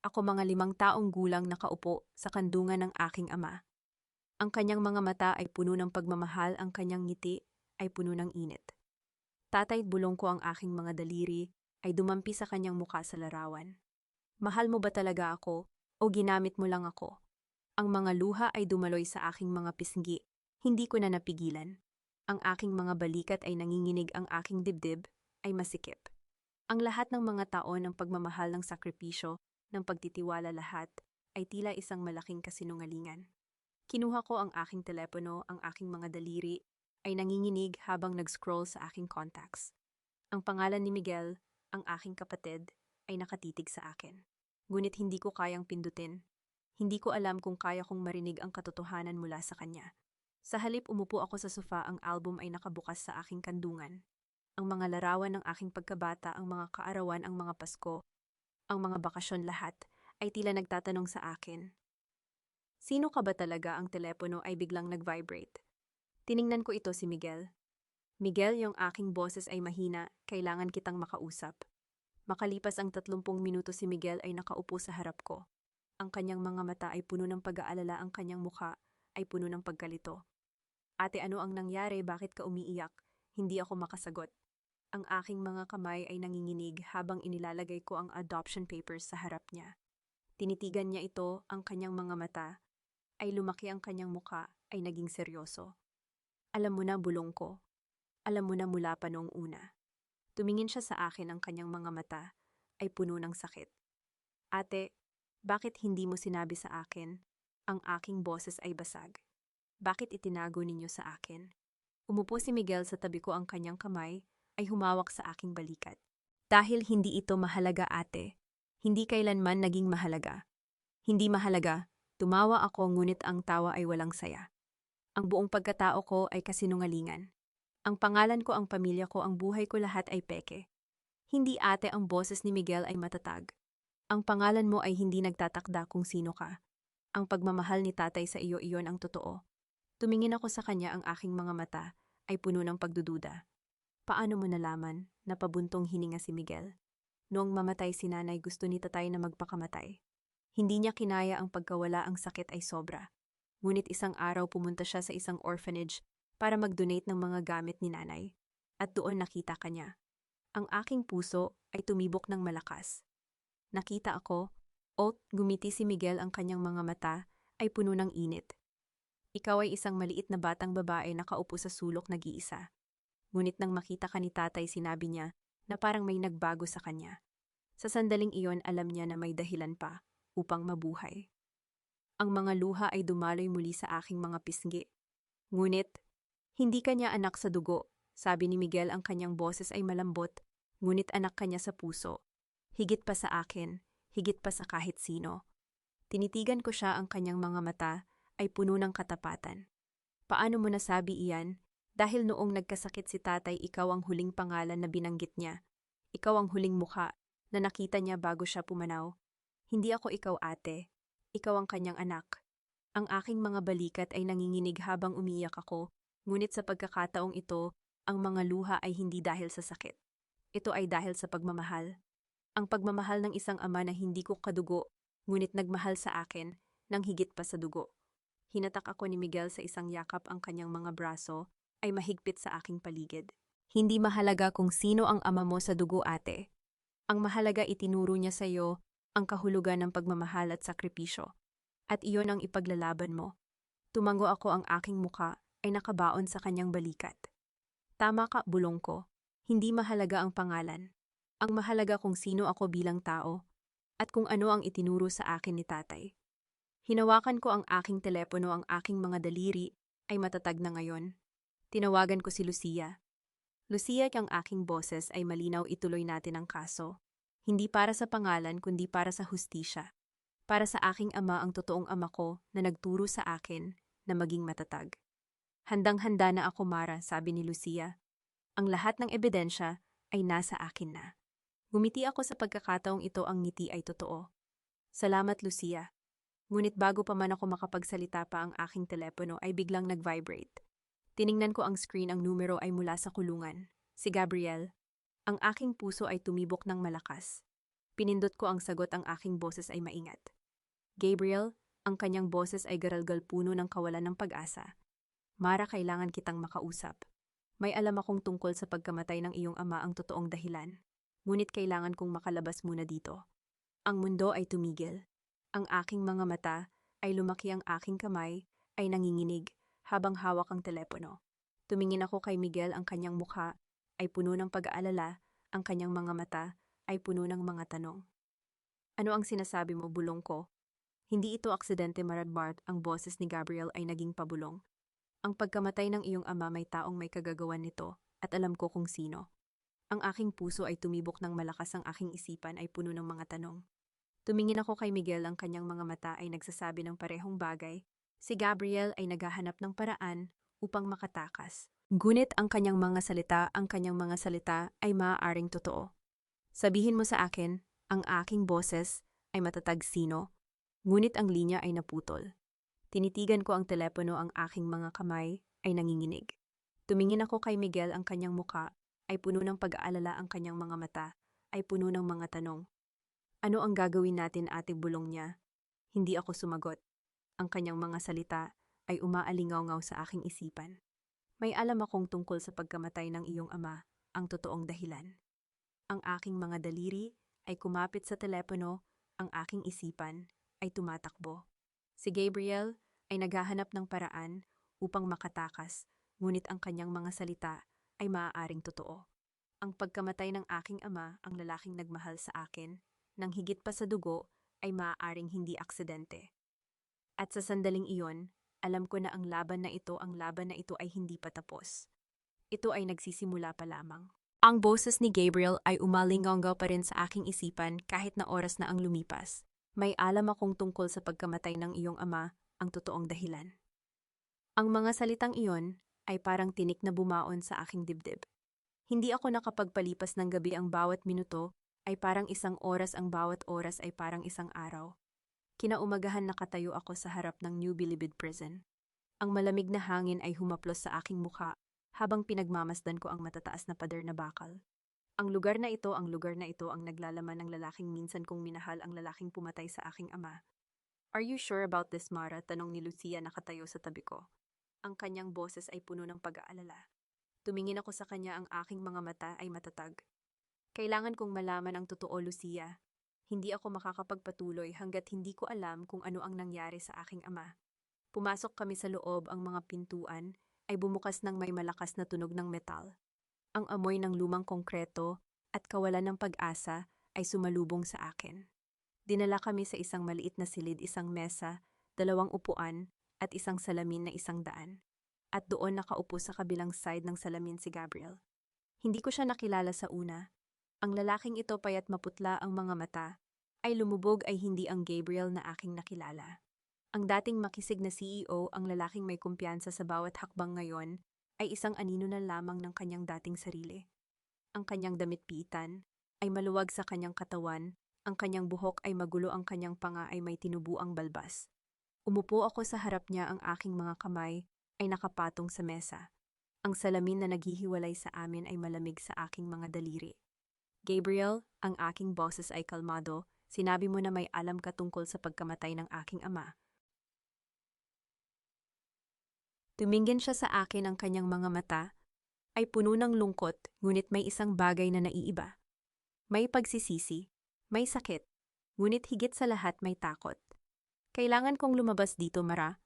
Speaker 1: Ako, mga 5 taong gulang, nakaupo sa kandungan ng aking ama. Ang kanyang mga mata ay puno ng pagmamahal, ang kanyang ngiti ay puno ng init. Tatay, bulong ko, ang aking mga daliri ay dumampi sa kanyang muka sa larawan. Mahal mo ba talaga ako o ginamit mo lang ako? Ang mga luha ay dumaloy sa aking mga pisngi. Hindi ko na napigilan. Ang aking mga balikat ay nanginginig, ang aking dibdib ay masikip. Ang lahat ng mga taon, ng pagmamahal, ng sakripisyo, ng pagtitiwala, lahat ay tila isang malaking kasinungalingan. Kinuha ko ang aking telepono, ang aking mga daliri ay nanginginig habang nag-scroll sa aking contacts. Ang pangalan ni Miguel, ang aking kapatid, ay nakatitig sa akin. Ngunit hindi ko kayang pindutin. Hindi ko alam kung kaya kong marinig ang katotohanan mula sa kanya. Sa halip, umupo ako sa sofa, ang album ay nakabukas sa aking kandungan. Ang mga larawan ng aking pagkabata, ang mga kaarawan, ang mga Pasko, ang mga bakasyon, lahat ay tila nagtatanong sa akin. Sino ka ba talaga? Ang telepono ay biglang nag-vibrate. Tiningnan ko ito, si Miguel. Miguel, yung aking boses ay mahina, kailangan kitang makausap. Makalipas ang 30 minuto, si Miguel ay nakaupo sa harap ko. Ang kanyang mga mata ay puno ng pag-aalala, ang kanyang mukha ay puno ng pagkalito. Ate, ano ang nangyari? Bakit ka umiiyak? Hindi ako makasagot. Ang aking mga kamay ay nanginginig habang inilalagay ko ang adoption papers sa harap niya. Tinitigan niya ito, ang kanyang mga mata ay lumaki, ang kanyang mukha ay naging seryoso. Alam mo na, bulong ko. Alam mo na mula pa noong una. Tumingin siya sa akin, ang kanyang mga mata ay puno ng sakit. Ate, bakit hindi mo sinabi sa akin? Ang aking boses ay basag. Bakit itinago ninyo sa akin? Umupo si Miguel sa tabi ko, ang kanyang kamay ay humawak sa aking balikat. Dahil hindi ito mahalaga, ate. Hindi kailanman naging mahalaga. Hindi mahalaga, tumawa ako, ngunit ang tawa ay walang saya. Ang buong pagkatao ko ay kasinungalingan. Ang pangalan ko, ang pamilya ko, ang buhay ko, lahat ay peke. Hindi, ate, ang boses ni Miguel ay matatag. Ang pangalan mo ay hindi nagtatakda kung sino ka. Ang pagmamahal ni tatay sa iyo, iyon ang totoo. Tumingin ako sa kanya, ang aking mga mata ay puno ng pagdududa. Paano mo nalaman na pabuntong hininga si Miguel? Noong mamatay si nanay, gusto ni tatay na magpakamatay. Hindi niya kinaya ang pagkawala, ang sakit ay sobra. Ngunit isang araw pumunta siya sa isang orphanage para mag-donate ng mga gamit ni nanay. At doon nakita ka niya. Ang aking puso ay tumibok ng malakas. Nakita ako, gumiti si Miguel, ang kanyang mga mata ay puno ng init. Ikaw ay isang maliit na batang babae na nakaupo sa sulok nag-iisa. Ngunit nang makita ka ni tatay, sinabi niya na parang may nagbago sa kanya. Sa sandaling iyon, alam niya na may dahilan pa upang mabuhay. Ang mga luha ay dumaloy muli sa aking mga pisngi. Ngunit, hindi kanya anak sa dugo, sabi ni Miguel, ang kanyang boses ay malambot, ngunit anak kanya sa puso. Higit pa sa akin, higit pa sa kahit sino. Tinitigan ko siya, ang kanyang mga mata ay puno ng katapatan. Paano mo nasabi iyan? Dahil noong nagkasakit si tatay, ikaw ang huling pangalan na binanggit niya. Ikaw ang huling mukha na nakita niya bago siya pumanaw. Hindi ako ikaw, ate. Ikaw ang kanyang anak. Ang aking mga balikat ay nanginginig habang umiiyak ako, ngunit sa pagkakataong ito, ang mga luha ay hindi dahil sa sakit. Ito ay dahil sa pagmamahal. Ang pagmamahal ng isang ama na hindi ko kadugo, ngunit nagmahal sa akin ng higit pa sa dugo. Hinatak ako ni Miguel sa isang yakap, ang kanyang mga braso ay mahigpit sa aking paligid. Hindi mahalaga kung sino ang ama mo sa dugo, ate. Ang mahalaga, itinuro niya sa iyo ang kahulugan ng pagmamahal at sakripisyo. At iyon ang ipaglalaban mo. Tumango ako, ang aking muka ay nakabaon sa kanyang balikat. Tama ka, bulong ko. Hindi mahalaga ang pangalan. Ang mahalaga kung sino ako bilang tao at kung ano ang itinuro sa akin ni tatay. Hinawakan ko ang aking telepono, ang aking mga daliri ay matatag na ngayon. Tinawagan ko si Lucia. Lucia, ang aking boses ay malinaw, ituloy natin ang kaso. Hindi para sa pangalan, kundi para sa hustisya. Para sa aking ama, ang totoong ama ko na nagturo sa akin na maging matatag. Handang-handa na ako, Mara, sabi ni Lucia. Ang lahat ng ebidensya ay nasa akin na. Ngumiti ako sa pagkakataong ito, ang ngiti ay totoo. Salamat, Lucia. Ngunit bago pa man ako makapagsalita pa, ang aking telepono ay biglang nag-vibrate. Tiningnan ko ang screen, ang numero ay mula sa kulungan. Si Gabriel. Ang aking puso ay tumibok ng malakas. Pinindot ko ang sagot, ang aking boses ay maingat. Gabriel, ang kanyang boses ay garalgal, puno ng kawalan ng pag-asa. Mara, kailangan kitang makausap. May alam akong tungkol sa pagkamatay ng iyong ama, ang totoong dahilan. Ngunit kailangan kong makalabas muna dito. Ang mundo ay tumigil. Ang aking mga mata ay lumaki, ang aking kamay ay nanginginig habang hawak ang telepono. Tumingin ako kay Miguel, ang kanyang mukha ay puno ng pag-aalala, ang kanyang mga mata ay puno ng mga tanong. Ano ang sinasabi mo, bulong ko? Hindi ito aksidente, Maradmart, ang boses ni Gabriel ay naging pabulong. Ang pagkamatay ng iyong ama, may taong may kagagawan nito at alam ko kung sino. Ang aking puso ay tumibok ng malakas, ang aking isipan ay puno ng mga tanong. Tumingin ako kay Miguel, ang kanyang mga mata ay nagsasabi ng parehong bagay. Si Gabriel ay naghahanap ng paraan upang makatakas. Ngunit ang kanyang mga salita ay maaaring totoo. Sabihin mo sa akin, ang aking boses ay matatag, sino? Ngunit ang linya ay naputol. Tinitigan ko ang telepono, ang aking mga kamay ay nanginginig. Tumingin ako kay Miguel, ang kanyang muka ay puno ng pag-aalala, ang kanyang mga mata ay puno ng mga tanong. Ano ang gagawin natin, ate, bulong niya? Hindi ako sumagot. Ang kanyang mga salita ay umaalingaw-ngaw sa aking isipan. May alam akong tungkol sa pagkamatay ng iyong ama, ang totoong dahilan. Ang aking mga daliri ay kumapit sa telepono, ang aking isipan ay tumatakbo. Si Gabriel ay naghahanap ng paraan upang makatakas, ngunit ang kanyang mga salita ay maaaring totoo. Ang pagkamatay ng aking ama, ang lalaking nagmahal sa akin, nang higit pa sa dugo, ay maaaring hindi aksidente. At sa sandaling iyon, alam ko na ang laban na ito ay hindi pa tapos. Ito ay nagsisimula pa lamang. Ang boses ni Gabriel ay umalinganggaw pa rin sa aking isipan kahit na oras na ang lumipas. May alam akong tungkol sa pagkamatay ng iyong ama, ang totoong dahilan. Ang mga salitang iyon ay parang tinik na bumaon sa aking dibdib. Hindi ako nakapagpalipas ng gabi, ang bawat minuto ay parang isang oras, ang bawat oras ay parang isang araw. Kinaumagahan nakatayo ako sa harap ng New Bilibid Prison. Ang malamig na hangin ay humaplos sa aking mukha habang pinagmamasdan ko ang matataas na pader na bakal. Ang lugar na ito ang naglalaman ng lalaking minsan kong minahal, ang lalaking pumatay sa aking ama. Are you sure about this, Mara? Tanong ni Lucia, nakatayo sa tabi ko. Ang kanyang boses ay puno ng pag-aalala. Tumingin ako sa kanya, ang aking mga mata ay matatag. Kailangan kong malaman ang totoo, Lucia. Hindi ako makakapagpatuloy hanggat hindi ko alam kung ano ang nangyari sa aking ama. Pumasok kami sa loob, ang mga pintuan ay bumukas ng may malakas na tunog ng metal. Ang amoy ng lumang konkreto at kawalan ng pag-asa ay sumalubong sa akin. Dinala kami sa isang maliit na silid, isang mesa, 2 upuan at isang salamin na 100. At doon nakaupo sa kabilang side ng salamin si Gabriel. Hindi ko siya nakilala sa una. Ang lalaking ito, payat maputla ang mga mata, ay lumubog, ay hindi ang Gabriel na aking nakilala. Ang dating makisig na CEO, ang lalaking may kumpiyansa sa bawat hakbang, ngayon ay isang anino na lamang ng kanyang dating sarili. Ang kanyang damit pitan ay maluwag sa kanyang katawan, ang kanyang buhok ay magulo, ang kanyang panga ay may tinubuang balbas. Umupo ako sa harap niya, ang aking mga kamay ay nakapatong sa mesa. Ang salamin na naghihiwalay sa amin ay malamig sa aking mga daliri. Gabriel, ang aking boses ay kalmado, sinabi mo na may alam ka tungkol sa pagkamatay ng aking ama. Tumingin siya sa akin, ang kanyang mga mata ay puno ng lungkot, ngunit may isang bagay na naiiba. May pagsisisi, may sakit, ngunit higit sa lahat may takot. Kailangan kong lumabas dito, Mara.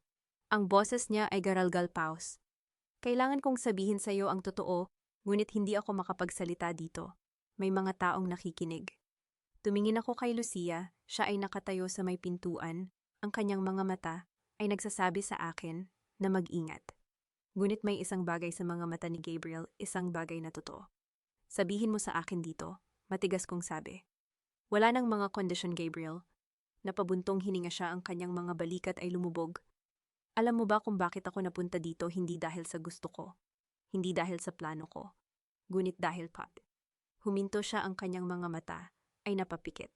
Speaker 1: Ang boses niya ay garalgal paus. Kailangan kong sabihin sa iyo ang totoo, ngunit hindi ako makapagsalita dito. May mga taong nakikinig. Tumingin ako kay Lucia, siya ay nakatayo sa may pintuan, ang kanyang mga mata ay nagsasabi sa akin na mag-ingat. Ngunit may isang bagay sa mga mata ni Gabriel, isang bagay na totoo. Sabihin mo sa akin dito, matigas kong sabi. Wala nang mga kondisyon, Gabriel. Napabuntong hininga siya, ang kanyang mga balikat ay lumubog. Alam mo ba kung bakit ako napunta dito? Hindi dahil sa gusto ko. Hindi dahil sa plano ko. Ngunit dahil Huminto siya, ang kanyang mga mata ay napapikit.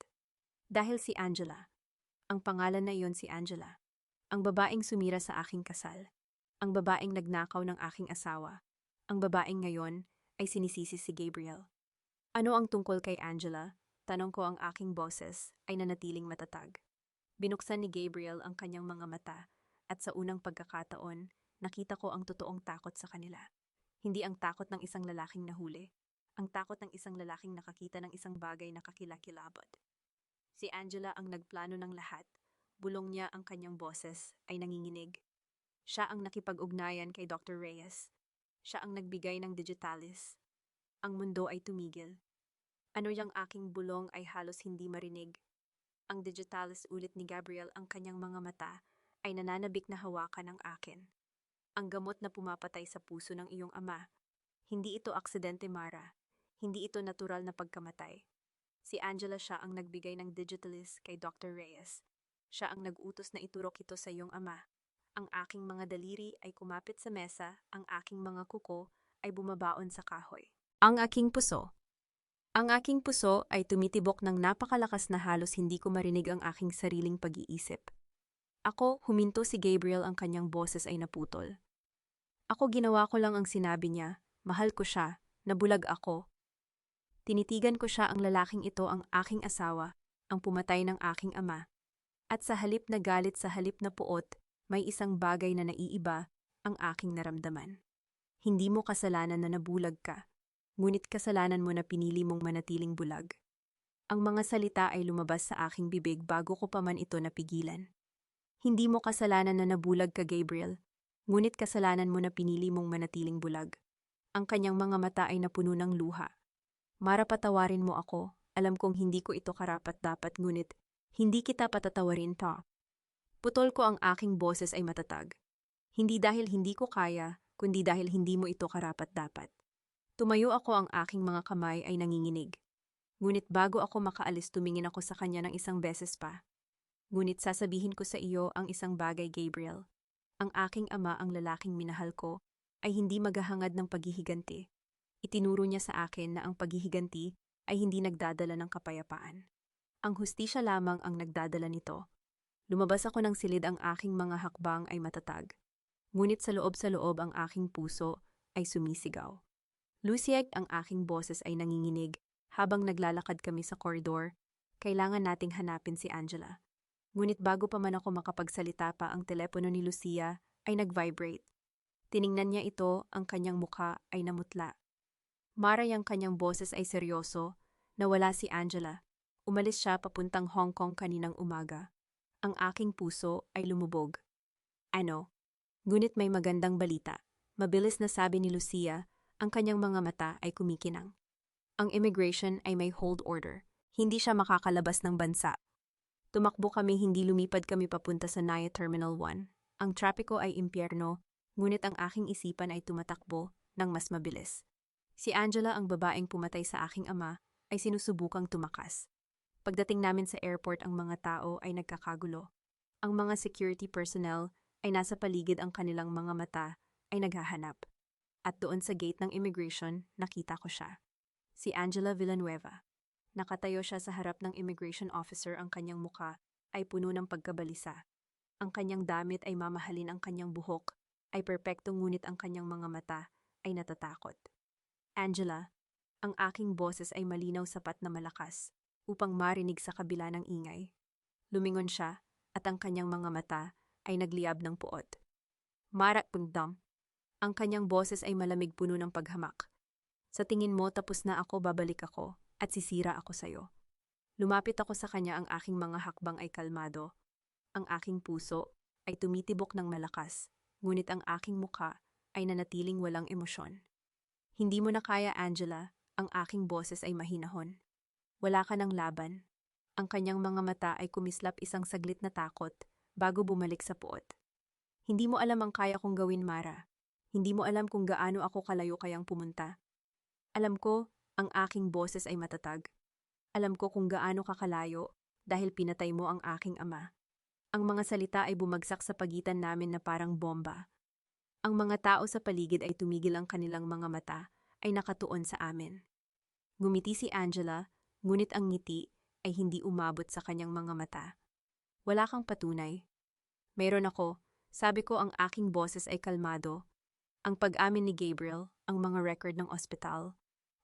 Speaker 1: Dahil si Angela. Ang pangalan na iyon, si Angela. Ang babaeng sumira sa aking kasal. Ang babaeng nagnakaw ng aking asawa. Ang babaeng ngayon ay sinisisi si Gabriel. Ano ang tungkol kay Angela? Tanong ko, ang aking boses ay nanatiling matatag. Binuksan ni Gabriel ang kanyang mga mata at sa unang pagkakataon, nakita ko ang totoong takot sa kanila. Hindi ang takot ng isang lalaking nahuli. Ang takot ng isang lalaking nakakita ng isang bagay na kakilakilabot. Si Angela ang nagplano ng lahat. Bulong niya, ang kanyang boses ay nanginginig. Siya ang nakipag-ugnayan kay Dr. Reyes. Siya ang nagbigay ng digitalis. Ang mundo ay tumigil. Ano yang aking bulong ay halos hindi marinig. Ang digitalis, ulit ni Gabriel, ang kanyang mga mata ay nananabik na hawakan ng akin. Ang gamot na pumapatay sa puso ng iyong ama. Hindi ito aksidente, Mara. Hindi ito natural na pagkamatay. Si Angela, siya ang nagbigay ng digitalis kay Dr. Reyes. Siya ang nag-utos na iturok ito sa iyong ama. Ang aking mga daliri ay kumapit sa mesa, ang aking mga kuko ay bumabaon sa kahoy. Ang aking puso ay tumitibok ng napakalakas na halos hindi ko marinig ang aking sariling pag-iisip. Ako, huminto si Gabriel, ang kanyang boses ay naputol. Ako, ginawa ko lang ang sinabi niya, mahal ko siya, nabulag ako. Tinitigan ko siya, ang lalaking ito ang aking asawa, ang pumatay ng aking ama. At sa halip na galit, sa halip na puot, may isang bagay na naiiba ang aking naramdaman. Hindi mo kasalanan na nabulag ka, ngunit kasalanan mo na pinili mong manatiling bulag. Ang mga salita ay lumabas sa aking bibig bago ko pa man ito napigilan. Hindi mo kasalanan na nabulag ka, Gabriel, ngunit kasalanan mo na pinili mong manatiling bulag. Ang kanyang mga mata ay napuno ng luha. Mara, patawarin mo ako. Alam kong hindi ko ito karapat-dapat, ngunit hindi kita patatawarin pa. Putol ko, ang aking boses ay matatag. Hindi dahil hindi ko kaya, kundi dahil hindi mo ito karapat-dapat. Tumayo ako, ang aking mga kamay ay nanginginig. Ngunit bago ako makaalis, tumingin ako sa kanya ng isang beses pa. Ngunit sasabihin ko sa iyo ang isang bagay, Gabriel. Ang aking ama, ang lalaking minahal ko, ay hindi maghahangad ng paghihiganti. Itinuro niya sa akin na ang paghihiganti ay hindi nagdadala ng kapayapaan. Ang hustisya lamang ang nagdadala nito. Lumabas ako ng silid, ang aking mga hakbang ay matatag. Ngunit sa loob ang aking puso ay sumisigaw. Lucia, ang aking boses ay nanginginig. Habang naglalakad kami sa koridor, kailangan nating hanapin si Angela. Ngunit bago pa man ako makapagsalita pa, ang telepono ni Lucia ay nag-vibrate. Tiningnan niya ito, ang kanyang mukha ay namutla. Mara, yung kanyang boses ay seryoso. Nawala si Angela. Umalis siya papuntang Hong Kong kaninang umaga. Ang aking puso ay lumubog. Ano? Ngunit may magandang balita. Mabilis na sabi ni Lucia, ang kanyang mga mata ay kumikinang. Ang immigration ay may hold order. Hindi siya makakalabas ng bansa. Tumakbo kami, hindi lumipad kami papunta sa Naya Terminal 1. Ang trapiko ay impyerno, ngunit ang aking isipan ay tumatakbo ng mas mabilis. Si Angela, ang babaeng pumatay sa aking ama, ay sinusubukang tumakas. Pagdating namin sa airport, ang mga tao ay nagkakagulo. Ang mga security personnel ay nasa paligid, ang kanilang mga mata ay naghahanap. At doon sa gate ng immigration, nakita ko siya. Si Angela Villanueva. Nakatayo siya sa harap ng immigration officer, ang kanyang mukha ay puno ng pagkabalisa. Ang kanyang damit ay mamahalin, ang kanyang buhok ay perpekto, ngunit ang kanyang mga mata ay natatakot. Angela, ang aking boses ay malinaw, sapat na malakas upang marinig sa kabila ng ingay. Lumingon siya at ang kanyang mga mata ay nagliyab ng puot. Mara Pungdam. Ang kanyang boses ay malamig, puno ng paghamak. Sa tingin mo tapos na ako, babalik ako at sisira ako sa'yo. Lumapit ako sa kanya, ang aking mga hakbang ay kalmado. Ang aking puso ay tumitibok ng malakas, ngunit ang aking mukha ay nanatiling walang emosyon. Hindi mo na kaya, Angela, ang aking boses ay mahinahon. Wala ka ng laban. Ang kanyang mga mata ay kumislap, isang saglit na takot bago bumalik sa puot. Hindi mo alam ang kaya kong gawin, Mara. Hindi mo alam kung gaano ako kalayo kayang pumunta. Alam ko, ang aking boses ay matatag. Alam ko kung gaano kakalayo dahil pinatay mo ang aking ama. Ang mga salita ay bumagsak sa pagitan namin na parang bomba. Ang mga tao sa paligid ay tumigil, ang kanilang mga mata ay nakatuon sa amin. Ngumiti si Angela, ngunit ang ngiti ay hindi umabot sa kanyang mga mata. Wala kang patunay. Mayroon ako, sabi ko, ang aking boses ay kalmado. Ang pag-amin ni Gabriel, ang mga record ng ospital,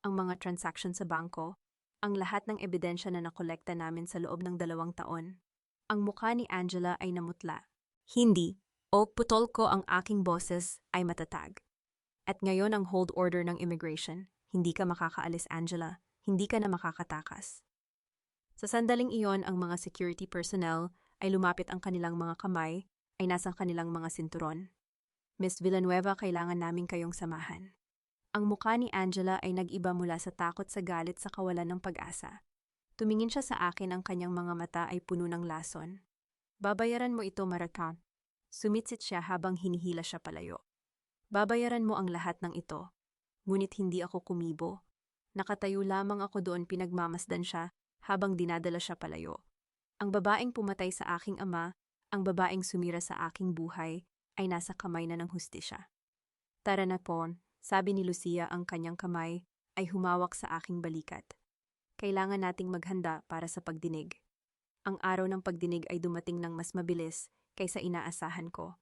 Speaker 1: ang mga transaction sa bangko, ang lahat ng ebidensya na nakolekta namin sa loob ng 2 taon. Ang mukha ni Angela ay namutla. Hindi, o putol ko, ang aking boses ay matatag. At ngayon ang hold order ng immigration. Hindi ka makakaalis, Angela. Hindi ka na makakatakas. Sa sandaling iyon, ang mga security personnel ay lumapit, ang kanilang mga kamay ay nasa kanilang mga sinturon. Miss Villanueva, kailangan namin kayong samahan. Ang mukha ni Angela ay nag-iba mula sa takot sa galit sa kawalan ng pag-asa. Tumingin siya sa akin, ang kanyang mga mata ay puno ng lason. Babayaran mo ito, Maracan. Sumitsit siya habang hinihila siya palayo. Babayaran mo ang lahat ng ito. Ngunit hindi ako kumibo. Nakatayo lamang ako doon, pinagmamasdan siya habang dinadala siya palayo. Ang babaeng pumatay sa aking ama, ang babaeng sumira sa aking buhay, ay nasa kamay na ng hustisya. Tara na, Pon, sabi ni Lucia, ang kanyang kamay ay humawak sa aking balikat. Kailangan nating maghanda para sa pagdinig. Ang araw ng pagdinig ay dumating ng mas mabilis kaysa inaasahan ko.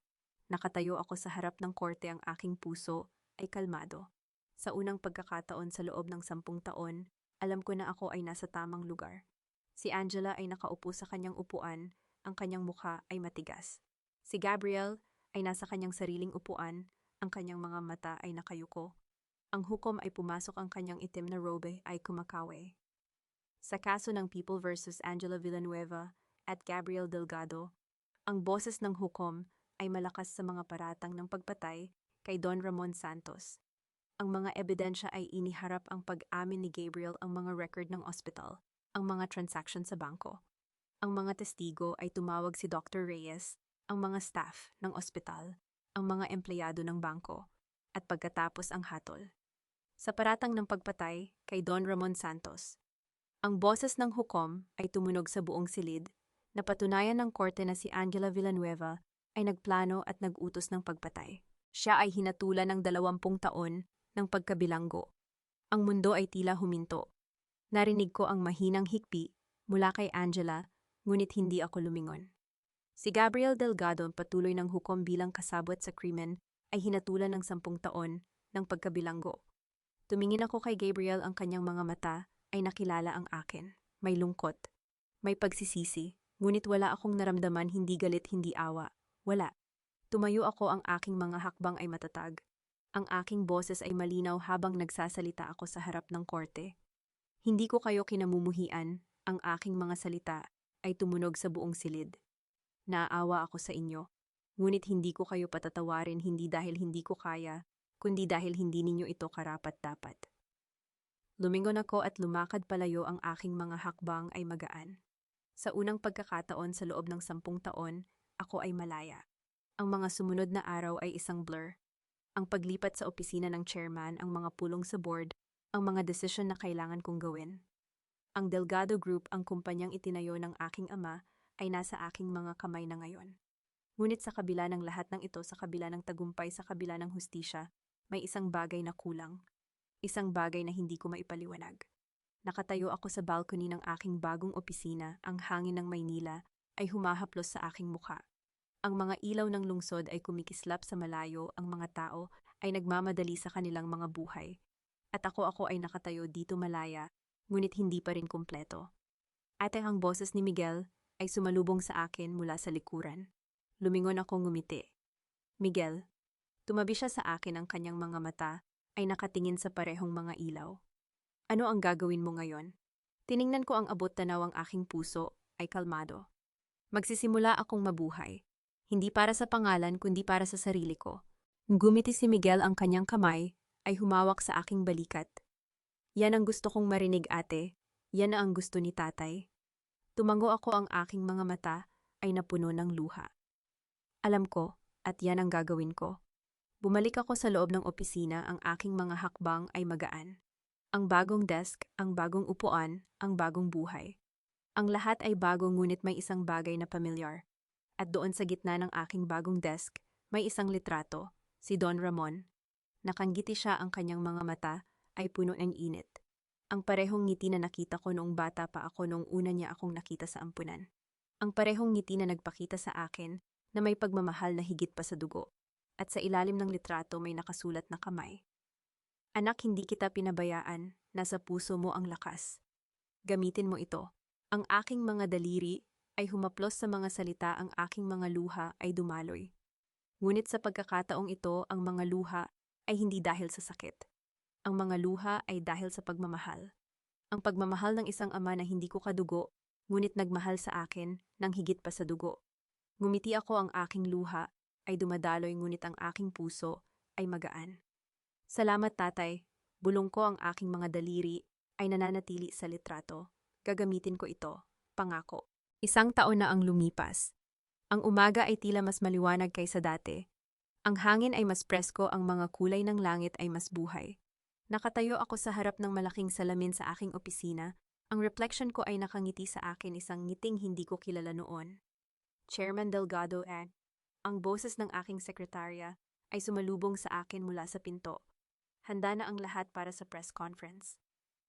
Speaker 1: Nakatayo ako sa harap ng korte, ang aking puso ay kalmado. Sa unang pagkakataon sa loob ng 10 taon, alam ko na ako ay nasa tamang lugar. Si Angela ay nakaupo sa kanyang upuan, ang kanyang mukha ay matigas. Si Gabriel ay nasa kanyang sariling upuan, ang kanyang mga mata ay nakayuko. Ang hukom ay pumasok, ang kanyang itim na robe ay kumakawe. Sa kaso ng People versus Angela Villanueva at Gabriel Delgado, ang boses ng hukom ay malakas sa mga paratang ng pagpatay kay Don Ramon Santos. Ang mga ebidensya ay iniharap, ang pag-amin ni Gabriel, ang mga record ng ospital, ang mga transaction sa bangko. Ang mga testigo ay tumawag, si Dr. Reyes, ang mga staff ng ospital, ang mga empleyado ng bangko, at pagkatapos ang hatol. Sa paratang ng pagpatay kay Don Ramon Santos, ang boses ng hukom ay tumunog sa buong silid, na patunayan ng korte na si Angela Villanueva ay nagplano at nag-utos ng pagpatay. Siya ay hinatulan ng 20 taon ng pagkabilanggo. Ang mundo ay tila huminto. Narinig ko ang mahinang hikpi mula kay Angela, ngunit hindi ako lumingon. Si Gabriel Delgado, patuloy ng hukom bilang kasabwat sa krimen, ay hinatulan ng 10 taon ng pagkabilanggo. Tumingin ako kay Gabriel, ang kanyang mga mata ay nakilala ang akin. May lungkot, may pagsisisi, ngunit wala akong naramdaman, hindi galit, hindi awa. Wala. Tumayo ako, ang aking mga hakbang ay matatag. Ang aking boses ay malinaw habang nagsasalita ako sa harap ng korte. Hindi ko kayo kinamumuhian, ang aking mga salita ay tumunog sa buong silid. Naaawa ako sa inyo, ngunit hindi ko kayo patatawarin hindi dahil hindi ko kaya, kundi dahil hindi ninyo ito karapat-dapat. Lumingon ako at lumakad palayo, ang aking mga hakbang ay magaan. Sa unang pagkakataon sa loob ng 10 taon, ako ay malaya. Ang mga sumunod na araw ay isang blur. Ang paglipat sa opisina ng chairman, ang mga pulong sa board, ang mga desisyon na kailangan kong gawin. Ang Delgado Group, ang kumpanyang itinayo ng aking ama, ay nasa aking mga kamay na ngayon. Ngunit sa kabila ng lahat ng ito, sa kabila ng tagumpay, sa kabila ng hustisya, may isang bagay na kulang. Isang bagay na hindi ko maipaliwanag. Nakatayo ako sa balcony ng aking bagong opisina, ang hangin ng Maynila ay humahaplos sa aking mukha. Ang mga ilaw ng lungsod ay kumikislap sa malayo, ang mga tao ay nagmamadali sa kanilang mga buhay. At ako ay nakatayo dito malaya, ngunit hindi pa rin kumpleto. Ate, ang boses ni Miguel ay sumalubong sa akin mula sa likuran. Lumingon ako, ngumiti. Miguel, tumabi siya sa akin, ang kanyang mga mata ay nakatingin sa parehong mga ilaw. Ano ang gagawin mo ngayon? Tiningnan ko, ang abot tanaw, ang aking puso ay kalmado. Magsisimula akong mabuhay. Hindi para sa pangalan, kundi para sa sarili ko. Gumiti si Miguel, ang kanyang kamay ay humawak sa aking balikat. Yan ang gusto kong marinig, ate. Yan ang gusto ni tatay. Tumango ako, ang aking mga mata ay napuno ng luha. Alam ko, at yan ang gagawin ko. Bumalik ako sa loob ng opisina, ang aking mga hakbang ay magaan. Ang bagong desk, ang bagong upuan, ang bagong buhay. Ang lahat ay bago, ngunit may isang bagay na pamilyar. At doon sa gitna ng aking bagong desk, may isang litrato, si Don Ramon. Nakangiti siya, ang kanyang mga mata ay puno ng init. Ang parehong ngiti na nakita ko noong bata pa ako, noong una niya akong nakita sa ampunan. Ang parehong ngiti na nagpakita sa akin na may pagmamahal na higit pa sa dugo. At sa ilalim ng litrato may nakasulat na kamay. Anak, hindi kita pinabayaan, nasa puso mo ang lakas. Gamitin mo ito. Ang aking mga daliri ay humaplos sa mga salita, ang aking mga luha ay dumaloy. Ngunit sa pagkakataong ito, ang mga luha ay hindi dahil sa sakit. Ang mga luha ay dahil sa pagmamahal. Ang pagmamahal ng isang ama na hindi ko kadugo, ngunit nagmahal sa akin ng higit pa sa dugo. Ngumiti ako, ang aking luha ay dumadaloy, ngunit ang aking puso ay magaan. Salamat, tatay. Bulong ko, ang aking mga daliri ay nananatili sa litrato. Gagamitin ko ito, pangako. 1 taon na ang lumipas. Ang umaga ay tila mas maliwanag kaysa dati. Ang hangin ay mas presko, ang mga kulay ng langit ay mas buhay. Nakatayo ako sa harap ng malaking salamin sa aking opisina. Ang reflection ko ay nakangiti sa akin, isang ngiting hindi ko kilala noon. Chairman Delgado, and ang boses ng aking sekretarya ay sumalubong sa akin mula sa pinto. Handa na ang lahat para sa press conference.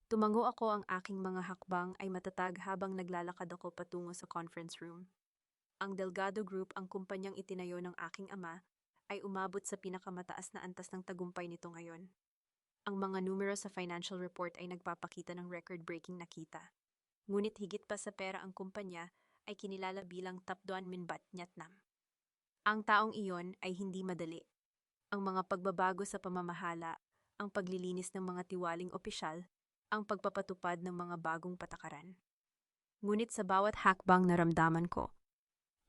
Speaker 1: Tumango ako, ang aking mga hakbang ay matatag habang naglalakad ako patungo sa conference room. Ang Delgado Group, ang kumpanyang itinayo ng aking ama, ay umabot sa pinakamataas na antas ng tagumpay nito ngayon. Ang mga numero sa financial report ay nagpapakita ng record-breaking na kita. Ngunit higit pa sa pera, ang kumpanya ay kinilala bilang top 2 minbat Nyatnam. Ang taong iyon ay hindi madali. Ang mga pagbabago sa pamamahala, ang paglilinis ng mga tiwaling opisyal, ang pagpapatupad ng mga bagong patakaran. Ngunit sa bawat hakbang naramdaman ko,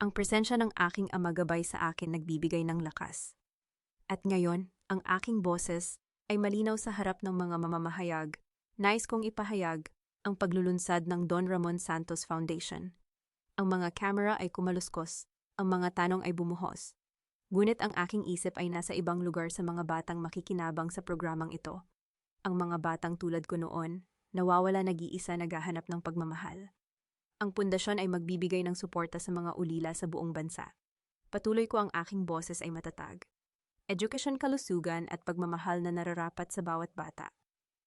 Speaker 1: ang presensya ng aking ama gabay sa akin, nagbibigay ng lakas. At ngayon, ang aking boses ay malinaw sa harap ng mga mamamahayag. Nais kong ipahayag ang paglulunsad ng Don Ramon Santos Foundation. Ang mga kamera ay kumaluskos, ang mga tanong ay bumuhos. Ngunit ang aking isip ay nasa ibang lugar, sa mga batang makikinabang sa programang ito. Ang mga batang tulad ko noon, nawawala nag-iisa, naghahanap ng pagmamahal. Ang pundasyon ay magbibigay ng suporta sa mga ulila sa buong bansa. Patuloy ko, ang aking boses ay matatag. Edukasyon, kalusugan at pagmamahal na nararapat sa bawat bata.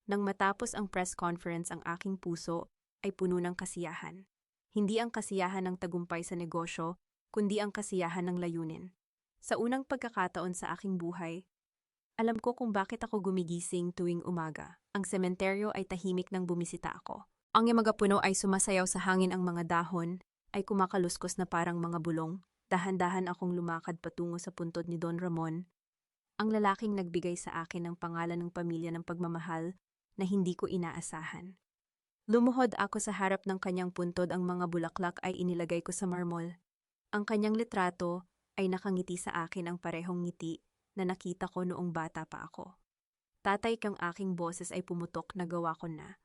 Speaker 1: Nang matapos ang press conference, ang aking puso ay puno ng kasiyahan. Hindi ang kasiyahan ng tagumpay sa negosyo, kundi ang kasiyahan ng layunin. Sa unang pagkakataon sa aking buhay, alam ko kung bakit ako gumigising tuwing umaga. Ang sementeryo ay tahimik nang bumisita ako. Ang mga puno ay sumasayaw sa hangin, ang mga dahon ay kumakaluskos na parang mga bulong, Dahan-dahan akong lumakad patungo sa puntod ni Don Ramon, ang lalaking nagbigay sa akin ng pangalan ng pamilya ng pagmamahal na hindi ko inaasahan. Lumuhod ako sa harap ng kanyang puntod, ang mga bulaklak ay inilagay ko sa marmol. Ang kanyang litrato ay nakangiti sa akin, ang parehong ngiti na nakita ko noong bata pa ako. Tatay, kang aking boses ay pumutok na gawa ko na.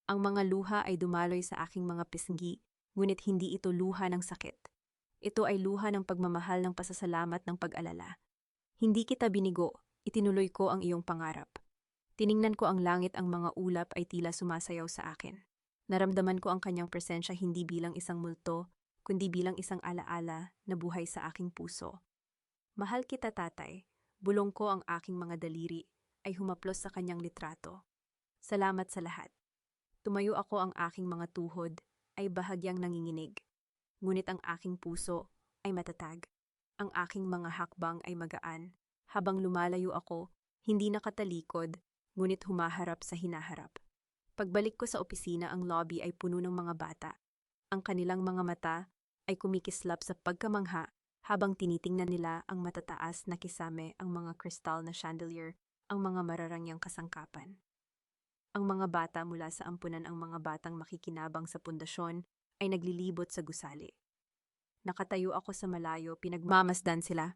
Speaker 1: Ang mga luha ay dumaloy sa aking mga pisngi, ngunit hindi ito luha ng sakit. Ito ay luha ng pagmamahal, ng pasasalamat, ng pag-alala. Hindi kita binigo, itinuloy ko ang iyong pangarap. Tiningnan ko ang langit, ang mga ulap ay tila sumasayaw sa akin. Naramdaman ko ang kanyang presensya hindi bilang isang multo, kundi bilang isang alaala na buhay sa aking puso. Mahal kita, tatay. Bulong ko, ang aking mga daliri ay humaplos sa kanyang litrato. Salamat sa lahat. Tumayo ako, ang aking mga tuhod ay bahagyang nanginginig. Ngunit ang aking puso ay matatag. Ang aking mga hakbang ay magaan. Habang lumalayo ako, hindi nakatalikod, ngunit humaharap sa hinaharap. Pagbalik ko sa opisina, ang lobby ay puno ng mga bata. Ang kanilang mga mata ay kumikislap sa pagkamangha habang tinitingnan nila ang matataas na kisame, ang mga kristal na chandelier, ang mga mararangyang kasangkapan. Ang mga bata mula sa ampunan, ang mga batang makikinabang sa pundasyon, ay naglilibot sa gusali. Nakatayo ako sa malayo, pinagmamasdan sila.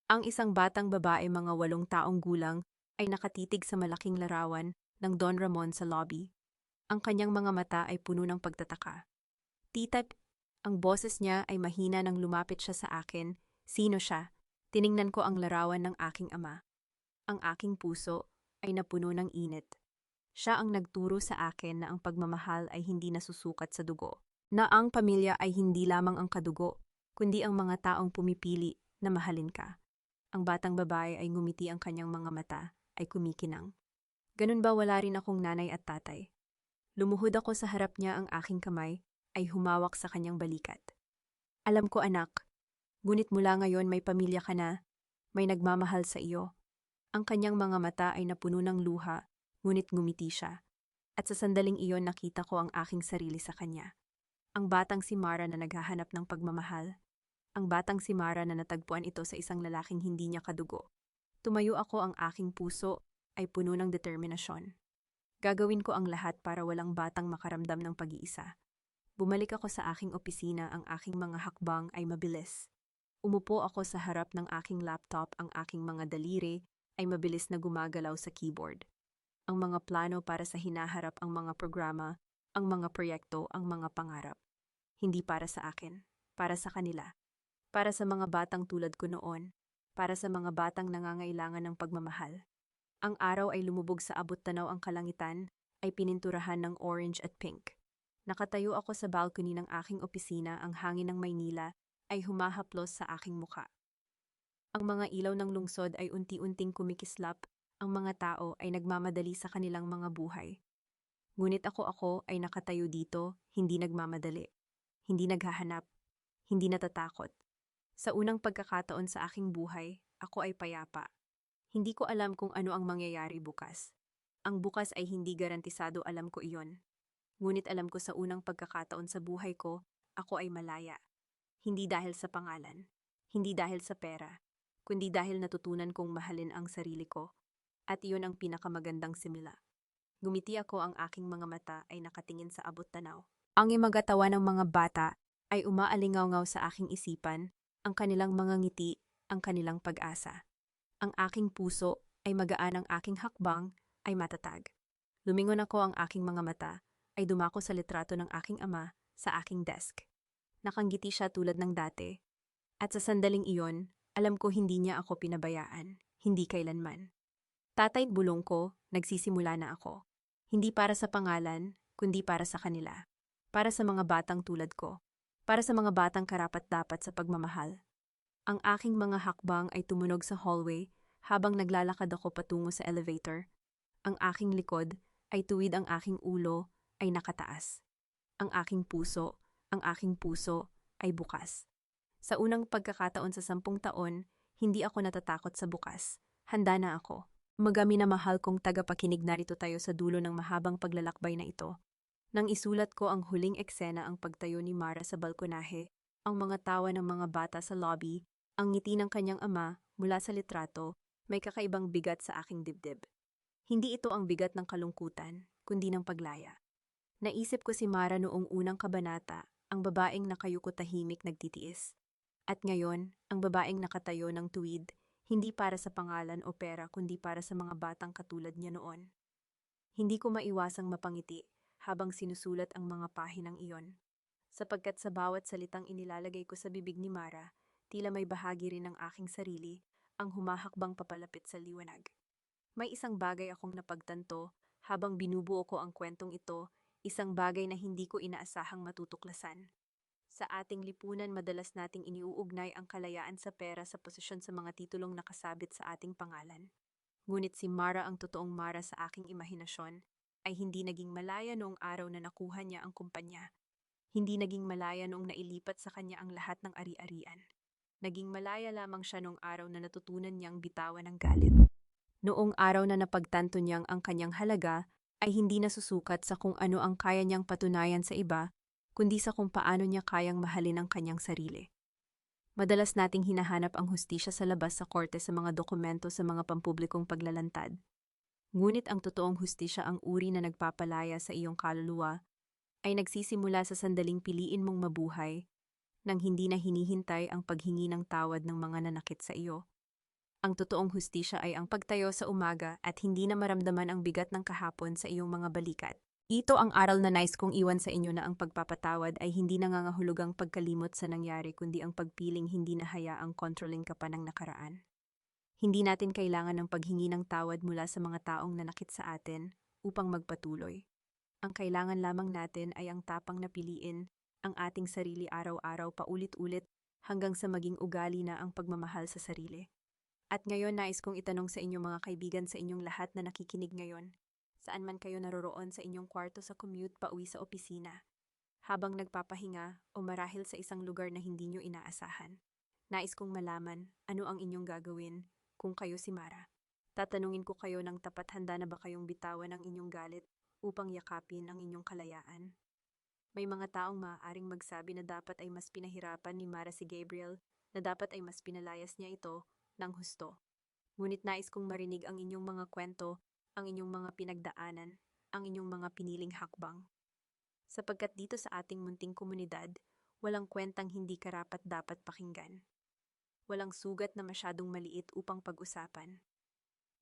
Speaker 1: Ang isang batang babae, mga 8 taong gulang, ay nakatitig sa malaking larawan ng Don Ramon sa lobby. Ang kanyang mga mata ay puno ng pagtataka. Tita, ang boses niya ay mahina nang lumapit siya sa akin. Sino siya? Tiningnan ko ang larawan ng aking ama. Ang aking puso ay napuno ng init. Siya ang nagturo sa akin na ang pagmamahal ay hindi nasusukat sa dugo. Na ang pamilya ay hindi lamang ang kadugo, kundi ang mga taong pumipili na mahalin ka. Ang batang babae ay ngumiti, ang kanyang mga mata ay kumikinang. Ganun ba wala rin akong nanay at tatay? Lumuhod ako sa harap niya, ang aking kamay ay humawak sa kanyang balikat. Alam ko, anak, ngunit mula ngayon may pamilya ka na, may nagmamahal sa iyo. Ang kanyang mga mata ay napuno ng luha, ngunit ngumiti siya. At sa sandaling iyon nakita ko ang aking sarili sa kanya. Ang batang si Mara na naghahanap ng pagmamahal. Ang batang si Mara na natagpuan ito sa isang lalaking hindi niya kadugo. Tumayo ako, ang aking puso ay puno ng determinasyon. Gagawin ko ang lahat para walang batang makaramdam ng pag-iisa. Bumalik ako sa aking opisina, ang aking mga hakbang ay mabilis. Umupo ako sa harap ng aking laptop, ang aking mga daliri ay mabilis na gumagalaw sa keyboard. Ang mga plano para sa hinaharap, ang mga programa, ang mga proyekto, ang mga pangarap. Hindi para sa akin, para sa kanila. Para sa mga batang tulad ko noon, para sa mga batang nangangailangan ng pagmamahal. Ang araw ay lumubog sa abot-tanaw, ang kalangitan ay pininturahan ng orange at pink. Nakatayo ako sa balcony ng aking opisina, ang hangin ng Maynila ay humahaplos sa aking muka. Ang mga ilaw ng lungsod ay unti-unting kumikislap, ang mga tao ay nagmamadali sa kanilang mga buhay. Ngunit ako ay nakatayo dito, hindi nagmamadali, hindi naghahanap, hindi natatakot. Sa unang pagkakataon sa aking buhay, ako ay payapa. Hindi ko alam kung ano ang mangyayari bukas. Ang bukas ay hindi garantisado, alam ko iyon. Ngunit alam ko sa unang pagkakataon sa buhay ko, ako ay malaya. Hindi dahil sa pangalan, hindi dahil sa pera, kundi dahil natutunan kong mahalin ang sarili ko. At iyon ang pinakamagandang simula. Gumiti ako, ang aking mga mata ay nakatingin sa abot-tanaw. Ang imagatawa ng mga bata ay umaalingaw-ngaw sa aking isipan, ang kanilang mga ngiti, ang kanilang pag-asa. Ang aking puso ay magaan, ang aking hakbang ay matatag. Lumingon ako, ang aking mga mata ay dumako sa litrato ng aking ama sa aking desk. Nakangiti siya tulad ng dati. At sa sandaling iyon, alam ko hindi niya ako pinabayaan, hindi kailanman. Tatay, bulong ko, nagsisimula na ako. Hindi para sa pangalan, kundi para sa kanila. Para sa mga batang tulad ko. Para sa mga batang karapat-dapat sa pagmamahal. Ang aking mga hakbang ay tumunog sa hallway habang naglalakad ako patungo sa elevator. Ang aking likod ay tuwid, ang aking ulo ay nakataas. Ang aking puso ay bukas. Sa unang pagkakataon sa 10 taon, hindi ako natatakot sa bukas. Handa na ako. Magami na mahal kong tagapakinig, narito tayo sa dulo ng mahabang paglalakbay na ito. Nang isulat ko ang huling eksena, ang pagtayo ni Mara sa balkonahe, ang mga tawa ng mga bata sa lobby, ang ngiti ng kanyang ama mula sa litrato, may kakaibang bigat sa aking dibdib. Hindi ito ang bigat ng kalungkutan, kundi ng paglaya. Naisip ko si Mara noong unang kabanata, ang babaeng nakayuko tahimik nagtitiis. At ngayon, ang babaeng nakatayo ng tuwid, hindi para sa pangalan o pera kundi para sa mga batang katulad niya noon. Hindi ko maiwasang mapangiti habang sinusulat ang mga pahinang iyon. Sapagkat sa bawat salitang inilalagay ko sa bibig ni Mara, tila may bahagi rin ng aking sarili ang humahakbang papalapit sa liwanag. May isang bagay akong napagtanto habang binubuo ko ang kwentong ito, isang bagay na hindi ko inaasahang matutuklasan. Sa ating lipunan, madalas nating iniuugnay ang kalayaan sa pera sa posisyon sa mga titulong nakasabit sa ating pangalan. Ngunit si Mara, ang totoong Mara sa aking imahinasyon, ay hindi naging malaya noong araw na nakuha niya ang kumpanya. Hindi naging malaya noong nailipat sa kanya ang lahat ng ari-arian. Naging malaya lamang siya noong araw na natutunan niyang bitawan ang galit. Noong araw na napagtanto niyang ang kanyang halaga ay hindi nasusukat sa kung ano ang kaya niyang patunayan sa iba, kundi sa kung paano niya kayang mahalin ang kanyang sarili. Madalas nating hinahanap ang hustisya sa labas sa korte sa mga dokumento sa mga pampublikong paglalantad. Ngunit ang totoong hustisya, ang uri na nagpapalaya sa iyong kaluluwa, ay nagsisimula sa sandaling piliin mong mabuhay nang hindi na hinihintay ang paghingi ng tawad ng mga nanakit sa iyo. Ang totoong hustisya ay ang pagtayo sa umaga at hindi na maramdaman ang bigat ng kahapon sa iyong mga balikat. Ito ang aral na nais kong iwan sa inyo, na ang pagpapatawad ay hindi nangangahulugang pagkalimot sa nangyari kundi ang pagpiling hindi na hayaang controlling ka pa ng nakaraan. Hindi natin kailangan ng paghingi ng tawad mula sa mga taong nanakit sa atin upang magpatuloy. Ang kailangan lamang natin ay ang tapang na piliin ang ating sarili araw-araw paulit-ulit hanggang sa maging ugali na ang pagmamahal sa sarili. At ngayon, nais kong itanong sa inyong mga kaibigan, sa inyong lahat na nakikinig ngayon, saan man kayo naroroon, sa inyong kwarto, sa commute, pauwi sa opisina, habang nagpapahinga o marahil sa isang lugar na hindi nyo inaasahan. Nais kong malaman ano ang inyong gagawin kung kayo si Mara. Tatanungin ko kayo ng tapat, handa na ba kayong bitawan ang inyong galit upang yakapin ang inyong kalayaan? May mga taong maaaring magsabi na dapat ay mas pinahirapan ni Mara si Gabriel, na dapat ay mas pinalayas niya ito ng husto. Ngunit nais kong marinig ang inyong mga kwento, ang inyong mga pinagdaanan, ang inyong mga piniling hakbang. Sapagkat dito sa ating munting komunidad, walang kwentang hindi karapat-dapat pakinggan. Walang sugat na masyadong maliit upang pag-usapan.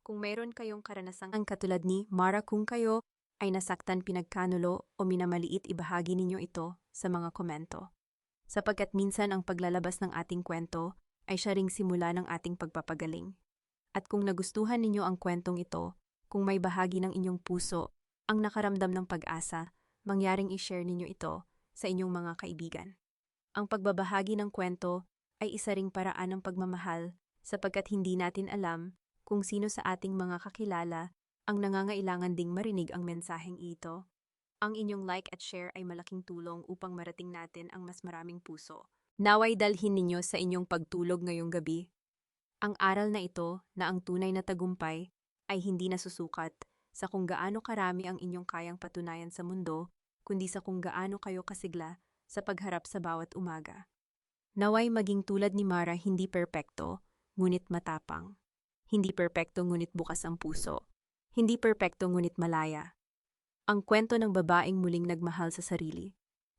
Speaker 1: Kung mayroon kayong karanasang ang katulad ni Mara, kung kayo ay nasaktan, pinagkanulo o minamaliit, ibahagi ninyo ito sa mga komento. Sapagkat minsan ang paglalabas ng ating kwento ay siya ring simula ng ating pagpapagaling. At kung nagustuhan ninyo ang kwentong ito, kung may bahagi ng inyong puso ang nakaramdam ng pag-asa, mangyaring i-share ninyo ito sa inyong mga kaibigan. Ang pagbabahagi ng kwento ay isa ring paraan ng pagmamahal, sapagkat hindi natin alam kung sino sa ating mga kakilala ang nangangailangan ding marinig ang mensaheng ito. Ang inyong like at share ay malaking tulong upang marating natin ang mas maraming puso. Naway dalhin ninyo sa inyong pagtulog ngayong gabi ang aral na ito, na ang tunay na tagumpay ay hindi nasusukat sa kung gaano karami ang inyong kayang patunayan sa mundo, kundi sa kung gaano kayo kasigla sa pagharap sa bawat umaga. Naway maging tulad ni Mara, hindi perpekto, ngunit matapang. Hindi perpekto ngunit bukas ang puso. Hindi perpekto ngunit malaya. Ang kwento ng babaeng muling nagmahal sa sarili.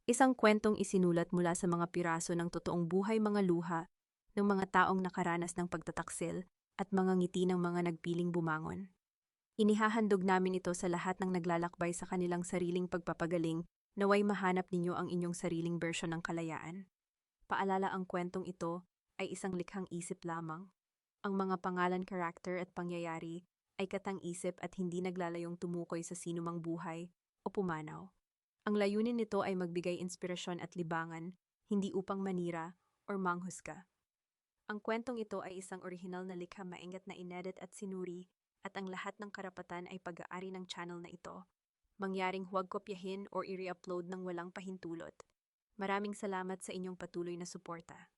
Speaker 1: Isang kwentong isinulat mula sa mga piraso ng totoong buhay, mga luha ng mga taong nakaranas ng pagtataksil at mga ngiti ng mga nagpiling bumangon. Inihahandog namin ito sa lahat ng naglalakbay sa kanilang sariling pagpapagaling, naway mahanap ninyo ang inyong sariling bersyon ng kalayaan. Paalala, ang kwentong ito ay isang likhang isip lamang. Ang mga pangalan, karakter at pangyayari ay katang-isip at hindi naglalayong tumukoy sa sinumang buhay o pumanaw. Ang layunin nito ay magbigay inspirasyon at libangan, hindi upang manira o manghusga. Ang kwentong ito ay isang orihinal na likha, maingat na inedit at sinuri, at ang lahat ng karapatan ay pag-aari ng channel na ito. Mangyaring huwag kopyahin o i-re-upload ng walang pahintulot. Maraming salamat sa inyong patuloy na suporta.